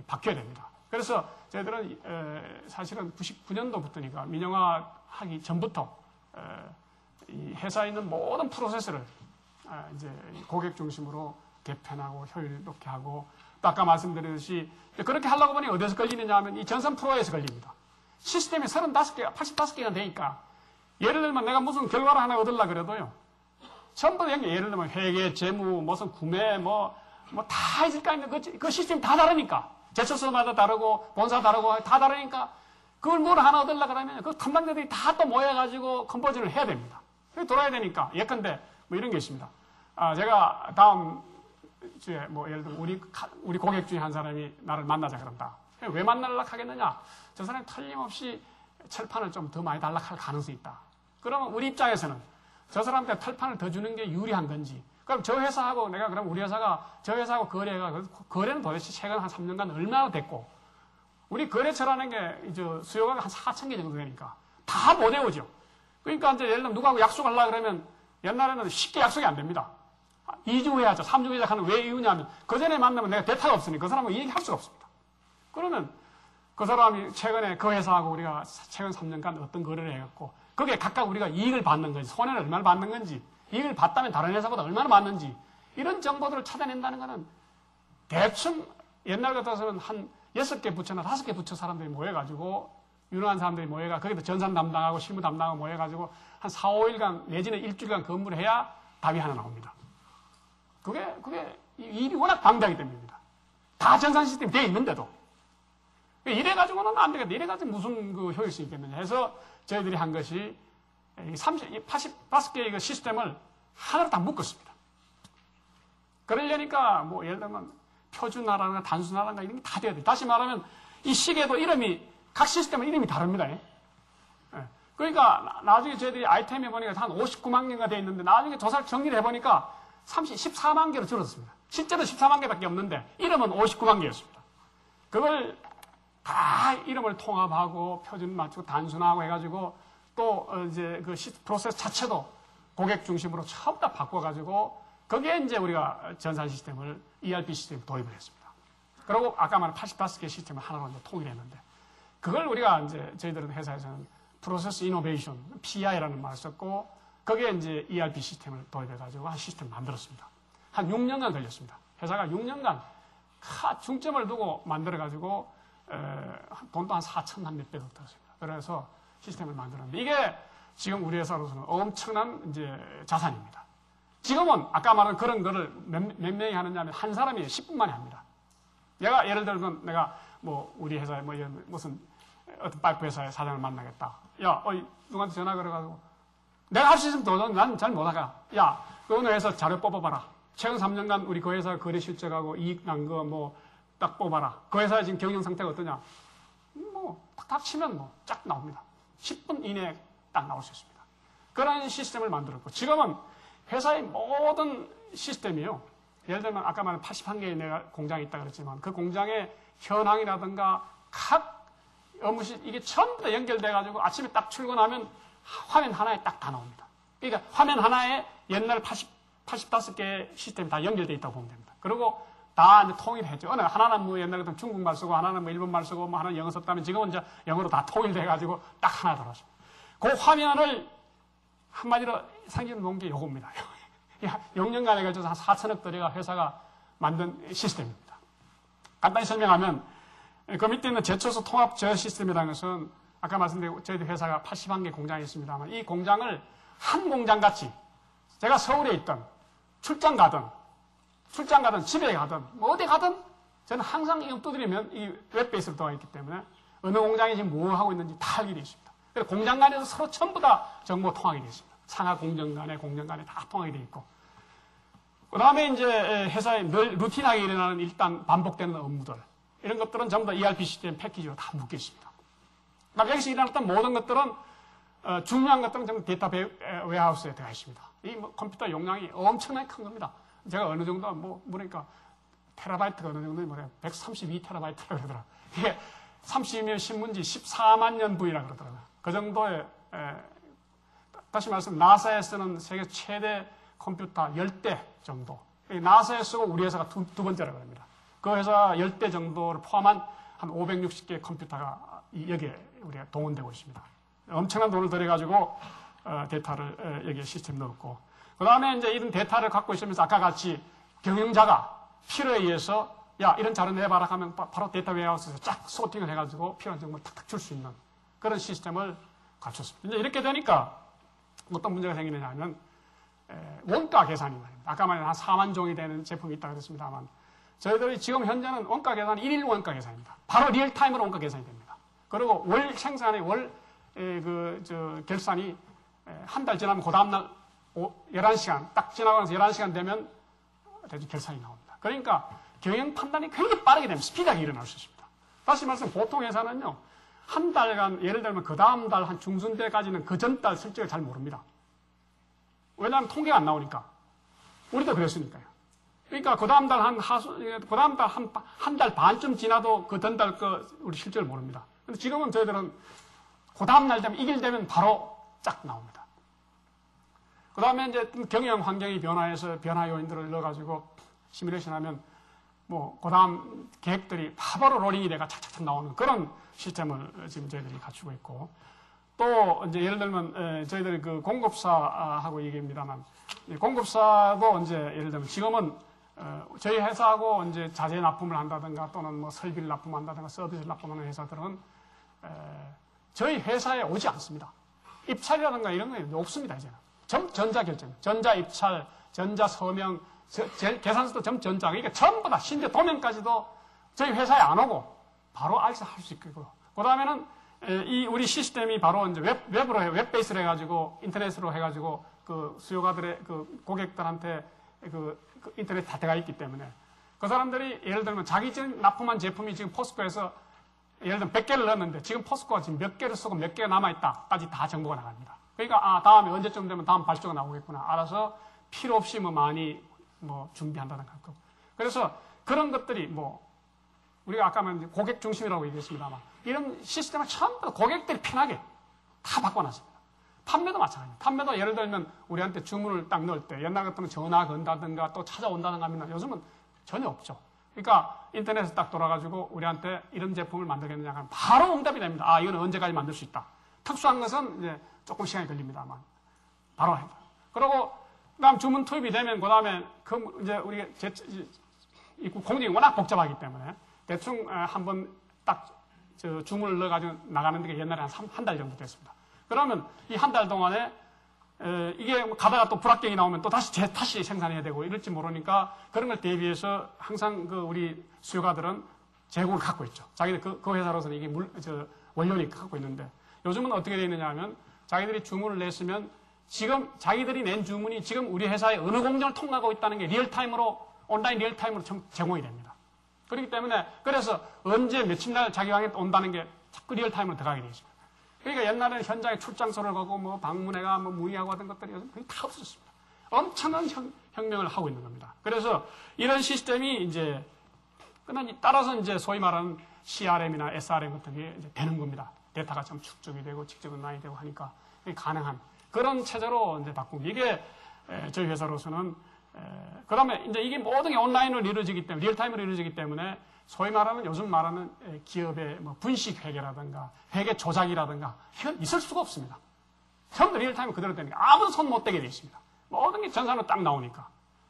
바뀌어야 됩니다. 그래서 저희들은 사실은 99년도부터니까 민영화 하기 전부터 이 회사에 있는 모든 프로세스를 이제 고객 중심으로 개편하고 효율 높게 하고, 또 아까 말씀드렸듯이 그렇게 하려고 보니 어디서 걸리느냐 하면 이 전선 프로에서 걸립니다. 시스템이 35개, 85개가 되니까 예를 들면 내가 무슨 결과를 하나 얻으려고 그래도요, 전부 다 예를 들면 회계, 재무, 무슨 구매, 뭐 다 있을 거 아니에요. 그 시스템 다 다르니까. 제초소마다 다르고, 본사 다르고, 다 다르니까 그걸 뭘 하나 얻으려고 그러면 그 담당자들이 다 또 모여가지고 컨버전을 해야 됩니다. 그게 돌아야 되니까. 예컨대 뭐 이런 게 있습니다. 제가 다음 주에 뭐 예를 들면 우리 고객 중에 한 사람이 나를 만나자 그런다. 왜 만나려고 하겠느냐? 저 사람이 틀림없이 철판을 좀 더 많이 달라고 할 가능성이 있다. 그러면 우리 입장에서는 저 사람한테 철판을 더 주는 게 유리한 건지, 그럼 저 회사하고 내가 그럼 우리 회사가 저 회사하고 거래는 도대체 최근 한 3년간 얼마나 됐고, 우리 거래처라는 게 이제 수요가 한 4,000개 정도 되니까 다 못 외우죠. 그러니까 이제 예를 들면 누구하고 약속하려고 그러면 옛날에는 쉽게 약속이 안 됩니다. 2주 후에 하자, 3주 후에 하는 왜 이유냐면 그 전에 만나면 내가 대타가 없으니 그 사람하고 얘기할 수가 없습니다. 그러면 그 사람이 최근에 그 회사하고 우리가 최근 3년간 어떤 거래를 해갖고 거기에 각각 우리가 이익을 받는 건지, 손해를 얼마나 받는 건지, 이익을 받다면 다른 회사보다 얼마나 받는지, 이런 정보들을 찾아낸다는 것은 대충 옛날 같아서는 한 6개 부처나 5개 부처 사람들이 모여가지고, 유능한 사람들이 모여가 거기다 전산 담당하고 실무 담당하고 모여가지고 한 4, 5일간 내지는 일주일간 근무를 해야 답이 하나 나옵니다. 그게 일이 워낙 방대하기 때문입니다. 다 전산 시스템이 되어 있는데도. 이래가지고는 안 되겠다. 이래가지고 무슨 그 효율성이 있겠느냐 해서 저희들이 한 것이 85개의 그 시스템을 하나로 다 묶었습니다. 그러려니까 뭐 예를 들면 표준화라든가 단순화라든가 이런 게 다 돼야 돼요. 다시 말하면 이 시계도 각 시스템은 이름이 다릅니다. 그러니까 나중에 저희들이 아이템에 보니까 한 59만 개가 돼 있는데 나중에 조사를 정리를 해보니까 14만 개로 줄었습니다. 실제로 14만 개밖에 없는데 이름은 59만 개였습니다. 그걸 다 이름을 통합하고 표준 맞추고 단순화하고 해가지고 또 이제 그 프로세스 자체도 고객 중심으로 전부 다 바꿔가지고 거기에 이제 우리가 전산 시스템을 ERP 시스템을 도입을 했습니다. 그리고 아까 말한 85개 시스템을 하나로 이제 통일했는데 그걸 우리가 이제 저희들은 회사에서는 프로세스 이노베이션 PI라는 말을 썼고 거기에 이제 ERP 시스템을 도입해가지고 한 시스템을 만들었습니다. 한 6년간 걸렸습니다. 회사가 6년간 중점을 두고 만들어가지고 돈도 한 4천 한 몇 배도 들었습니다. 그래서 시스템을 만들었는데 이게 지금 우리 회사로서는 엄청난 이제 자산입니다. 지금은 아까 말한 그런 거를 몇 명이 하느냐면 한 사람이 10분 만에 합니다. 내가 예를 들면 내가 뭐 우리 회사에 뭐 무슨 어떤 파이프 회사의 사장을 만나겠다. 야, 누구한테 전화 걸어가지고 내가 할 수 있으면 도전 난 잘 못하가. 야, 그 어느 회사 자료 뽑아봐라. 최근 3년간 우리 그 회사 거래 실적하고 이익 난 거 뭐 딱 뽑아라. 그 회사의 지금 경영 상태가 어떠냐? 뭐 탁탁 치면 뭐 쫙 나옵니다. 10분 이내에 딱 나올 수 있습니다. 그런 시스템을 만들었고 지금은 회사의 모든 시스템이요. 예를 들면 아까 말한 81개의 내가 공장이 있다 그랬지만 그 공장의 현황이라든가 각 업무실 이게 전부 다 연결돼가지고 아침에 딱 출근하면 화면 하나에 딱 다 나옵니다. 그러니까 화면 하나에 옛날 85개의 시스템이 다 연결되어 있다고 보면 됩니다. 그리고 다 이제 통일했죠. 어느 하나는 뭐 옛날에 중국말 쓰고 하나는 뭐 일본말 쓰고 뭐 하나는 영어 썼다면 지금은 이제 영어로 다 통일돼가지고 딱 하나 들어왔습니다. 그 화면을 한마디로 상기를 놓은 게 요겁니다. 6년간에 걸쳐서 한 4천억 들여가 회사가 만든 시스템입니다. 간단히 설명하면 그 밑에 있는 제초소 통합 제어 시스템이라는 것은 아까 말씀드린 저희 회사가 81개 공장이 있습니다만 이 공장을 한 공장 같이 제가 서울에 있던 출장 가든 집에 가든 뭐 어디 가든 저는 항상 이거 두드리면 이 웹베이스로 들어가 있기 때문에 어느 공장이 지금 뭐 하고 있는지 다 알게 되어 있습니다. 그래서 공장 간에서 서로 전부 다 정보 통하게 되어 있습니다. 상하 공장 간에 다 통하게 되어 있고 그 다음에 이제 회사에 늘 루틴하게 일어나는 일단 반복되는 업무들 이런 것들은 전부 다 ERP 시스템 패키지로 다 묶여 있습니다. 그러니까 여기서 일어났던 모든 것들은 중요한 것들은 전부 데이터 웨어하우스에 들어가 있습니다. 이 뭐 컴퓨터 용량이 엄청나게 큰 겁니다. 제가 어느 정도 그러니까 테라바이트가 어느 정도 뭐래 132테라바이트라고 그러더라. 이게 30년 신문지 14만 년 부위라 그러더라고요. 그 정도의 다시 말씀 나사에 쓰는 세계 최대 컴퓨터 10대 정도. 나사에 쓰고 우리 회사가 두 번째라고 합니다. 그 회사 10대 정도를 포함한 한 560개의 컴퓨터가 여기에 우리가 동원되고 있습니다. 엄청난 돈을 들여가지고 데이터를 여기에 시스템 넣었고 그 다음에 이제 이런 데이터를 갖고 있으면서 아까 같이 경영자가 필요에 의해서 야 이런 자료 내봐라 하면 바로 데이터 웨어하우스에서 쫙 소팅을 해가지고 필요한 정보를 탁탁 줄 수 있는 그런 시스템을 갖췄습니다. 이제 이렇게 되니까 어떤 문제가 생기느냐 하면 원가 계산이 말입니다. 아까 말한 한 4만 종이 되는 제품이 있다고 그랬습니다만 저희들이 지금 현재는 원가 계산은 1일 원가 계산입니다. 바로 리얼타임으로 원가 계산이 됩니다. 그리고 월 생산의 결산이 한 달 지나면 그 다음날 11시간 딱 지나고 나서 11시간 되면 결산이 나옵니다. 그러니까 경영 판단이 굉장히 빠르게 되면 스피드하게 일어날 수 있습니다. 다시 말해서 보통 회사는요 한 달간 예를 들면 그 다음 달 한 중순 때까지는 그 전 달 실적을 잘 모릅니다. 왜냐하면 통계가 안 나오니까. 우리도 그랬으니까요. 그러니까 그 다음 달 한 달 반쯤 지나도 그 전달 우리 실적을 모릅니다. 근데 지금은 저희들은 그 다음 날 되면 2일 되면 바로 쫙 나옵니다. 그 다음에 이제 경영 환경이 변화해서 변화 요인들을 넣어가지고 시뮬레이션 하면 그 다음 계획들이 바로 로링이 돼가 착착착 나오는 그런 시스템을 지금 저희들이 갖추고 있고 또 이제 예를 들면 저희들이 그 공급사하고 얘기합니다만 공급사도 이제 예를 들면 지금은 저희 회사하고 이제 자재 납품을 한다든가 또는 뭐 설비를 납품한다든가 서비스를 납품하는 회사들은 저희 회사에 오지 않습니다. 입찰이라든가 이런 게 없습니다, 이제는. 전자결정, 전자입찰, 전자서명, 계산서도 전자. 그러니까 전부 다, 심지어 도면까지도 저희 회사에 안 오고 바로 알아서 할 수 있고요. 그 다음에는 우리 시스템이 바로 이제 웹베이스로 해가지고, 인터넷으로 해가지고, 수요가들의 고객들한테 인터넷 다 들어가 있기 때문에 그 사람들이 예를 들면 자기 지금 납품한 제품이 지금 포스코에서 예를 들면 100개를 넣었는데 지금 포스코가 지금 몇 개를 쓰고 몇 개가 남아있다까지 다 정보가 나갑니다. 그러니까 다음에 언제쯤 되면 다음 발주가 나오겠구나. 알아서 필요 없이 많이 준비한다는 거. 그래서 그런 것들이 우리가 아까 말한 고객 중심이라고 얘기했습니다만 이런 시스템을 전부 고객들이 편하게 다 바꿔놨습니다. 판매도 마찬가지입니다. 판매도 예를 들면 우리한테 주문을 딱 넣을 때 옛날 같으면 전화 건다든가 또 찾아온다든가 하면 요즘은 전혀 없죠. 그러니까 인터넷에 딱 돌아가지고 우리한테 이런 제품을 만들겠느냐 하면 바로 응답이 됩니다. 이건 언제까지 만들 수 있다. 특수한 것은 이제 조금 시간이 걸립니다만 바로 합니다. 그리고 그다음 주문 투입이 되면 그다음에 이제 우리가 공정이 워낙 복잡하기 때문에 대충 한번 딱 주문을 넣어가지고 나가는 게 옛날에 한 달 정도 됐습니다. 그러면 이 한 달 동안에 이게 가다가 또 불합격이 나오면 또 다시 생산해야 되고 이럴지 모르니까 그런 걸 대비해서 항상 우리 수요가들은 재고를 갖고 있죠. 자기들 그 회사로서는 이게 원료를 갖고 있는데 요즘은 어떻게 되어 있느냐 하면 자기들이 주문을 냈으면 지금 자기들이 낸 주문이 지금 우리 회사의 어느 공정을 통과하고 있다는 게 온라인 리얼타임으로 제공이 됩니다. 그렇기 때문에 그래서 언제 며칠 날 자기 방에 온다는 게 자꾸 리얼타임으로 들어가게 되어 있습니다. 그러니까 옛날에는 현장에 출장소를 가고 방문회가 문의하고 하던 것들이 요즘 거의 다 없어졌습니다. 엄청난 혁명을 하고 있는 겁니다. 그래서 이런 시스템이 이제 따라서 이제 소위 말하는 CRM이나 SRM 같은 게 이제 되는 겁니다. 데이터가 좀 축적이 되고 직접 온라인이 되고 하니까 가능한 그런 체제로 이제 바꾸고 이게 저희 회사로서는 그다음에 이제 이게 모든 게 온라인으로 이루어지기 때문에 리얼타임으로 이루어지기 때문에 소위 말하는 요즘 말하는 기업의 분식 회계라든가 회계 조작이라든가 이건 있을 수가 없습니다. 전부 리얼타임으로 그대로 되니까 아무도 손 못 대게 되어 있습니다. 모든 게 전산으로 딱 나오니까.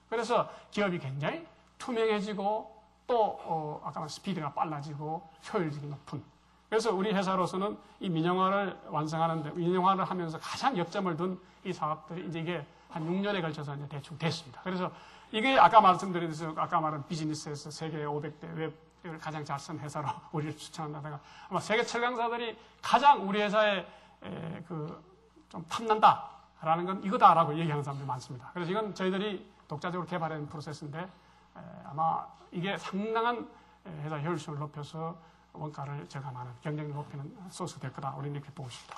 그래서 기업이 굉장히 투명해지고 또 아까 말한 스피드가 빨라지고 효율적이 높은. 그래서 우리 회사로서는 이 민영화를 완성하는데 민영화를 하면서 가장 역점을 둔 이 사업들이 이제 이게 한 6년에 걸쳐서 이제 대충 됐습니다. 그래서 이게 아까 말씀드린 아까 말한 비즈니스에서 세계 500대 웹을 가장 잘 쓴 회사로 우리를 추천한다든가 아마 세계 철강사들이 가장 우리 회사에 좀 탐난다라는 건 이거다라고 얘기하는 사람들이 많습니다. 그래서 이건 저희들이 독자적으로 개발한 프로세스인데 아마 이게 상당한 회사 효율성을 높여서 원가를 절감하는 경쟁력 높이는 소스 될 거다. 우리는 이렇게 보고 싶다.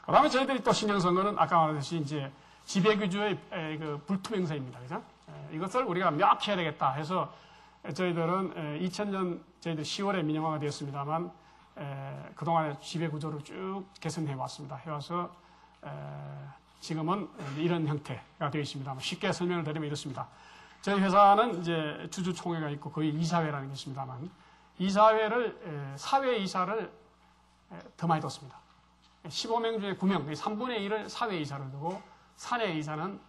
그 다음에 저희들이 또 신경 쓴 거는 아까 말했듯이 이제 지배구조의 불투명성입니다. 그죠? 이것을 우리가 명확해야 되겠다 해서 저희들은 2000년 저희들 10월에 민영화가 되었습니다만 그동안의 지배구조를 쭉 개선해 왔습니다. 해와서 지금은 이런 형태가 되어 있습니다. 쉽게 설명을 드리면 이렇습니다. 저희 회사는 이제 주주총회가 있고 거의 이사회라는 게 있습니다만 이사회를 사회이사를 더 많이 뒀습니다. 15명 중에 9명, 3분의 1을 사회이사를 두고 사내이사는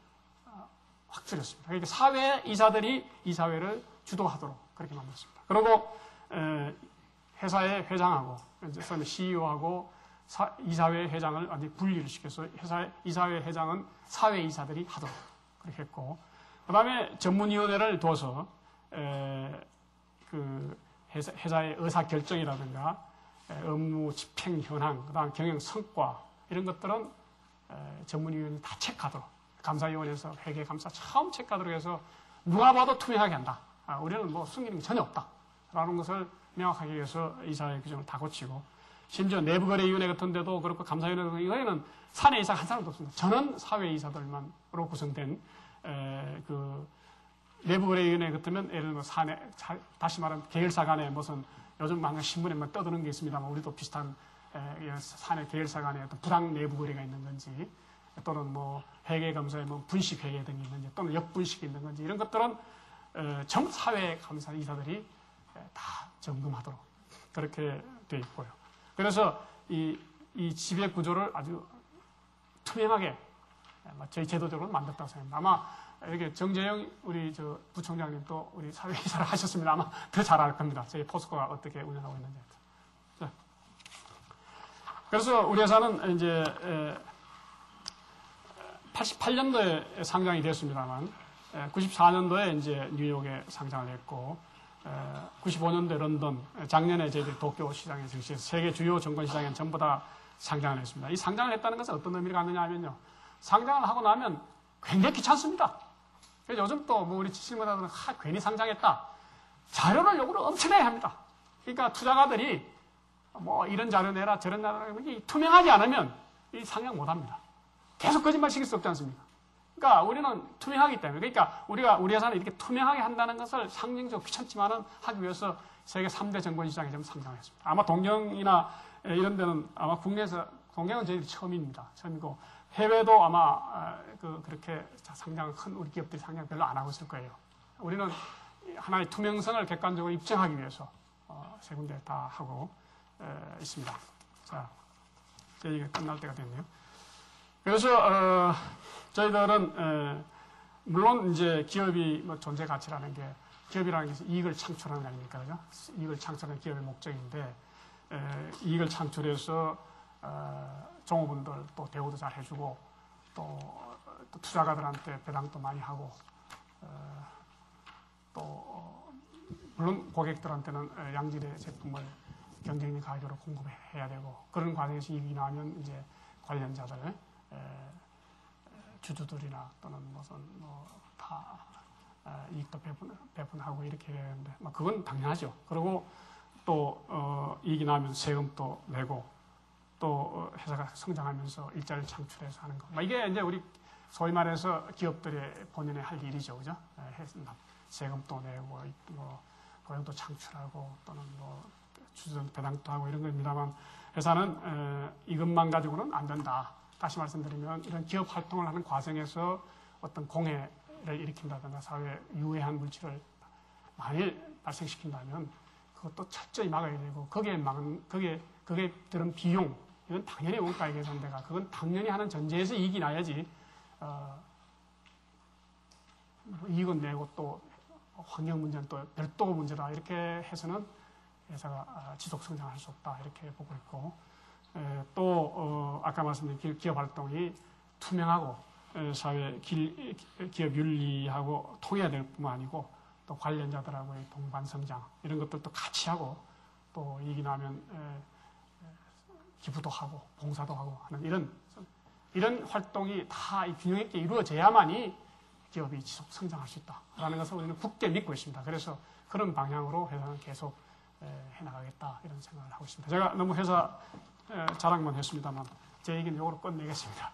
확 줄였습니다. 그러니까 사회이사들이 이사회를 주도하도록 그렇게 만들었습니다. 그리고 회사의 회장하고 CEO하고 이사회 회장을 완전히 분리를 시켜서 이사회 회장은 사회이사들이 하도록 그렇게 했고 그 다음에 전문위원회를 둬서 회사의 의사결정이라든가 업무 집행 현황, 그 다음 경영 성과 이런 것들은 전문위원이 다 체크하도록 감사위원회에서 회계 감사 처음 체크하도록 해서 누가 봐도 투명하게 한다. 우리는 숨기는 게 전혀 없다. 라는 것을 명확하게 해서 이사회 규정을 다 고치고 심지어 내부거래위원회 같은 데도 그렇고 감사위원회 같은 이거에는 사내이사가 한 사람도 없습니다. 저는 사회이사들만으로 구성된 내부거래위원회 같으면 예를 들면 다시 말하면 계열사 간에 무슨 요즘 많은 신문에만 떠드는 게 있습니다만 우리도 비슷한 사내 계열사 간에 어떤 부당 내부 거래가 있는 건지 또는 회계감사에 분식 회계 등이 있는지 또는 역분식이 있는 건지 이런 것들은 전부 사회 감사 이사들이 다 점검하도록 그렇게 되어 있고요. 그래서 이 지배 구조를 아주 투명하게 저희 제도적으로 만들었다고 생각합니다. 아마 이렇게 정재영 우리 부총장님도 우리 사회이사를 하셨습니다. 아마 더 잘 알 겁니다. 저희 포스코가 어떻게 운영하고 있는지. 그래서 우리 회사는 이제 88년도에 상장이 됐습니다만 94년도에 이제 뉴욕에 상장을 했고 95년도에 런던, 작년에 저희들이 도쿄 시장에 증시해서 세계 주요 증권 시장에 전부 다 상장을 했습니다. 이 상장을 했다는 것은 어떤 의미를 갖느냐 하면요. 상장을 하고 나면 굉장히 귀찮습니다. 그래서 요즘 또 우리 실무자들은 괜히 상장했다. 자료를 요구를 엄청나게 합니다. 그러니까 투자가들이 뭐 이런 자료 내라 저런 자료 내라 투명하지 않으면 이 상향 못합니다. 계속 거짓말 시킬 수 없지 않습니까? 그러니까 우리는 투명하기 때문에 그러니까 우리 회사는 이렇게 투명하게 한다는 것을 상징적으로 귀찮지만은 하기 위해서 세계 3대 정보시장에 좀 상장했습니다. 아마 동경이나 이런 데는 아마 국내에서 동경은 저희들이 처음입니다. 처음이고 해외도 아마 그렇게 상장 큰 우리 기업들이 상장 별로 안 하고 있을 거예요. 우리는 하나의 투명성을 객관적으로 입증하기 위해서 세 군데 다 하고 있습니다. 자, 제 얘기가 끝날 때가 됐네요. 그래서 저희들은 물론 이제 기업이 뭐 존재 가치라는 게 기업이라는 게 이익을 창출하는 거 아닙니까, 그죠? 이익을 창출하는 기업의 목적인데 이익을 창출해서 종업원들 또 대우도 잘 해주고 또 투자가들한테 배당도 많이 하고 또 물론 고객들한테는 양질의 제품을 경쟁력 가격으로 공급해야 되고 그런 과정에서 이익이 나면 이제 관련자들 주주들이나 또는 무슨 다 이익도 배분하고 이렇게 해야 되는데 그건 당연하죠. 그리고 또 이익이 나면 세금도 내고 또 회사가 성장하면서 일자리를 창출해서 하는 거. 이게 이제 우리 소위 말해서 기업들의 본연의 할 일이죠, 그죠? 세금도 내고 뭐 고용도 창출하고 또는 뭐 주주들 배당도 하고 이런 겁니다만 회사는 이것만 가지고는 안 된다. 다시 말씀드리면 이런 기업 활동을 하는 과정에서 어떤 공해를 일으킨다든가 사회에 유해한 물질을 만일 발생시킨다면 그것도 철저히 막아야 되고 거기에 들은 비용 이건 당연히 원가에 계산돼가 그건 당연히 하는 전제에서 이익이 나야지 이익은 내고 또 환경 문제는 또 별도 문제다 이렇게 해서는 회사가 지속 성장할 수 없다 이렇게 보고 있고 또 아까 말씀드린 기업 활동이 투명하고 사회 기업 윤리하고 통해야 될 뿐만 아니고 또 관련자들하고의 동반 성장 이런 것들도 같이 하고 또 이익이 나면 기부도 하고 봉사도 하고 하는 이런 활동이 다 균형 있게 이루어져야만이 기업이 지속 성장할 수 있다라는 것을 우리는 굳게 믿고 있습니다. 그래서 그런 방향으로 회사는 계속 해나가겠다 이런 생각을 하고 있습니다. 제가 너무 회사 자랑만 했습니다만 제 얘기는 이거로 끝내겠습니다.